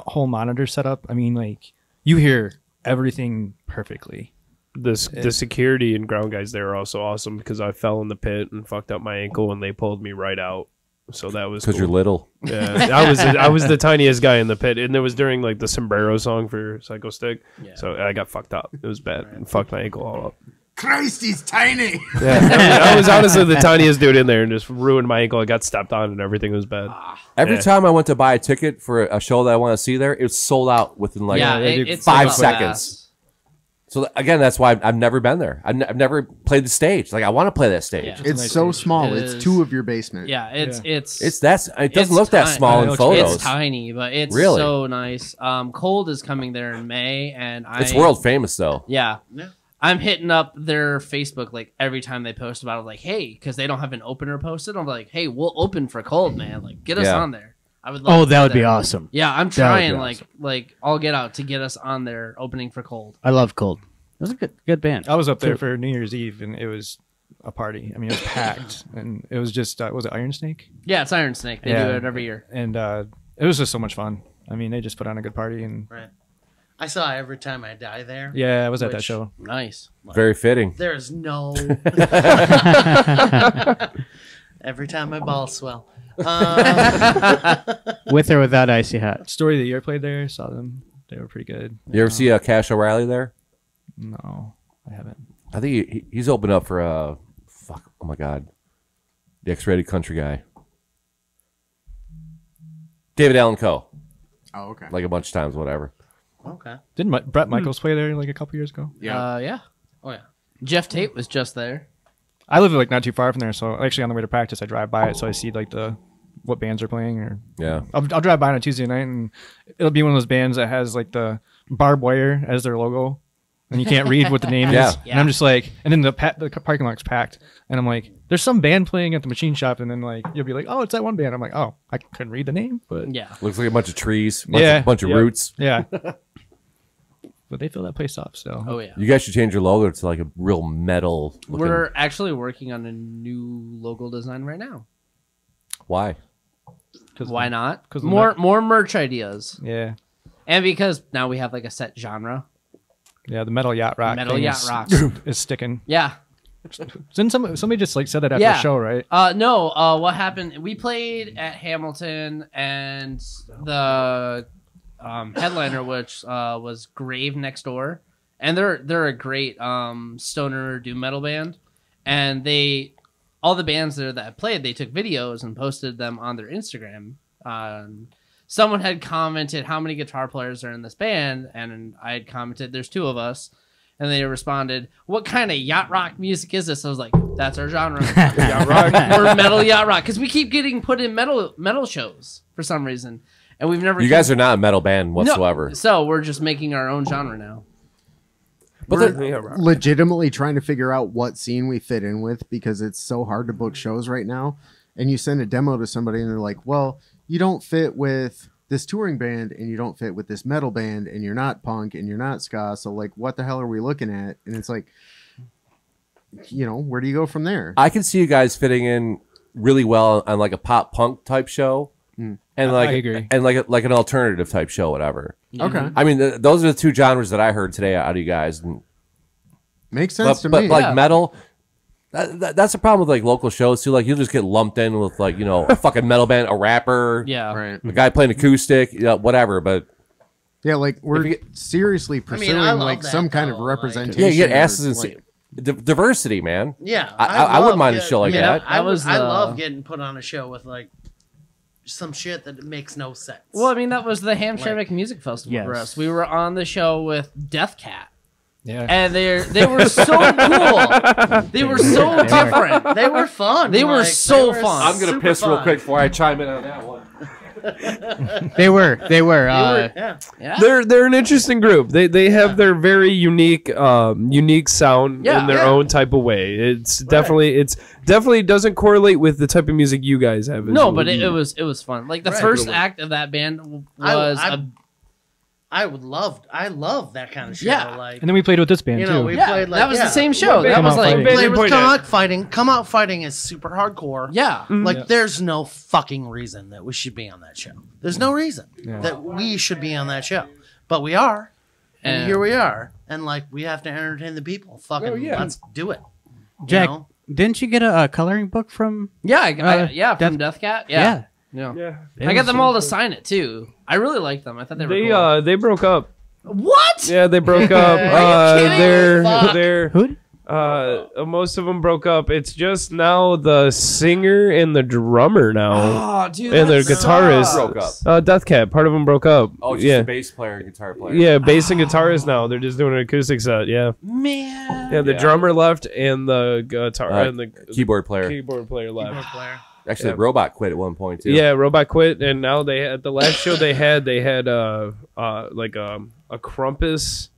whole monitor setup, I mean, like you hear everything perfectly. the security and ground guys there are also awesome because I fell in the pit and fucked up my ankle and they pulled me right out. So that was because you're little. Yeah, I was the tiniest guy in the pit, and it was during like the Sombrero song for Psycho Stick. Yeah. So I got fucked up. It was bad and fucked my ankle all up. Christ, he's tiny. Yeah, I was honestly the tiniest dude in there and just ruined my ankle. I got stepped on and everything was bad. Every time I went to buy a ticket for a show that I want to see there, it was sold out within like it's 5 seconds. So again, that's why I've never been there. I've never played the stage. Like I want to play that stage. Yeah. It's so small. It It's is. 2 of your basement. Yeah, it doesn't it's look that small in photos. It's tiny, but it's Really? so nice. Cold is coming there in May, and It's world famous though. Yeah. I'm hitting up their Facebook like every time they post about it, like, hey, because they don't have an opener posted. I'm like, hey, we'll open for Cold, man. Like, get us on there. I would. Love Oh, to that do would be awesome. Yeah, I'm That would be trying awesome. like I'll get out to get us on there opening for Cold. I love Cold. It was a good band. I was up there for New Year's Eve, and it was a party. I mean, it was packed, and it was just was it Iron Snake? Yeah, it's Iron Snake. They do it every year, and it was just so much fun. I mean, they just put on a good party, and Right. I saw Every Time I Die there. yeah, I was at that show. Nice. Very fitting. There's no. Every time my balls swell. With or without Icy Hot. Story of the Year played there. Saw them. They were pretty good. You ever see Cash O'Reilly there? No, I haven't. I think he's opened up for oh my god, the X-rated country guy, David Allen Coe. Oh, okay. Like a bunch of times, whatever. Okay. Didn't Brett Michaels play there like a couple years ago? Yeah. Yeah. Oh yeah. Jeff Tate was just there. I live like not too far from there, so actually on the way to practice, I drive by it, so I see like what bands are playing. Or yeah, I'll drive by on a Tuesday night, and it'll be one of those bands that has like the barbed wire as their logo, and you can't read what the name Yeah. is. And I'm just like, and then the parking lot's packed, and I'm like, there's some band playing at the machine shop, and then like you'll be like, oh, it's that one band. I'm like, oh, I couldn't read the name, but Yeah. looks like a bunch of trees, Yeah. bunch of roots. yeah. But they fill that place up, so. Oh yeah. You guys should change your logo to like a real metal looking. We're actually working on a new logo design right now. Why? Why not? 'cause More merch ideas, Yeah. and because now we have like a set genre. Yeah, the metal yacht rock. Metal thing yacht is, rock. is sticking. Yeah. Didn't somebody just like said that after Yeah. the show, right? No. What happened? We played at Hamilton, and the headliner, which was Grave Next Door, and they're a great stoner doom metal band, and all the bands there that played, they took videos and posted them on their Instagram. Someone had commented how many guitar players are in this band, and I had commented there's 2 of us. And they responded, what kind of yacht rock music is this? I was like, that's our genre. Yacht rock. Or metal yacht rock. Because we keep getting put in metal shows for some reason. And we've never... You guys are not a metal band whatsoever. No, so we're just making our own genre now. But we're legitimately trying to figure out what scene we fit in with because it's so hard to book shows right now. And you send a demo to somebody and they're like, well, you don't fit with this touring band and you don't fit with this metal band and you're not punk and you're not ska. So like, what the hell are we looking at? And it's like, where do you go from there? I can see you guys fitting in really well on like a pop punk type show. And like, I agree. And like an alternative type show, whatever. Okay. I mean, those are the 2 genres that I heard today out of you guys. And, Makes sense to but me. like metal, that's the problem with like local shows too. Like you'll just get lumped in with like a fucking metal band, a rapper, Yeah. Right. a guy playing acoustic, whatever. But Yeah, like we're you seriously pursuing I love like that, some kind of though, like- representation. yeah, you get or, asses and like, diversity, man. Yeah. I wouldn't mind a get- show like that. That was I the- love getting put on a show with like some shit that makes no sense. Well, I mean, that was the Hamtramck Music Festival for Yes. us. We were on the show with Death Cat. Yeah. And they were so cool. They were so different. They were fun. They were like, so they were fun. I'm gonna super piss real fun. quick before I chime in on that one. They were. Yeah. Yeah. They're an interesting group. They have their very unique sound Yeah. in their own type of way. It's definitely doesn't correlate with the type of music you guys have. No, but it was fun. Like the Right. first act of that band was I love that kind of show. Yeah. Like, And then we played with this band too. we yeah, played like that was yeah. the same show. What That band- was Come like on, Play with Point Come at. Out Fighting. Come Out Fighting is super hardcore. yeah. Like there's no fucking reason that we should be on that show. There's no reason that we should be on that show, but we are. And here we are. And like we have to entertain the people. Fucking let's do it. Jack, You know? didn't you get a coloring book from? Yeah, from Death Cat. Yeah. Yeah. I got them all to sign it too. I really liked them. I thought they were cool. They broke up. What? Yeah, they broke up. They're Who? most of them broke up. It's just now the singer and the drummer now, Oh, dude, and the that guitarist sucks. broke up. Death Cat. Part of them broke up. Oh, just yeah, the bass player and guitar player. yeah, bass and guitarist now. They're just doing an acoustic set. Yeah, Man. yeah. The drummer left, and the guitar and the keyboard player. keyboard player left. Actually, the robot quit at one point too. Yeah, Robot quit, and now they had the last show they had like a Krampus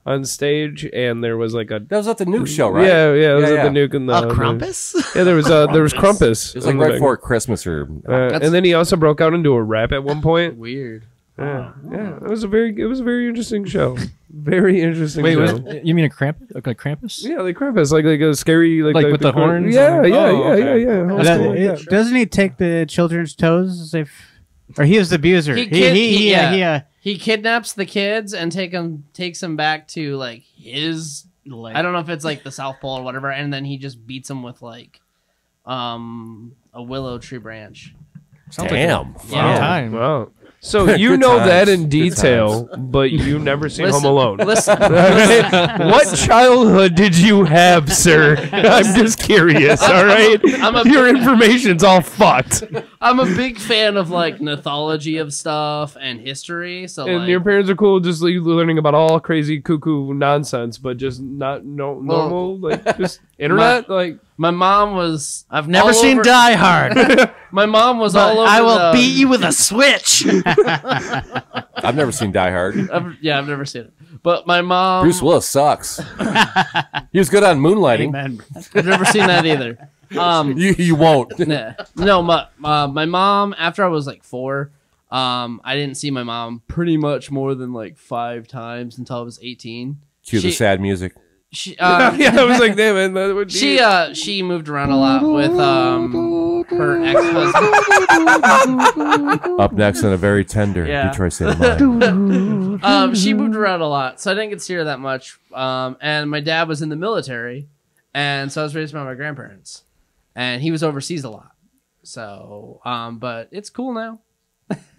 on stage, and there was like a That was at the Nuke show, right? yeah it was Yeah, at the Nuke and the Krampus? yeah there was Krampus. It was like right before Christmas or. And then he also broke out into a rap at one point. Weird. Yeah, it was a very interesting show. Very interesting. Wait, show. you mean a Krampus? Like a Krampus? Yeah, like Krampus, like a scary, like with the horns? Yeah, and- yeah, Oh, yeah, okay. yeah. Old school like that. Doesn't he take the children's toes or he was the abuser? He kidnaps the kids and takes them back to like his. I don't know if it's like the South Pole or whatever, and then he just beats them with like, a willow tree branch. Damn. Yeah. Time. Wow. So you Good know times. that in Good detail, but you've never seen Listen, Home Alone. listen. What childhood did you have, sir? I'm just curious. All right, your information's all fucked. I'm a big fan of like mythology of stuff and history. So And like, your parents are cool, just like, learning about all crazy cuckoo nonsense, but just not normal, like just internet. Like my mom was. I've never all seen over- Die Hard. My mom was But all over. I will the- beat you with a switch. I've never seen Die Hard. I've never seen it. But my mom. Bruce Willis sucks. He was good on Moonlighting. I've never seen that either. You won't. Nah. No, my mom. After I was like 4, I didn't see my mom pretty much more than like 5 times until I was 18. Cue the sad music. She, yeah, I was like, damn, man. She moved around a lot with her ex-husband. Up next on a very tender Yeah. Detroit State of Mind. She moved around a lot, so I didn't get to see her that much. And my dad was in the military, and so I was raised by my grandparents, and he was overseas a lot. So, but it's cool now.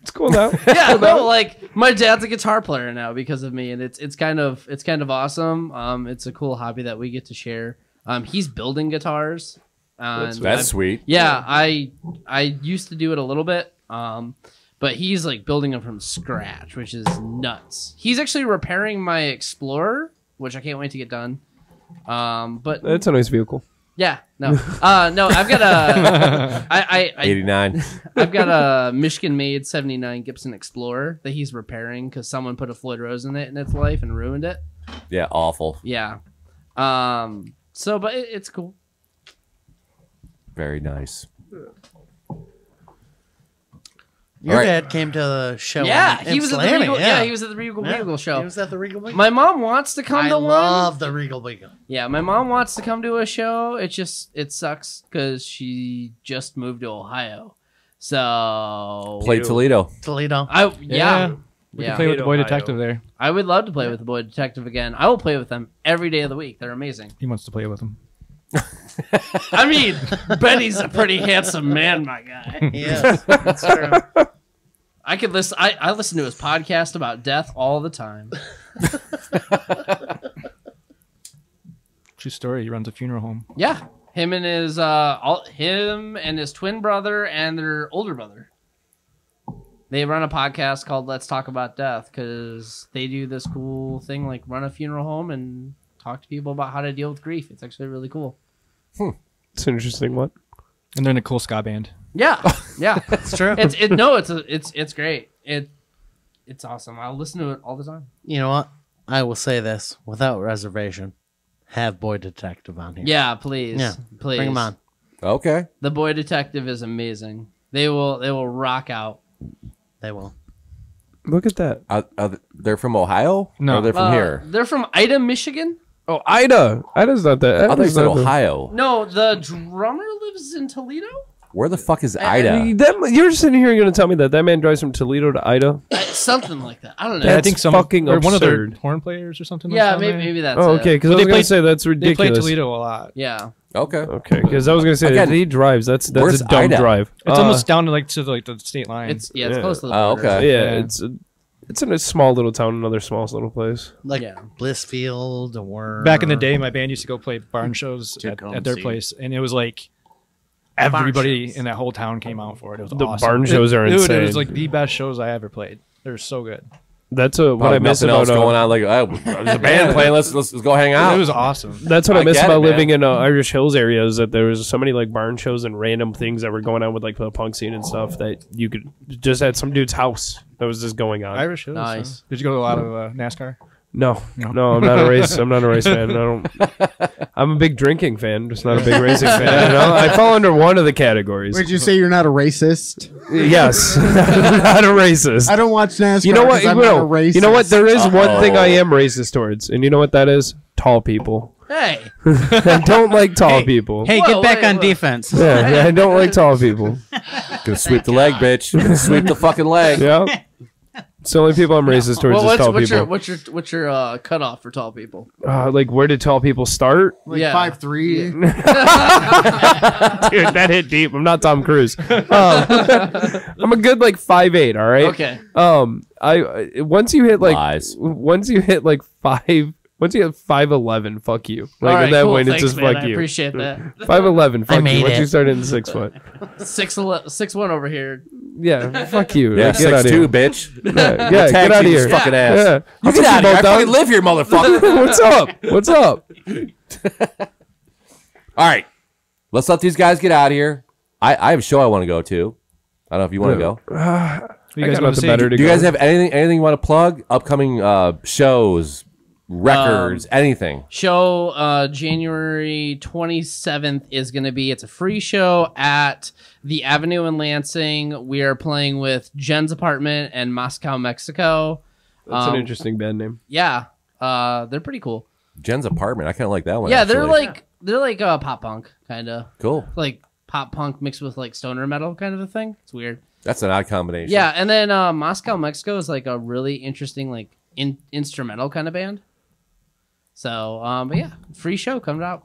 It's cool now. Yeah, no, like my dad's a guitar player now because of me, and it's kind of awesome. It's a cool hobby that we get to share. He's building guitars. That's sweet. Yeah, I used to do it a little bit, but he's like building them from scratch, which is nuts. He's actually repairing my Explorer, which I can't wait to get done. But That's a nice vehicle. yeah, no, no, I've got a 89. I've got a Michigan-made '79 Gibson Explorer that he's repairing because someone put a Floyd Rose in it in its life and ruined it. Yeah, awful. Yeah. So, but it's cool. Very nice. Your All right. dad came to the show. Yeah, in he was at the Slammy, Regal. Yeah, he was at the Regal Beagle show. He was at the Regal Beagle. My mom wants to come I to one. love the Regal Beagle. Yeah, my mom wants to come to a show. It sucks because she just moved to Ohio. So Play Toledo. Toledo. Yeah. We can play with the boy Ohio. detective there. I would love to play with the Boy Detective again. I will play with them every day of the week. They're amazing. He wants to play with him. I mean, Benny's a pretty handsome man, my guy. Yes, that's true. I could listen. I listen to his podcast about death all the time. True story. He runs a funeral home. Yeah, him and his twin brother and their older brother. They run a podcast called Let's Talk About Death because they do this cool thing like run a funeral home and talk to people about how to deal with grief. It's actually really cool. It's an interesting one. And they're in a cool ska band. Yeah, yeah, It's true. it's great. It's awesome. I'll listen to it all the time. You know what? I will say this without reservation. Have Boy Detective on here. Yeah, please, Yeah. please Bring him on. Okay. The Boy Detective is amazing. They will rock out. They will. Look at that. They're from Ohio? No. Or they're from here? They're from Ida, Michigan. Oh, Ida. Ida's not that. I thought you Ida's said not that- Ohio. No, the drummer lives in Toledo. Where the fuck is Ida? You're sitting here going to tell me that man drives from Toledo to Ida? Something like that. I don't know. Yeah, I think some fucking or one of their absurd. horn players or something. Yeah, like that, maybe that's Oh, it. okay, because I was going to say that's ridiculous. They play Toledo a lot. Yeah. Okay. Okay, because I was going to say Again, that he drives. That's where's a dumb Ida? drive. It's almost down to the state line. It's close to the Oh, border. okay. Yeah, it's in a small little town, another small little place. Like Blissfield or Back in the day, my band used to go play barn shows at their place, and it was like everybody in that whole town came out for it. It was The awesome. barn shows are Dude, insane. it was like the best shows I ever played. They're so good. That's what I miss nothing about else going on. Like, there's a band playing. Let's go hang out. It was awesome. That's what I miss get about it, man. living in Irish Hills area is that there was so many like barn shows and random things that were going on with like the punk scene and stuff that you could just at some dude's house that was just going on. Irish Hills. Nice. Did you go to a lot of NASCAR? No, I'm not a race. I'm not a race fan. I'm a big drinking fan, just not a big racing fan. You know? I fall under one of the categories. Would you say you're not a racist? Yes, I'm not a racist. I don't watch NASCAR. You know what? 'cause I'm not a racist. You know what? There is one thing I am racist towards, and you know what that is? Tall people. Hey. I don't like tall people. Hey, Whoa, get back wait, on whoa. defense. Yeah, I don't like tall people. Gonna sweep the leg, bitch. Gonna sweep the fucking leg. Yeah. It's the only people I'm racist towards is tall people. What's your cutoff for tall people? Like, where did tall people start? Like Yeah. 5'3". Dude, that hit deep. I'm not Tom Cruise. I'm a good like 5'8", all right? Okay. I once you hit like Lies. once you hit like 5'11", fuck you. Like All right, at that cool. point, Thanks, it's just man. fuck I you. appreciate that. 5'11", fuck you. made Once it. you start in 6 foot, 6'1" over here. yeah, fuck you. Yeah, Like, get out of here. 6'2", bitch. Yeah, Tag get out of team here. this fucking ass. Yeah. You get out of here. I fucking live here, motherfucker. What's up? What's up? All right, let's let these guys get out of here. I have a show I want to go to. I don't know if you want to go. You I guys got want to nothing see? better to Do you go. guys have anything you want to plug? Upcoming shows, records, anything? Show January 27th is going to be, it's a free show at the Avenue in Lansing. We are playing with Jen's Apartment and Moscow, Mexico. That's an interesting band name. Yeah. They're pretty cool. Jen's Apartment. I kind of like that one. Yeah, actually. they're like pop punk kind of. Cool. Like pop punk mixed with like stoner metal kind of a thing. It's weird. That's an odd combination. Yeah, and then Moscow, Mexico is like a really interesting like instrumental kind of band. So, but yeah, free show coming out.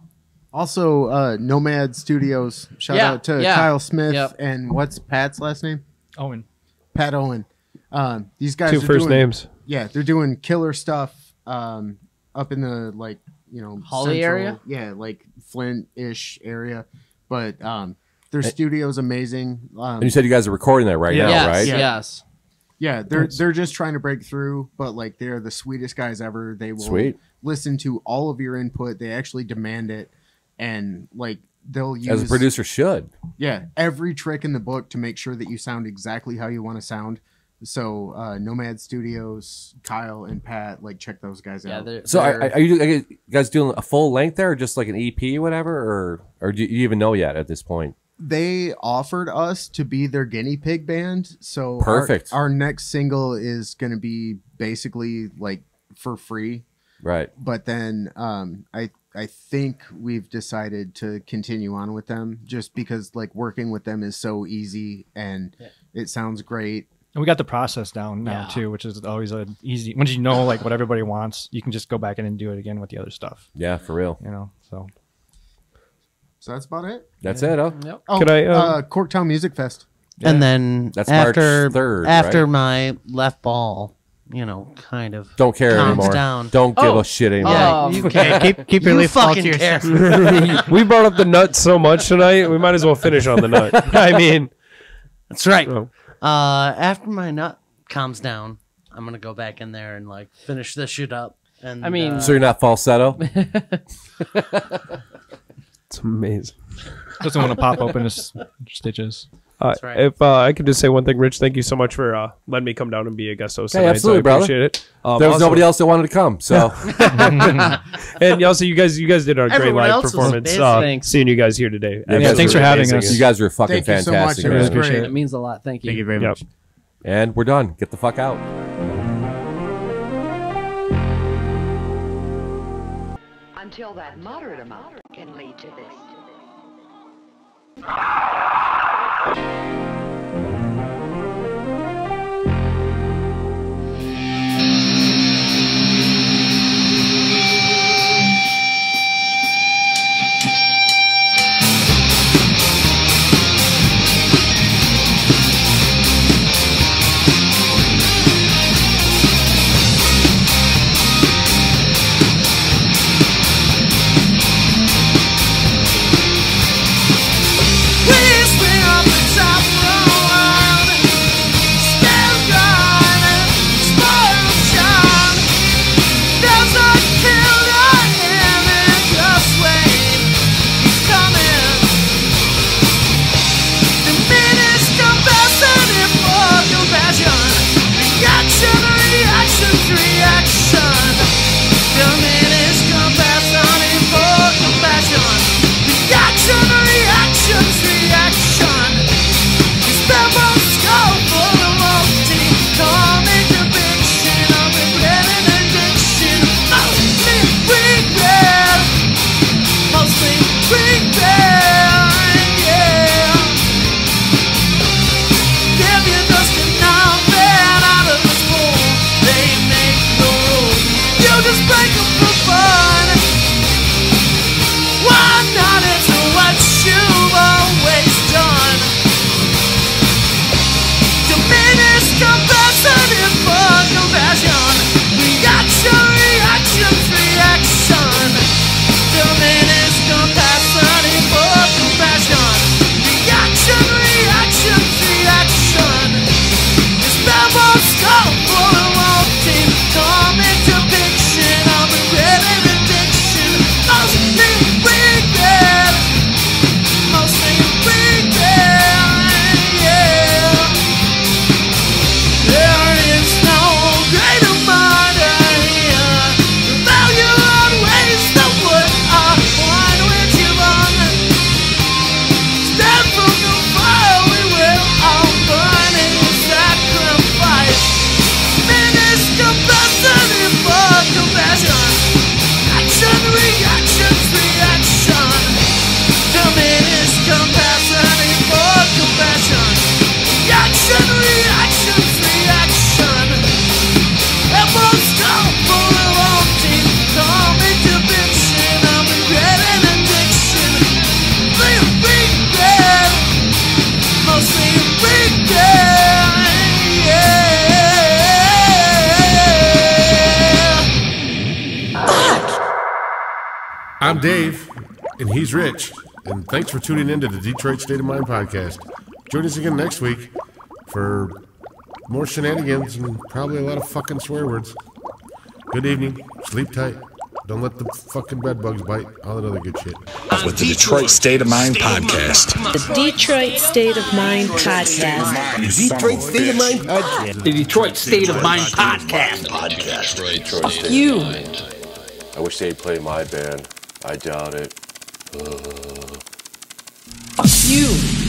Also, Nomad Studios. Shout Yeah, out to yeah. Kyle Smith Yep. and what's Pat's last name? Owen. Pat Owen. These guys Two are first doing, names. Yeah, they're doing killer stuff up in the Holly area? Yeah, like Flint-ish area. But their studio's amazing. And you said you guys are recording that right now, Yes, right? yes. Yeah, they're just trying to break through, but like they're the sweetest guys ever. They will Sweet. listen to all of your input. They actually demand it, and like they'll use As a producer should. every trick in the book to make sure that you sound exactly how you want to sound. So Nomad Studios, Kyle and Pat, like check those guys Yeah, out. So are you guys doing a full length there, or just like an EP or whatever, or do you even know yet at this point? They offered us to be their guinea pig band. So Perfect. Our next single is going to be basically like for free. Right. But then I think we've decided to continue on with them just because like working with them is so easy and it sounds great. And we got the process down now too, which is always a easy. Once you know like what everybody wants, you can just go back in and do it again with the other stuff. Yeah, for real. You know, so that's about it. That's it, huh? Yep. Oh, Could I, Corktown Music Fest. And then That's March after 3rd, after right? my left ball, kind of Don't care calms anymore. down. Don't give Oh. a shit anymore. Yeah, you Okay, keep your You leaf ball to fucking yourself. We brought up the nut so much tonight, we might as well finish on the nut. I mean, That's right. Oh. After my nut calms down, I'm gonna go back in there and like finish this shit up. And I mean, So you're not falsetto? it's amazing. doesn't want to pop open his stitches. right. If I could just say one thing, Rich, thank you so much for letting me come down and be a guest host Hey, tonight. absolutely, so I brother. appreciate it. There was Also- nobody else that wanted to come, so And also, you guys did a great Everyone live else was performance. busy. Thanks. Seeing you guys here today. Yeah, Yeah, guys thanks were for having amazing. us. you guys are fucking Thank you so much. fantastic. It was man. great. it means a lot. Thank you. Thank you very Yep. much. And we're done. Get the fuck out. Until that moderate amount can lead to this. I'm Dave, and he's Rich, and thanks for tuning in to the Detroit State of Mind podcast. Join us again next week for more shenanigans and probably a lot of fucking swear words. Good evening, sleep tight, don't let the fucking bed bugs bite, all that other good shit. With the Detroit State of Mind podcast. The Detroit State of Mind podcast. The Detroit State of Mind podcast. The Detroit State of Mind podcast. Detroit State of Mind. I wish they'd play my band. I doubt it. You.